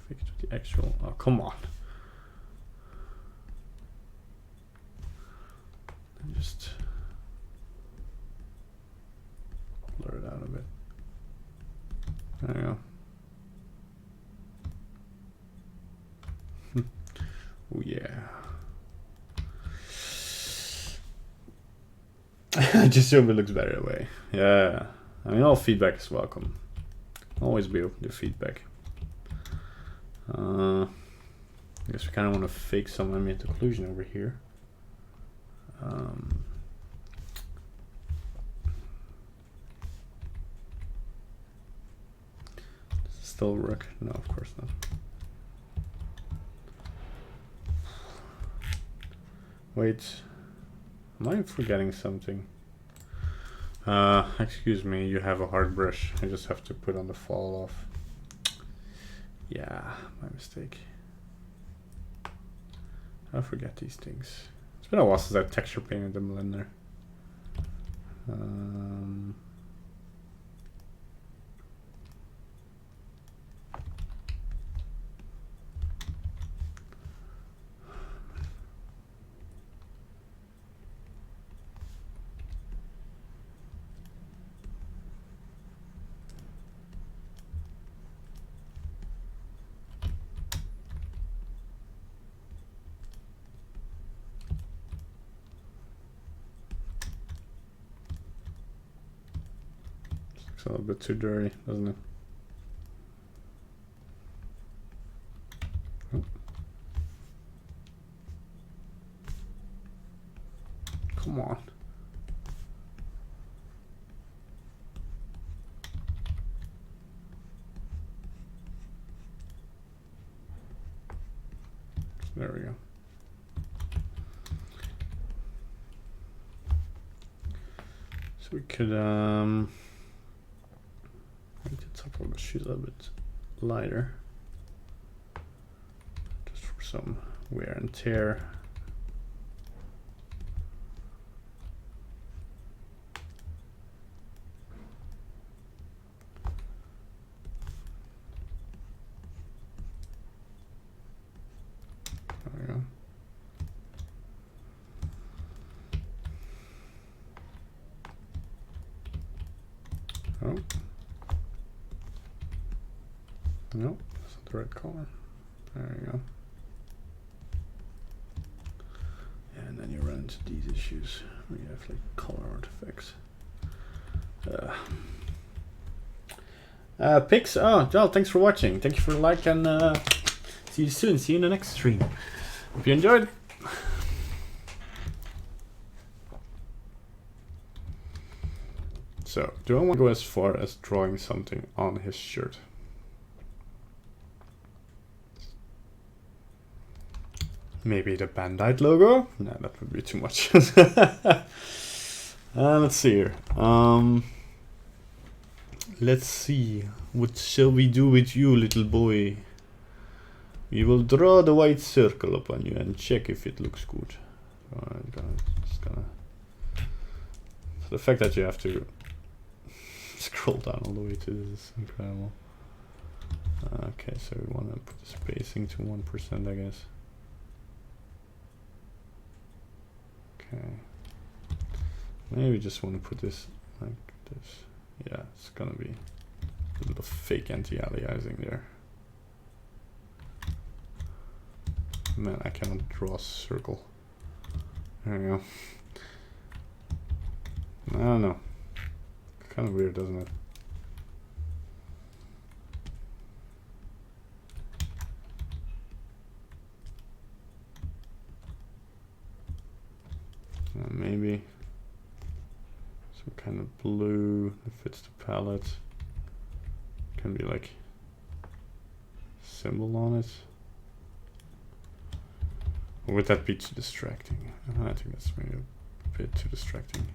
Fake it with the actual, oh, come on. And just blur it out a bit. There you go. Oh yeah. I just hope it looks better away. Yeah. I mean, all feedback is welcome. Always be open to feedback. I guess we kind of want to fake some ambient occlusion over here. Does it still work? No, of course not. Wait, am I forgetting something? Excuse me, you have a hard brush. I just have to put on the fall off. Yeah, my mistake. I forget these things. It's been a while since I texture painted the blender. It's a little bit too dirty, doesn't it? Oh. Come on. There we go. So we could make the top of the shoes a little bit lighter, just for some wear and tear. There we go. Oh. Nope, that's not the right color. There you go. And then you run into these issues where you have like color artifacts. Pix, oh, Joel, thanks for watching. Thank you for the like and see you soon. See you in the next stream. Hope you enjoyed. So, do I want to go as far as drawing something on his shirt? Maybe the Bandite logo? No, that would be too much. Let's see here. Let's see. What shall we do with you, little boy? We will draw the white circle upon you and check if it looks good. So the fact that you have to scroll down all the way to this is incredible. Okay, so we want to put the spacing to 1%, I guess. Okay. Maybe just want to put this like this. Yeah, it's gonna be a little bit of fake anti-aliasing there. Man, I cannot draw a circle. There we go. I don't know. Kind of weird, doesn't it? Maybe some kind of blue that fits the palette. Can be like symbol on it. Or would that be too distracting? I think that's maybe a bit too distracting.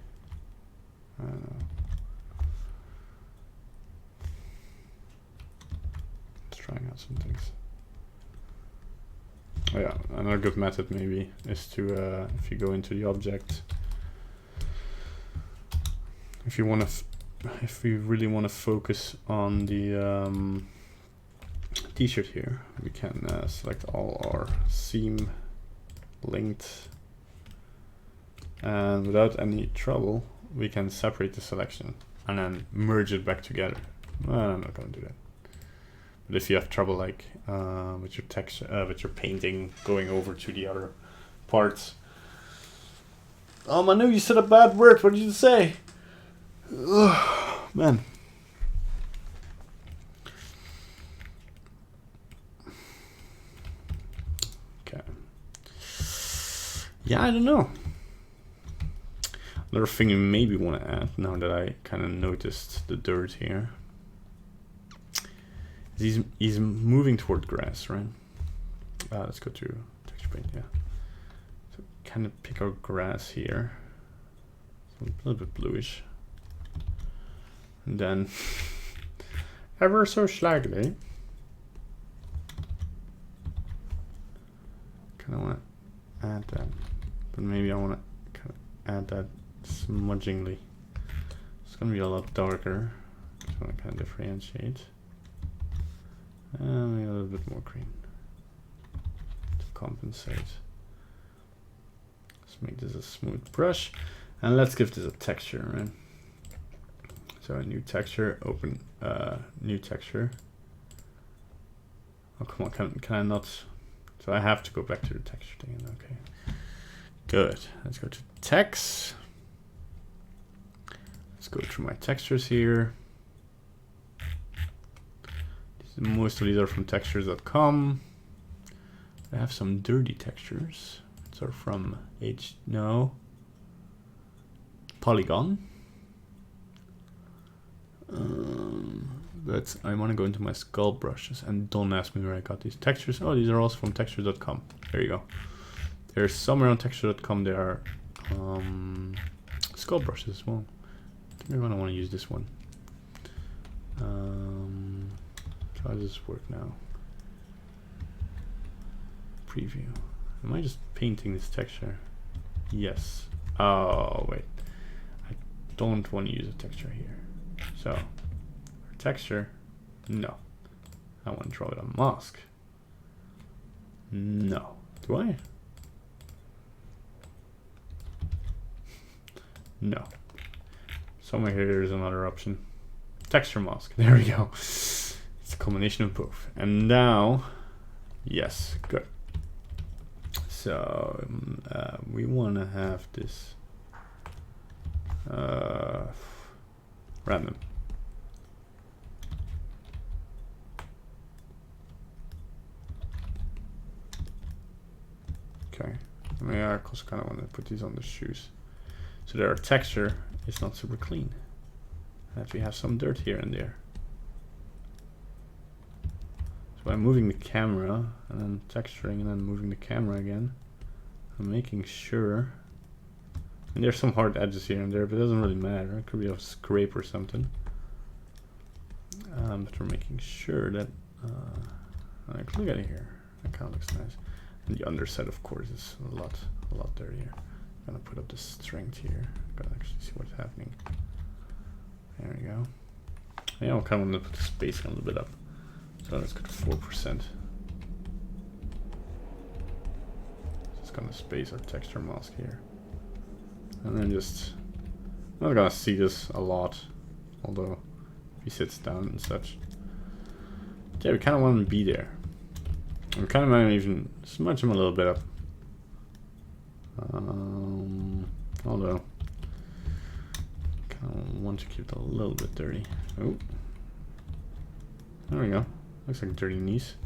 I don't know. Let's try out some things. Oh yeah, another good method maybe is to, if you go into the object, if you want to, if we really want to focus on the t-shirt here, we can select all our seam linked, and without any trouble, we can separate the selection and then merge it back together. Well, I'm not going to do that. But if you have trouble, like with your text, with your painting going over to the other parts. I know you said a bad word. What did you say? Ugh, man. Okay. Yeah, I don't know. Another thing you maybe want to add, now that I kind of noticed the dirt here. He's moving toward grass, right? Let's go to texture paint, yeah. So kind of pick our grass here. So a little bit bluish. And then, ever so slightly, kind of want to add that. But maybe I want to kind of add that smudgingly. It's going to be a lot darker. Just want to kind of differentiate. Maybe a little bit more green to compensate. Let's make this a smooth brush, and let's give this a texture, right? So a new texture, open new texture. Oh come on, can I not? So I have to go back to the texture thing. Okay, good. Let's go to text. Let's go through my textures here. Most of these are from textures.com. I have some dirty textures. These are from Polygon. But I want to go into my Sculpt Brushes, and don't ask me where I got these textures. Oh, these are also from textures.com. There you go. There's somewhere on textures.com there are Sculpt Brushes as well. I think I want to use this one. How does this work now? Preview. Am I just painting this texture? Yes. Oh, wait. I don't want to use a texture here. So, texture, no. I want to draw it on mask. No. Do I? No. Somewhere here there's another option. Texture mask. There we go. It's a combination of both. And now, yes, good. So we want to have this random. Okay. I mean, I also kind of want to put these on the shoes. So their texture is not super clean. That we have some dirt here and there. So by moving the camera and then texturing and then moving the camera again, I'm making sure. And there's some hard edges here and there, but it doesn't really matter. It could be a scrape or something. But we're making sure that like, look at it here. That kind of looks nice. And the underside, of course, is a lot dirtier. I'm gonna put up the strength here. Gotta actually see what's happening. There we go. Yeah, I kind of want to put the space a little bit up. So let's go to 4%. Just gonna space our texture mask here. And then just, I'm not gonna see this a lot, although if he sits down and such. But yeah, we kind of want him to be there. We kind of might even smudge him a little bit up. Although, kind of want to keep it a little bit dirty. Oh, there we go. Looks like dirty knees.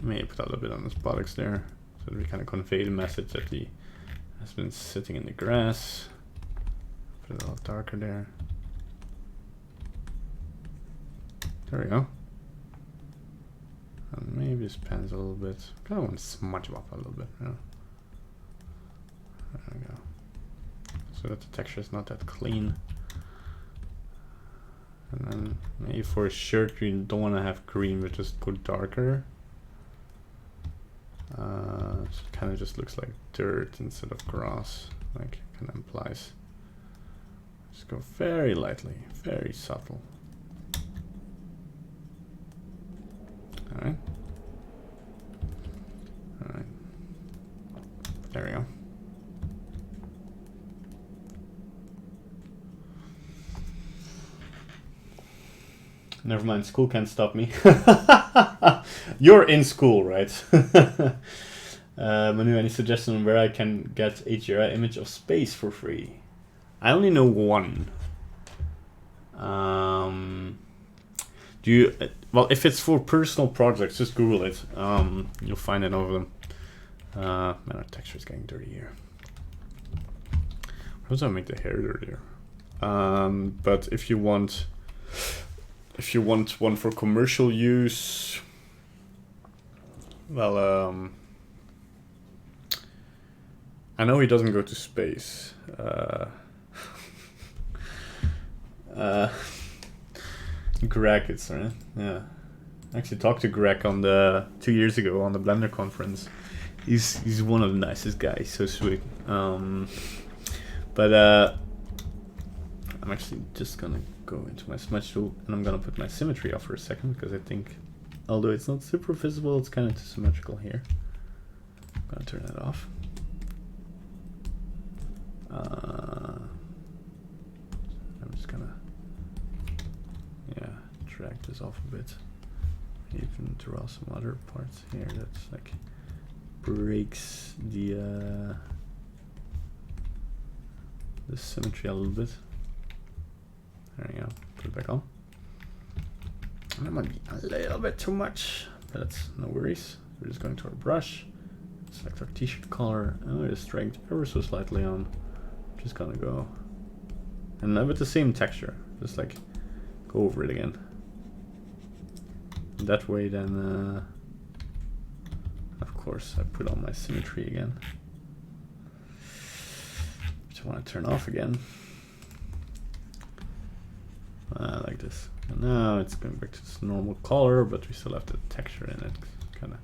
Maybe put a little bit on his buttocks there, so that we kind of convey the message that he has been sitting in the grass. Put it a lot darker there. There we go. And maybe this pans a little bit. Kind of want to smudge them up a little bit. Yeah. There we go. So that the texture is not that clean. And then maybe for a shirt you don't want to have green, but just go darker. So it kind of just looks like dirt instead of grass, like it kind of implies. Just go very lightly, very subtle. Alright. Alright. There we go. Never mind, school can't stop me. You're in school, right? Manu, any suggestion on where I can get HDRI image of space for free? I only know one. Do you? Well, if it's for personal projects, just Google it. You'll find it over them. Man, our texture is getting dirty here. How does I make the hair dirtier? But if you want one for commercial use, well, I know he doesn't go to space. Greg, it's right. Yeah, I actually talked to Greg on 2 years ago on the Blender conference. He's one of the nicest guys, so sweet. But I'm actually just gonna go into my smudge tool and I'm gonna put my symmetry off for a second because I think, although it's not super visible, it's kind of too symmetrical here. I'm gonna turn that off. I'm just gonna, drag this off a bit. Even draw some other parts here that's like breaks the symmetry a little bit. There we go. Put it back on. That might be a little bit too much, but that's no worries. We're just going to our brush, select our t-shirt color, and we're just dragged ever so slightly on. Just gonna go, and with the same texture, just like go over it again. That way, then, of course, I put on my symmetry again, which I want to turn off again. Like this. And now it's going back to its normal color, but we still have the texture in it. Kind of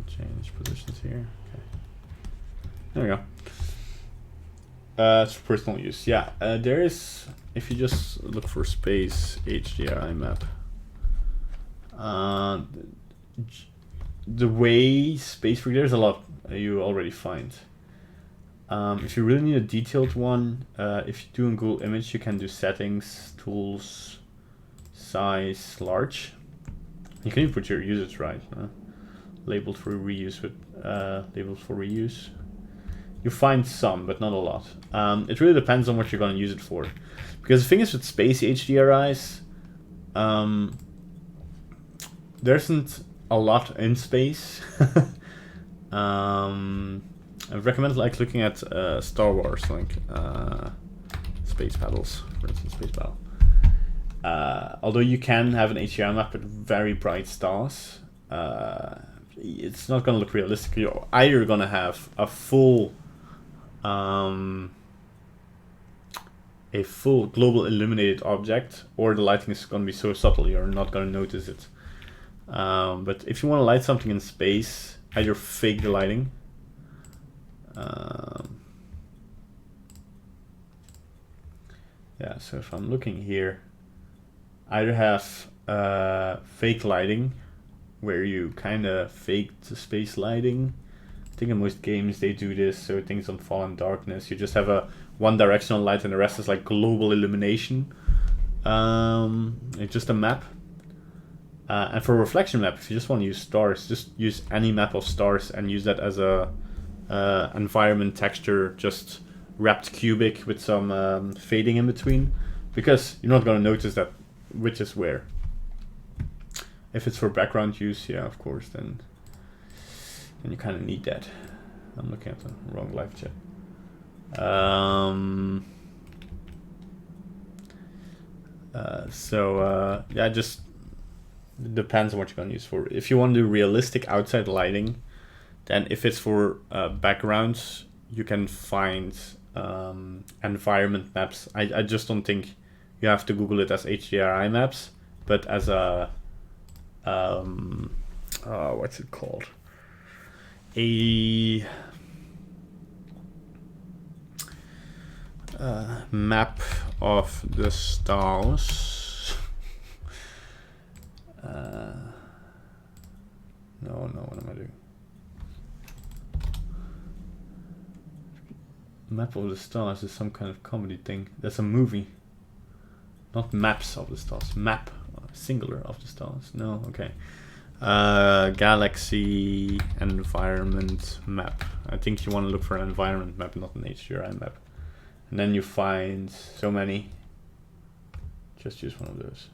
change positions here. Okay. There we go. It's for personal use. Yeah, there is. If you just look for space HDRI map, the way space for there's a lot you already find. If you really need a detailed one, if you do in Google Image, you can do settings, tools, size, large. You can even put your usage right, labeled for reuse with labels for reuse. You find some, but not a lot. It really depends on what you're going to use it for. Because the thing is with space HDRIs, there isn't a lot in space. I recommend like looking at Star Wars, like space battles, for instance, space battle. Although you can have an HDRI map with very bright stars, it's not going to look realistic. You're either going to have a full global illuminated object, or the lighting is going to be so subtle you're not going to notice it. But if you want to light something in space, either fake the lighting. Yeah, so if I'm looking here, either have fake lighting, where you kind of fake the space lighting. I think in most games they do this, so things don't fall in darkness. You just have a one directional light and the rest is like global illumination. It's just a map. And for a reflection map, if you just want to use stars, just use any map of stars and use that as a environment texture, just wrapped cubic with some fading in between, because you're not going to notice that which is where. If it's for background use, yeah, of course, then you kind of need that. I'm looking at the wrong live chat. Yeah, just depends on what you're gonna use for. If you want to do realistic outside lighting, then if it's for backgrounds, you can find environment maps. I just don't think you have to Google it as HDRI maps, but as a what's it called? A map of the stars. No, what am I doing? Map of the Stars is some kind of comedy thing. That's a movie. Not Maps of the Stars. Map, singular of the stars. No, okay. Galaxy environment map. I think you want to look for an environment map, not an HDRI map. And then you find so many. Just use one of those.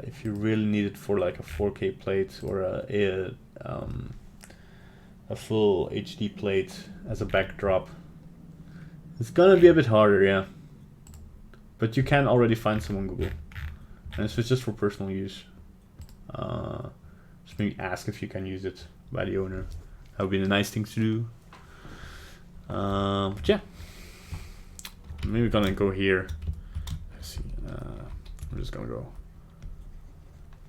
If you really need it for like a 4K plate or a full HD plate as a backdrop, it's gonna be a bit harder, yeah. But you can already find some on Google, and it's just for personal use. Just maybe ask if you can use it by the owner. That would be a nice thing to do. But yeah, maybe we're gonna go here. Let's see. I'm just gonna go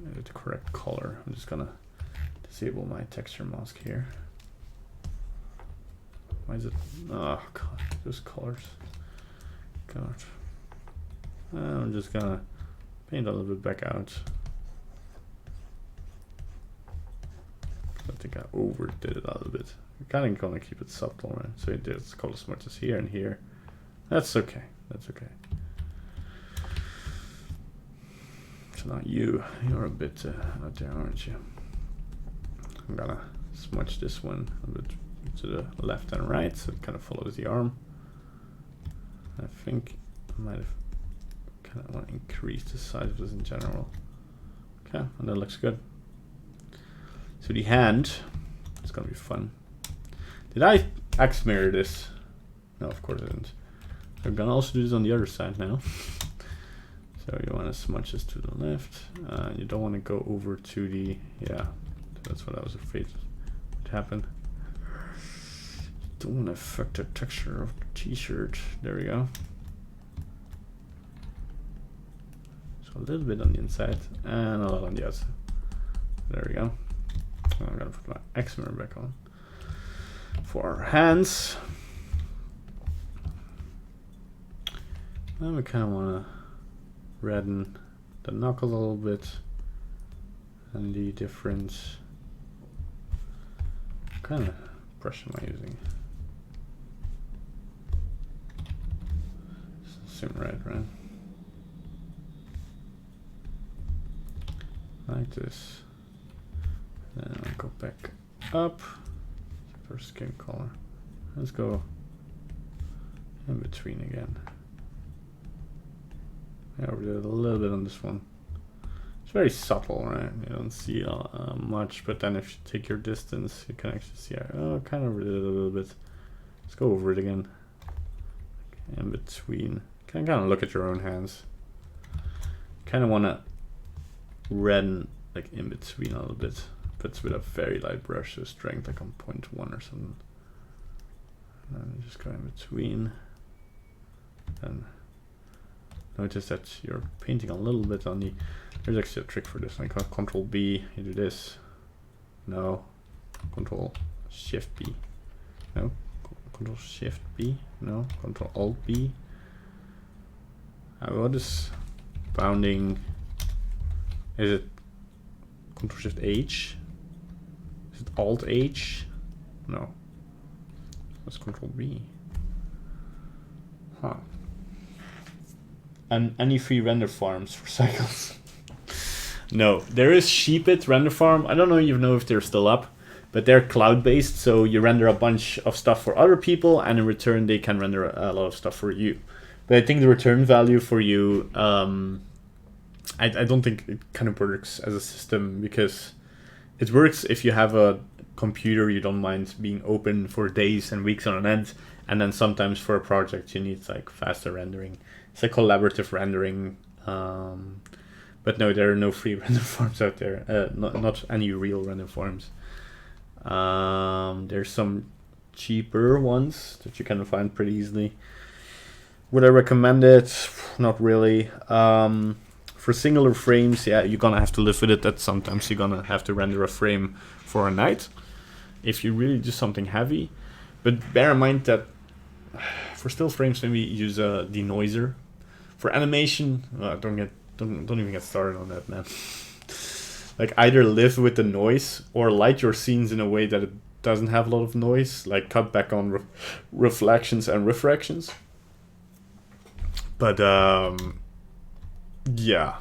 with the correct color. I'm just gonna disable my texture mask here. Why is it? Oh god, those colors. God. I'm just gonna paint a little bit back out. I think I overdid it a little bit. I'm kind of gonna keep it subtle, right? So it does color smudges here and here. That's okay. That's okay. So now you're a bit out there, aren't you? I'm gonna smudge this one a bit to the left and right, so it kind of follows the arm. I think I might have kind of want to increase the size of this in general. Okay, and that looks good. So the hand, it's gonna be fun. Did I X mirror this? No, of course I didn't. I'm gonna also do this on the other side now. So you want to smudge this to the left. You don't want to go over to the, yeah, that's what I was afraid would happen. Don't want to affect the texture of the t-shirt. There we go. So a little bit on the inside and a lot on the outside. There we go. I'm gonna put my X mirror back on. For our hands, then we kind of want to redden the knuckles a little bit and the different kind of brush am I using? Seem right? Like this. Then I'll go back up for skin color. Let's go in between again. Yeah, we did a little bit on this one. It's very subtle, right? You don't see much, but then if you take your distance, you can actually see. Oh, kind of did it a little bit. Let's go over it again. In between. Kind of look at your own hands. Kind of want to redden like in between a little bit, but with a very light brush, so strength like on 0.1 or something. And then just go in between. And notice that you're painting a little bit on the. There's actually a trick for this. Like Control B, you do this. No. Control Shift B. No. Control Shift B. No. Control Alt B. What is bounding? Is it Control Shift H? Is it Alt H? No. What's Control B? Huh. And any free render farms for cycles? No, there is Sheepit render farm. I don't know if they're still up, but they're cloud-based, so you render a bunch of stuff for other people, and in return they can render a lot of stuff for you. But I think the return value for you, I don't think it kind of works as a system, because it works if you have a computer you don't mind being open for days and weeks on end, and then sometimes for a project you need like faster rendering. it's a collaborative rendering. But no, there are no free render farms out there. Not any real render farms. There's some cheaper ones that you can find pretty easily. Would I recommend it? Not really. For singular frames, yeah, you're gonna have to live with it that sometimes you're gonna have to render a frame for a night if you really do something heavy. But bear in mind that for still frames, maybe use a denoiser. For animation, don't even get started on that, man. Like, either live with the noise or light your scenes in a way that it doesn't have a lot of noise, like cut back on reflections and refractions. But yeah,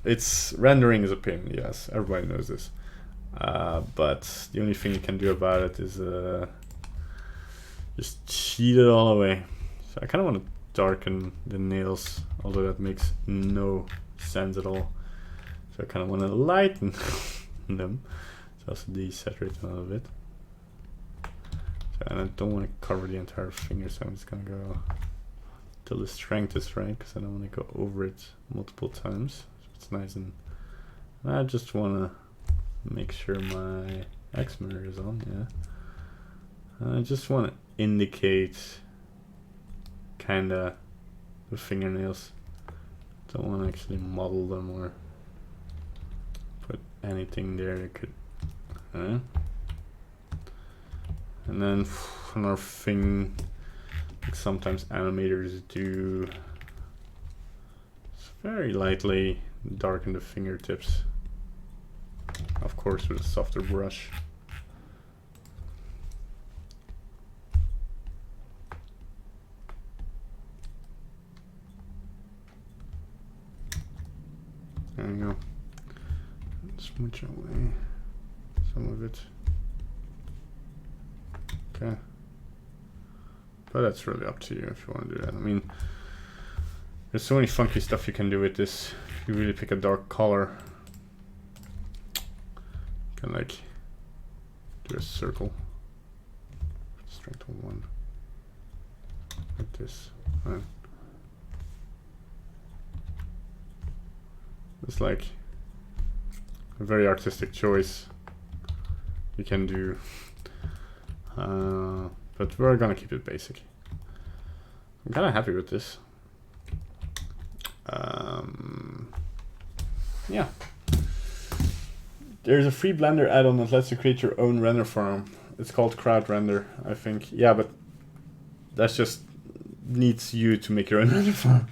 it's rendering is a pain. Yes, everybody knows this. But the only thing you can do about it is just cheat it all away. So I kind of want to darken the nails, although that makes no sense at all. So I kind of want to lighten them. So also desaturate a little bit. So, and I don't want to cover the entire finger, so I'm just gonna go till the strength is right, because I don't want to go over it multiple times. So it's nice, and I just want to make sure my X mirror is on. Yeah. I just want to indicate kind of the fingernails. Don't want to actually model them or put anything there that could. And then another thing, like sometimes animators do, very lightly darken the fingertips. Of course, with a softer brush. There you go. Smooch away some of it. Okay. But that's really up to you if you want to do that. I mean, there's so many funky stuff you can do with this. If you really pick a dark color, you can like do a circle. Strength of 1. Like this. Right. It's like a very artistic choice you can do, but we're gonna keep it basic. I'm kind of happy with this. Yeah, there's a free Blender add-on that lets you create your own render farm. It's called Crowd Render, I think. Yeah, but that's just needs you to make your own render farm.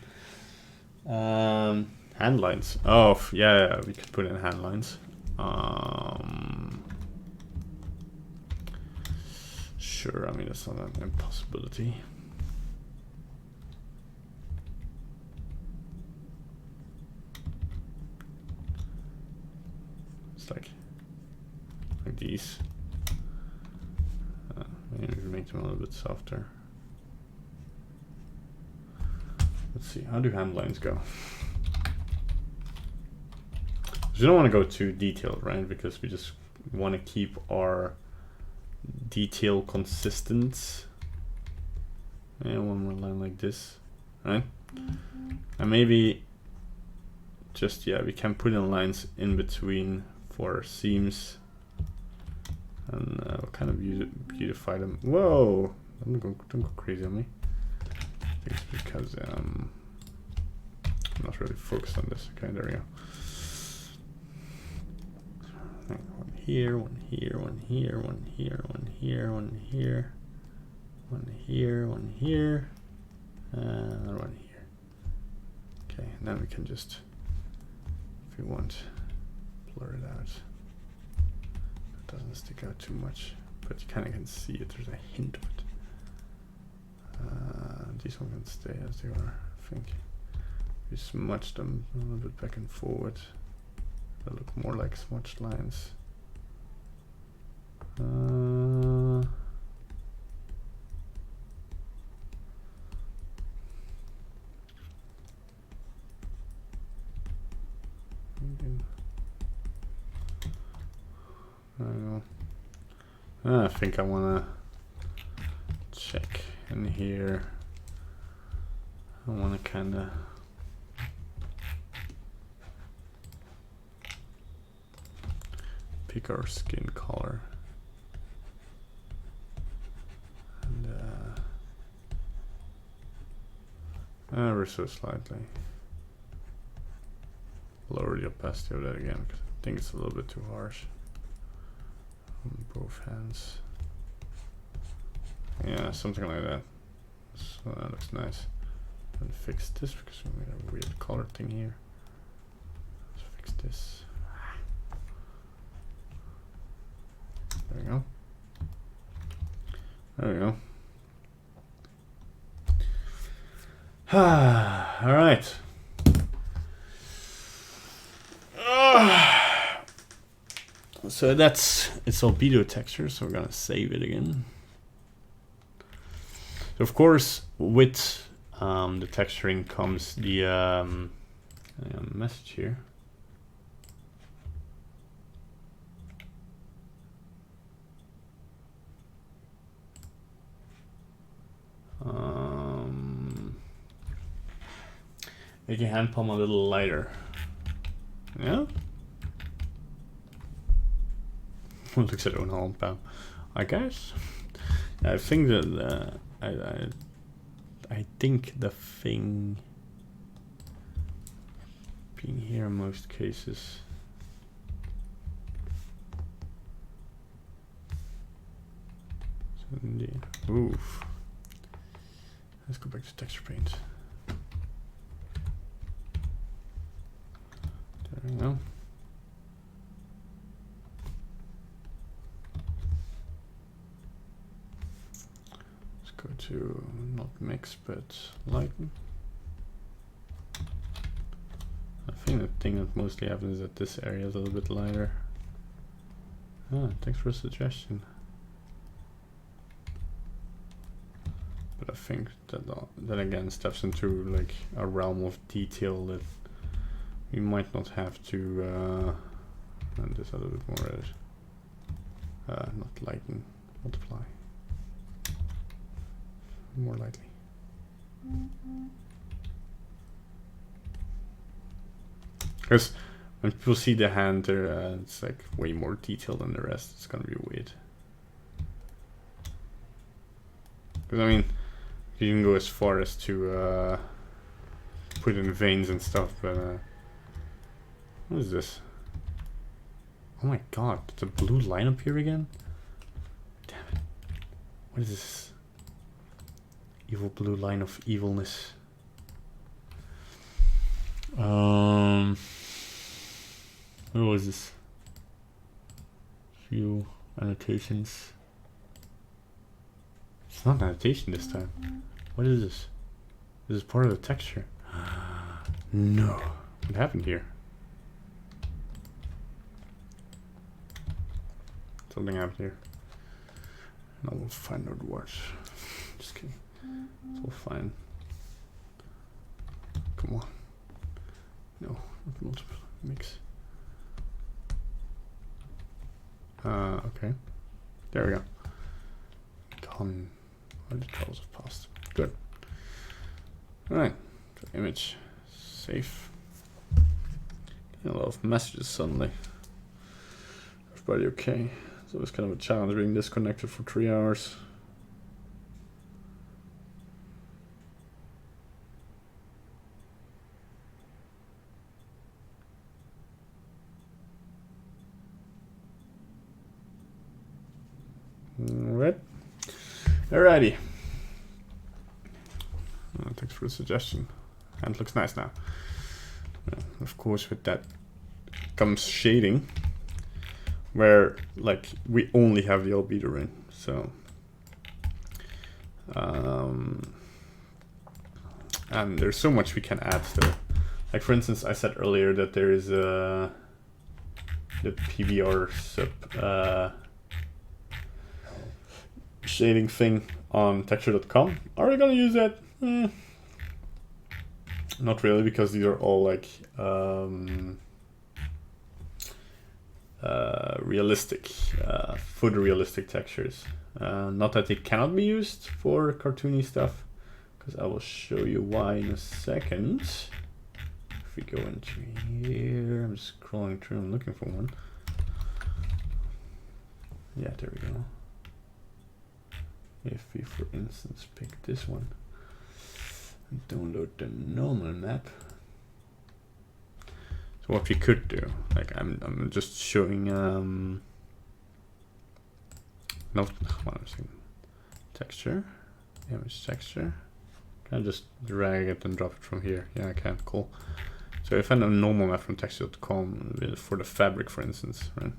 Hand lines. Oh, yeah, we could put in hand lines. Sure, I mean, that's not an impossibility. It's like these. Maybe make them a little bit softer. Let's see, how do hand lines go? We don't want to go too detailed, right? Because we just want to keep our detail consistent. And one more line like this, right? And maybe just, yeah, we can put in lines in between for seams. And we'll kind of beautify them. Whoa! Don't go crazy on me. I think it's because I'm not really focused on this. Okay, there we go. One here, one here, one here, one here, one here, one here, one here, one here, and one here. Okay, and then we can just, if we want, blur it out. It doesn't stick out too much, but you kind of can see it. There's a hint of it. These ones can stay as they are, I think. We smudge them a little bit back and forward. They look more like smudged lines. I think I want to check in here. I want to kind of pick our skin color and ever so slightly lower the opacity of that again, because I think it's a little bit too harsh on both hands. Yeah, something like that. So that looks nice. And fix this because we made a weird color thing here. Let's fix this. There we go. There we go. All right. So it's albedo texture, so we're gonna save it again. So of course, with the texturing comes the message here. Make your hand palm a little lighter. Yeah. Looks at own hand palm, I guess. I think that I think the thing being here in most cases. So indeed. Oof. Let's go back to texture paint. There we go. Let's go to not mix but lighten. I think the thing that mostly happens is that this area is a little bit lighter. Ah, thanks for a suggestion. But I think that again steps into like a realm of detail that we might not have to and this a little bit more not lighten, multiply more lightly. Because when people see the hand there, it's like way more detailed than the rest. It's gonna be weird. Because I mean, you can go as far as to put in veins and stuff, but what is this? Oh my god, it's a blue line up here again? Damn it. What is this? Evil blue line of evilness. What was this? Few annotations. It's not an annotation this time. What is this? This is part of the texture. No. What happened here? Something happened here. And I will find out what. Just kidding. It's all fine. Come on. No, not multiple. Mix. Okay. There we go. Gone. All the troubles have passed. Good. Alright. Image. Save. Getting a lot of messages suddenly. Everybody okay? It's always kind of a challenge being disconnected for 3 hours. Alright. Alrighty. Thanks for the suggestion. And it looks nice now. Of course, with that comes shading, where like we only have the albedo in. So, and there's so much we can add to. Like for instance, I said earlier that there is the PBR sub shading thing on texture.com. Are we gonna use that? Not really, because these are all like realistic, photorealistic textures. Not that they cannot be used for cartoony stuff, because I will show you why in a second. If we go into here, I'm just scrolling through, I'm looking for one. Yeah, there we go. If we, for instance, pick this one and download the normal map. So what we could do, like I'm just showing texture, image texture. Can I just drag it and drop it from here? Yeah, I can. Cool. So if I have a normal map from texture.com for the fabric, for instance, right?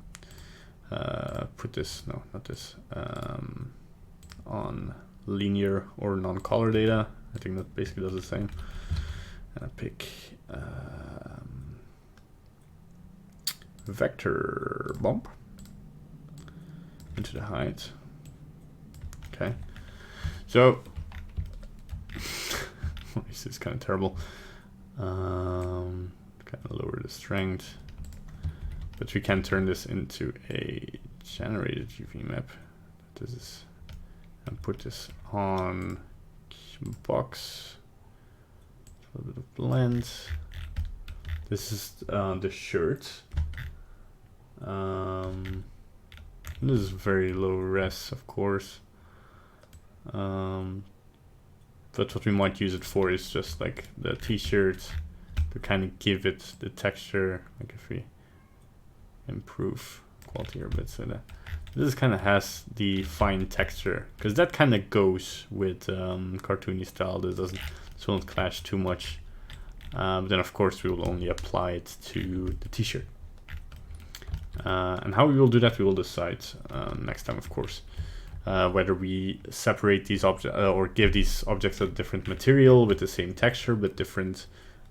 Put this, no, not this, on linear or non-color data. I think that basically does the same. And I pick vector bump into the height. Okay, so this is kind of terrible. Kind of lower the strength, but we can turn this into a generated UV map. This is, and put this on box. A little bit of blend. This is the shirt. This is very low res, of course. But what we might use it for is just like the t-shirt to kind of give it the texture. Like if we improve quality here a bit, so that this kind of has the fine texture, because that kind of goes with cartoony style. This won't clash too much. But then of course we will only apply it to the t-shirt. And how we will do that, we will decide next time, of course. Whether we separate these objects or give these objects a different material with the same texture but different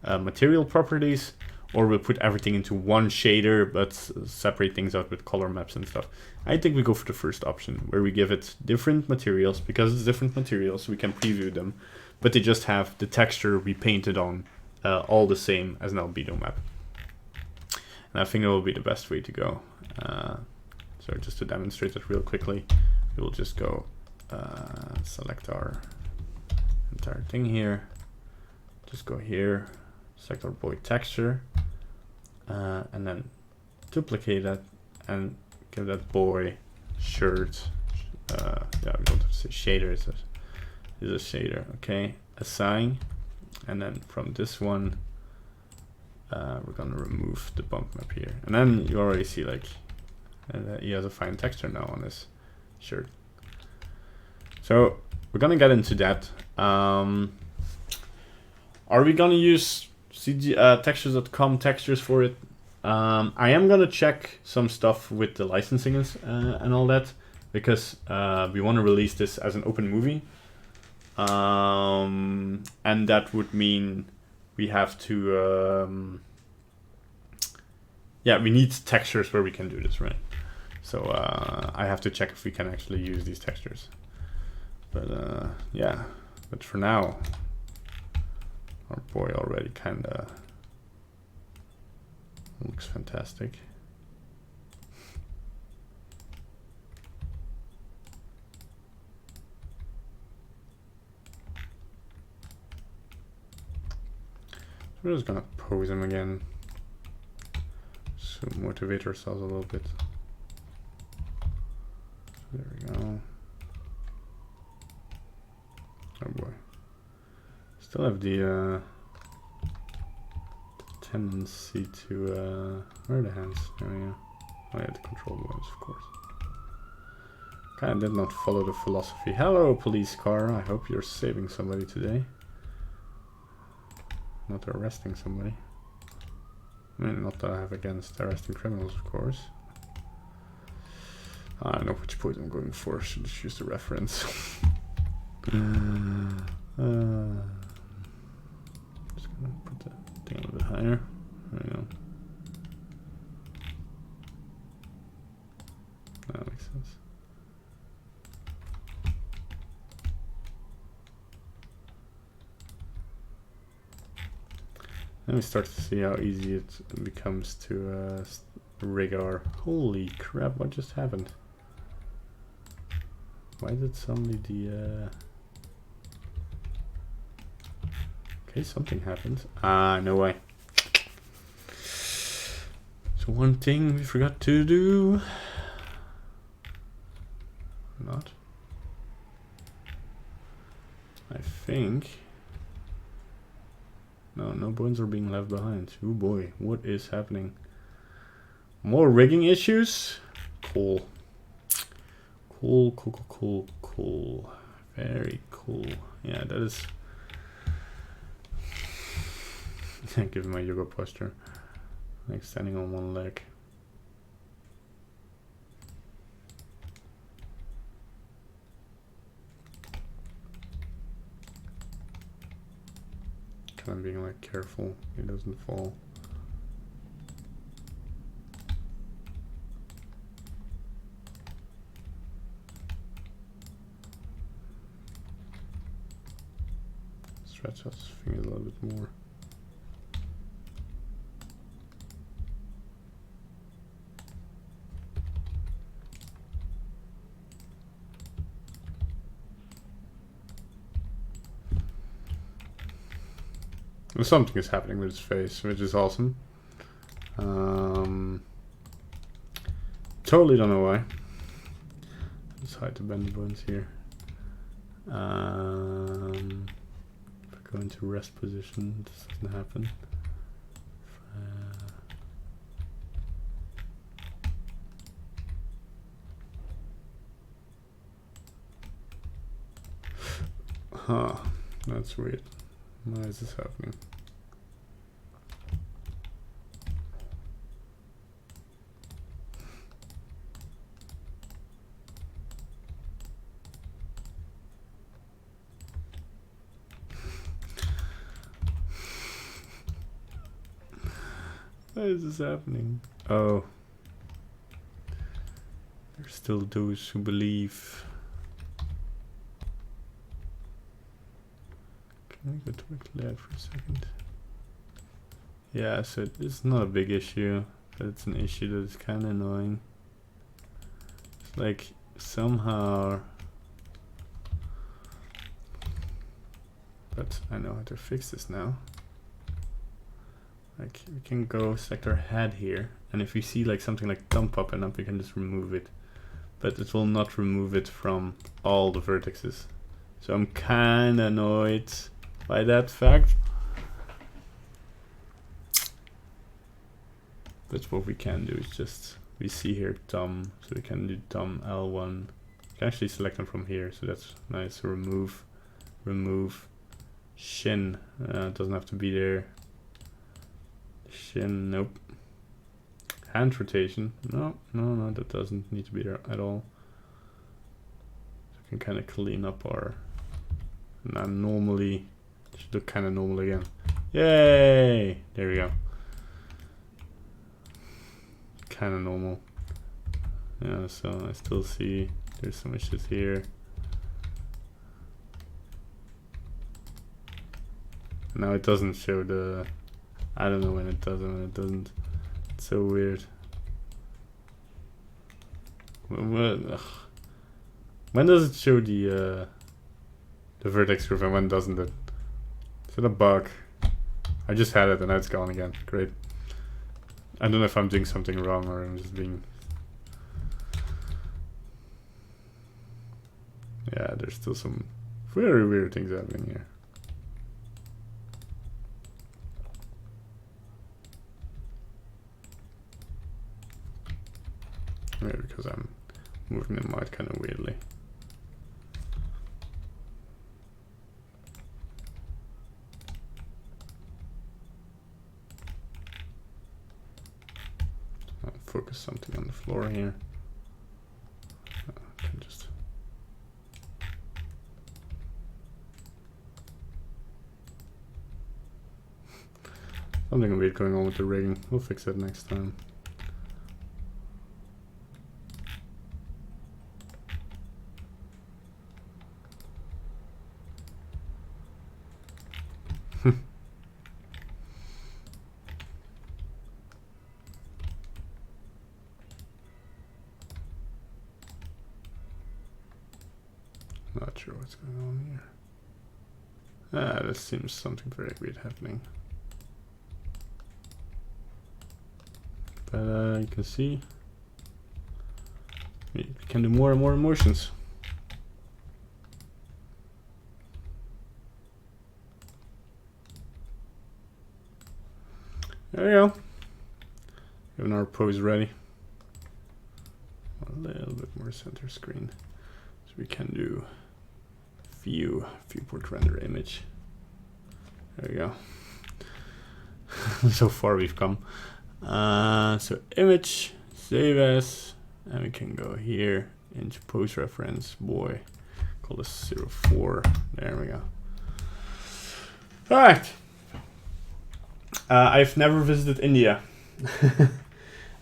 material properties, or we'll put everything into one shader but separate things out with color maps and stuff. I think we go for the first option, where we give it different materials. Because it's different materials, we can preview them, but they just have the texture we painted on all the same as an albedo map. And I think that will be the best way to go. So just to demonstrate it real quickly, we will just go select our entire thing here. Just go here, select our boy texture, and then duplicate that and give that boy shirt. Yeah, we don't have to say shader. It's a shader. Okay, assign, and then from this one, we're gonna remove the bump map here, and then you already see like he has a fine texture now on this shirt. So we're gonna get into that. Are we gonna use textures.com textures for it? I am gonna check some stuff with the licensing and all that, because we want to release this as an open movie, and that would mean we have to yeah, we need textures where we can do this, right? So I have to check if we can actually use these textures. But yeah, but for now, our boy already kinda looks fantastic. So we're just gonna pose him again, so motivate ourselves a little bit. There we go. Oh boy. Still have the tendency to where are the hands? There we go. Oh yeah, the control buttons, of course. Kinda did not follow the philosophy. Hello, police car. I hope you're saving somebody today. Not arresting somebody. I mean, not that I have against arresting criminals, of course. I don't know which point I'm going for. I should just use the reference. Just gonna put the thing a little bit higher. There we go. That makes sense. Then we start to see how easy it becomes to rig our... Holy crap, what just happened? Why did suddenly the... Okay, something happened. Ah, no way. So one thing we forgot to do. Not. I think. No bones are being left behind. Oh boy, what is happening? More rigging issues? Cool. Cool. Very cool. Yeah, that is... Give my yoga posture. Like standing on one leg. Kind of being like careful it doesn't fall. Stretch out his fingers a little bit more. Something is happening with his face, which is awesome. Totally don't know why. Let's hide the bend bones here. If I go into rest position, this doesn't happen. Huh, that's weird. Why is this happening? Why is this happening? Oh. There's still those who believe. Can I go to that for a second? Yeah, so it's not a big issue, but it's an issue that is kind of annoying. It's like somehow... But I know how to fix this now. Like we can go select our head here, and if we see like something like thumb popping up, we can just remove it. But it will not remove it from all the vertices. So I'm kind of annoyed by that fact. But what we can do is just, we see here thumb, so we can do thumb L1. You can actually select them from here, so that's nice. So remove shin, it doesn't have to be there. Shin, nope. Hand rotation, no, that doesn't need to be there at all. So we can kind of clean up our, now normally, it should look kind of normal again. Yay! There we go. Kind of normal. Yeah, so I still see there's some issues here. Now it doesn't show the, I don't know when it does and when it doesn't. It's so weird. When does it show the vertex curve and when doesn't it? Is it a bug? I just had it and now it's gone again. Great. I don't know if I'm doing something wrong or I'm just being... Yeah, there's still some very weird things happening here. Maybe because I'm moving the mic kind of weirdly. I'll focus something on the floor here. I can just... Something weird going on with the rigging. We'll fix that next time. Not sure what's going on here. That seems something very weird happening. But you can see we can do more and more emotions. There we go. Even our pose ready. A little bit more center screen. So we can do viewport render image. There we go. So far we've come. So image, save as, and we can go here into pose reference, boy, call this 04. There we go. All right. I've never visited India.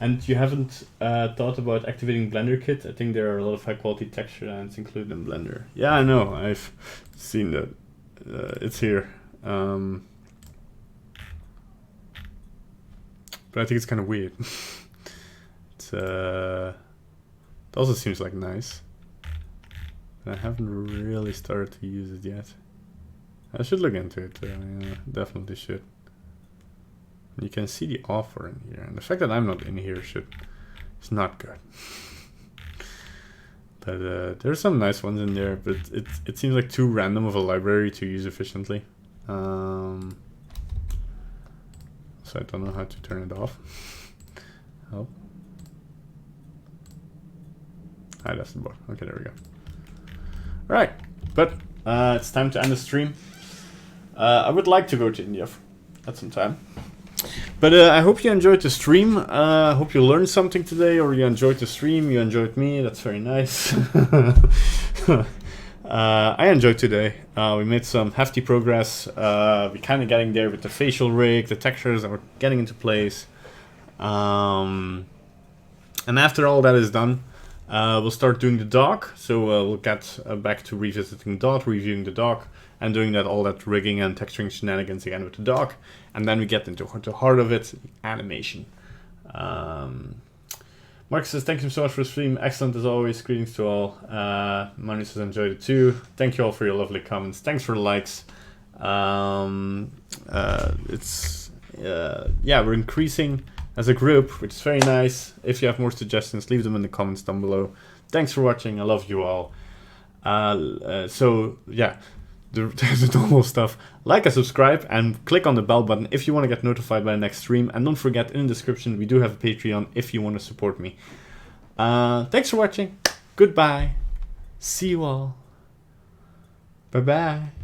And you haven't thought about activating Blender Kit? I think there are a lot of high quality texture elements included in Blender. Yeah, I know. I've seen that. It's here. But I think it's kind of weird. It also seems like nice. I haven't really started to use it yet. I should look into it. Yeah, definitely should. You can see the offer in here, and the fact that I'm not in here is not good. But there's some nice ones in there, but it seems like too random of a library to use efficiently. So I don't know how to turn it off. Oh, that's the button. Okay, there we go. All right, but it's time to end the stream. I would like to go to India at some time. But I hope you enjoyed the stream. I hope you learned something today, or you enjoyed the stream. You enjoyed me. That's very nice. I enjoyed today. We made some hefty progress. We're kind of getting there with the facial rig, the textures are getting into place. And after all that is done, we'll start doing the dock. So we'll get back to revisiting dot, reviewing the dock, and doing all that rigging and texturing shenanigans again with the dock. And then we get into the heart of it, animation. Mark says, thank you so much for the stream. Excellent as always. Greetings to all. Manu says, enjoyed it too. Thank you all for your lovely comments. Thanks for the likes. Yeah, we're increasing as a group, which is very nice. If you have more suggestions, leave them in the comments down below. Thanks for watching. I love you all. So yeah, the normal stuff. Like and subscribe and click on the bell button if you want to get notified by the next stream. And don't forget, in the description, we do have a Patreon if you want to support me. Thanks for watching. Goodbye. See you all. Bye-bye.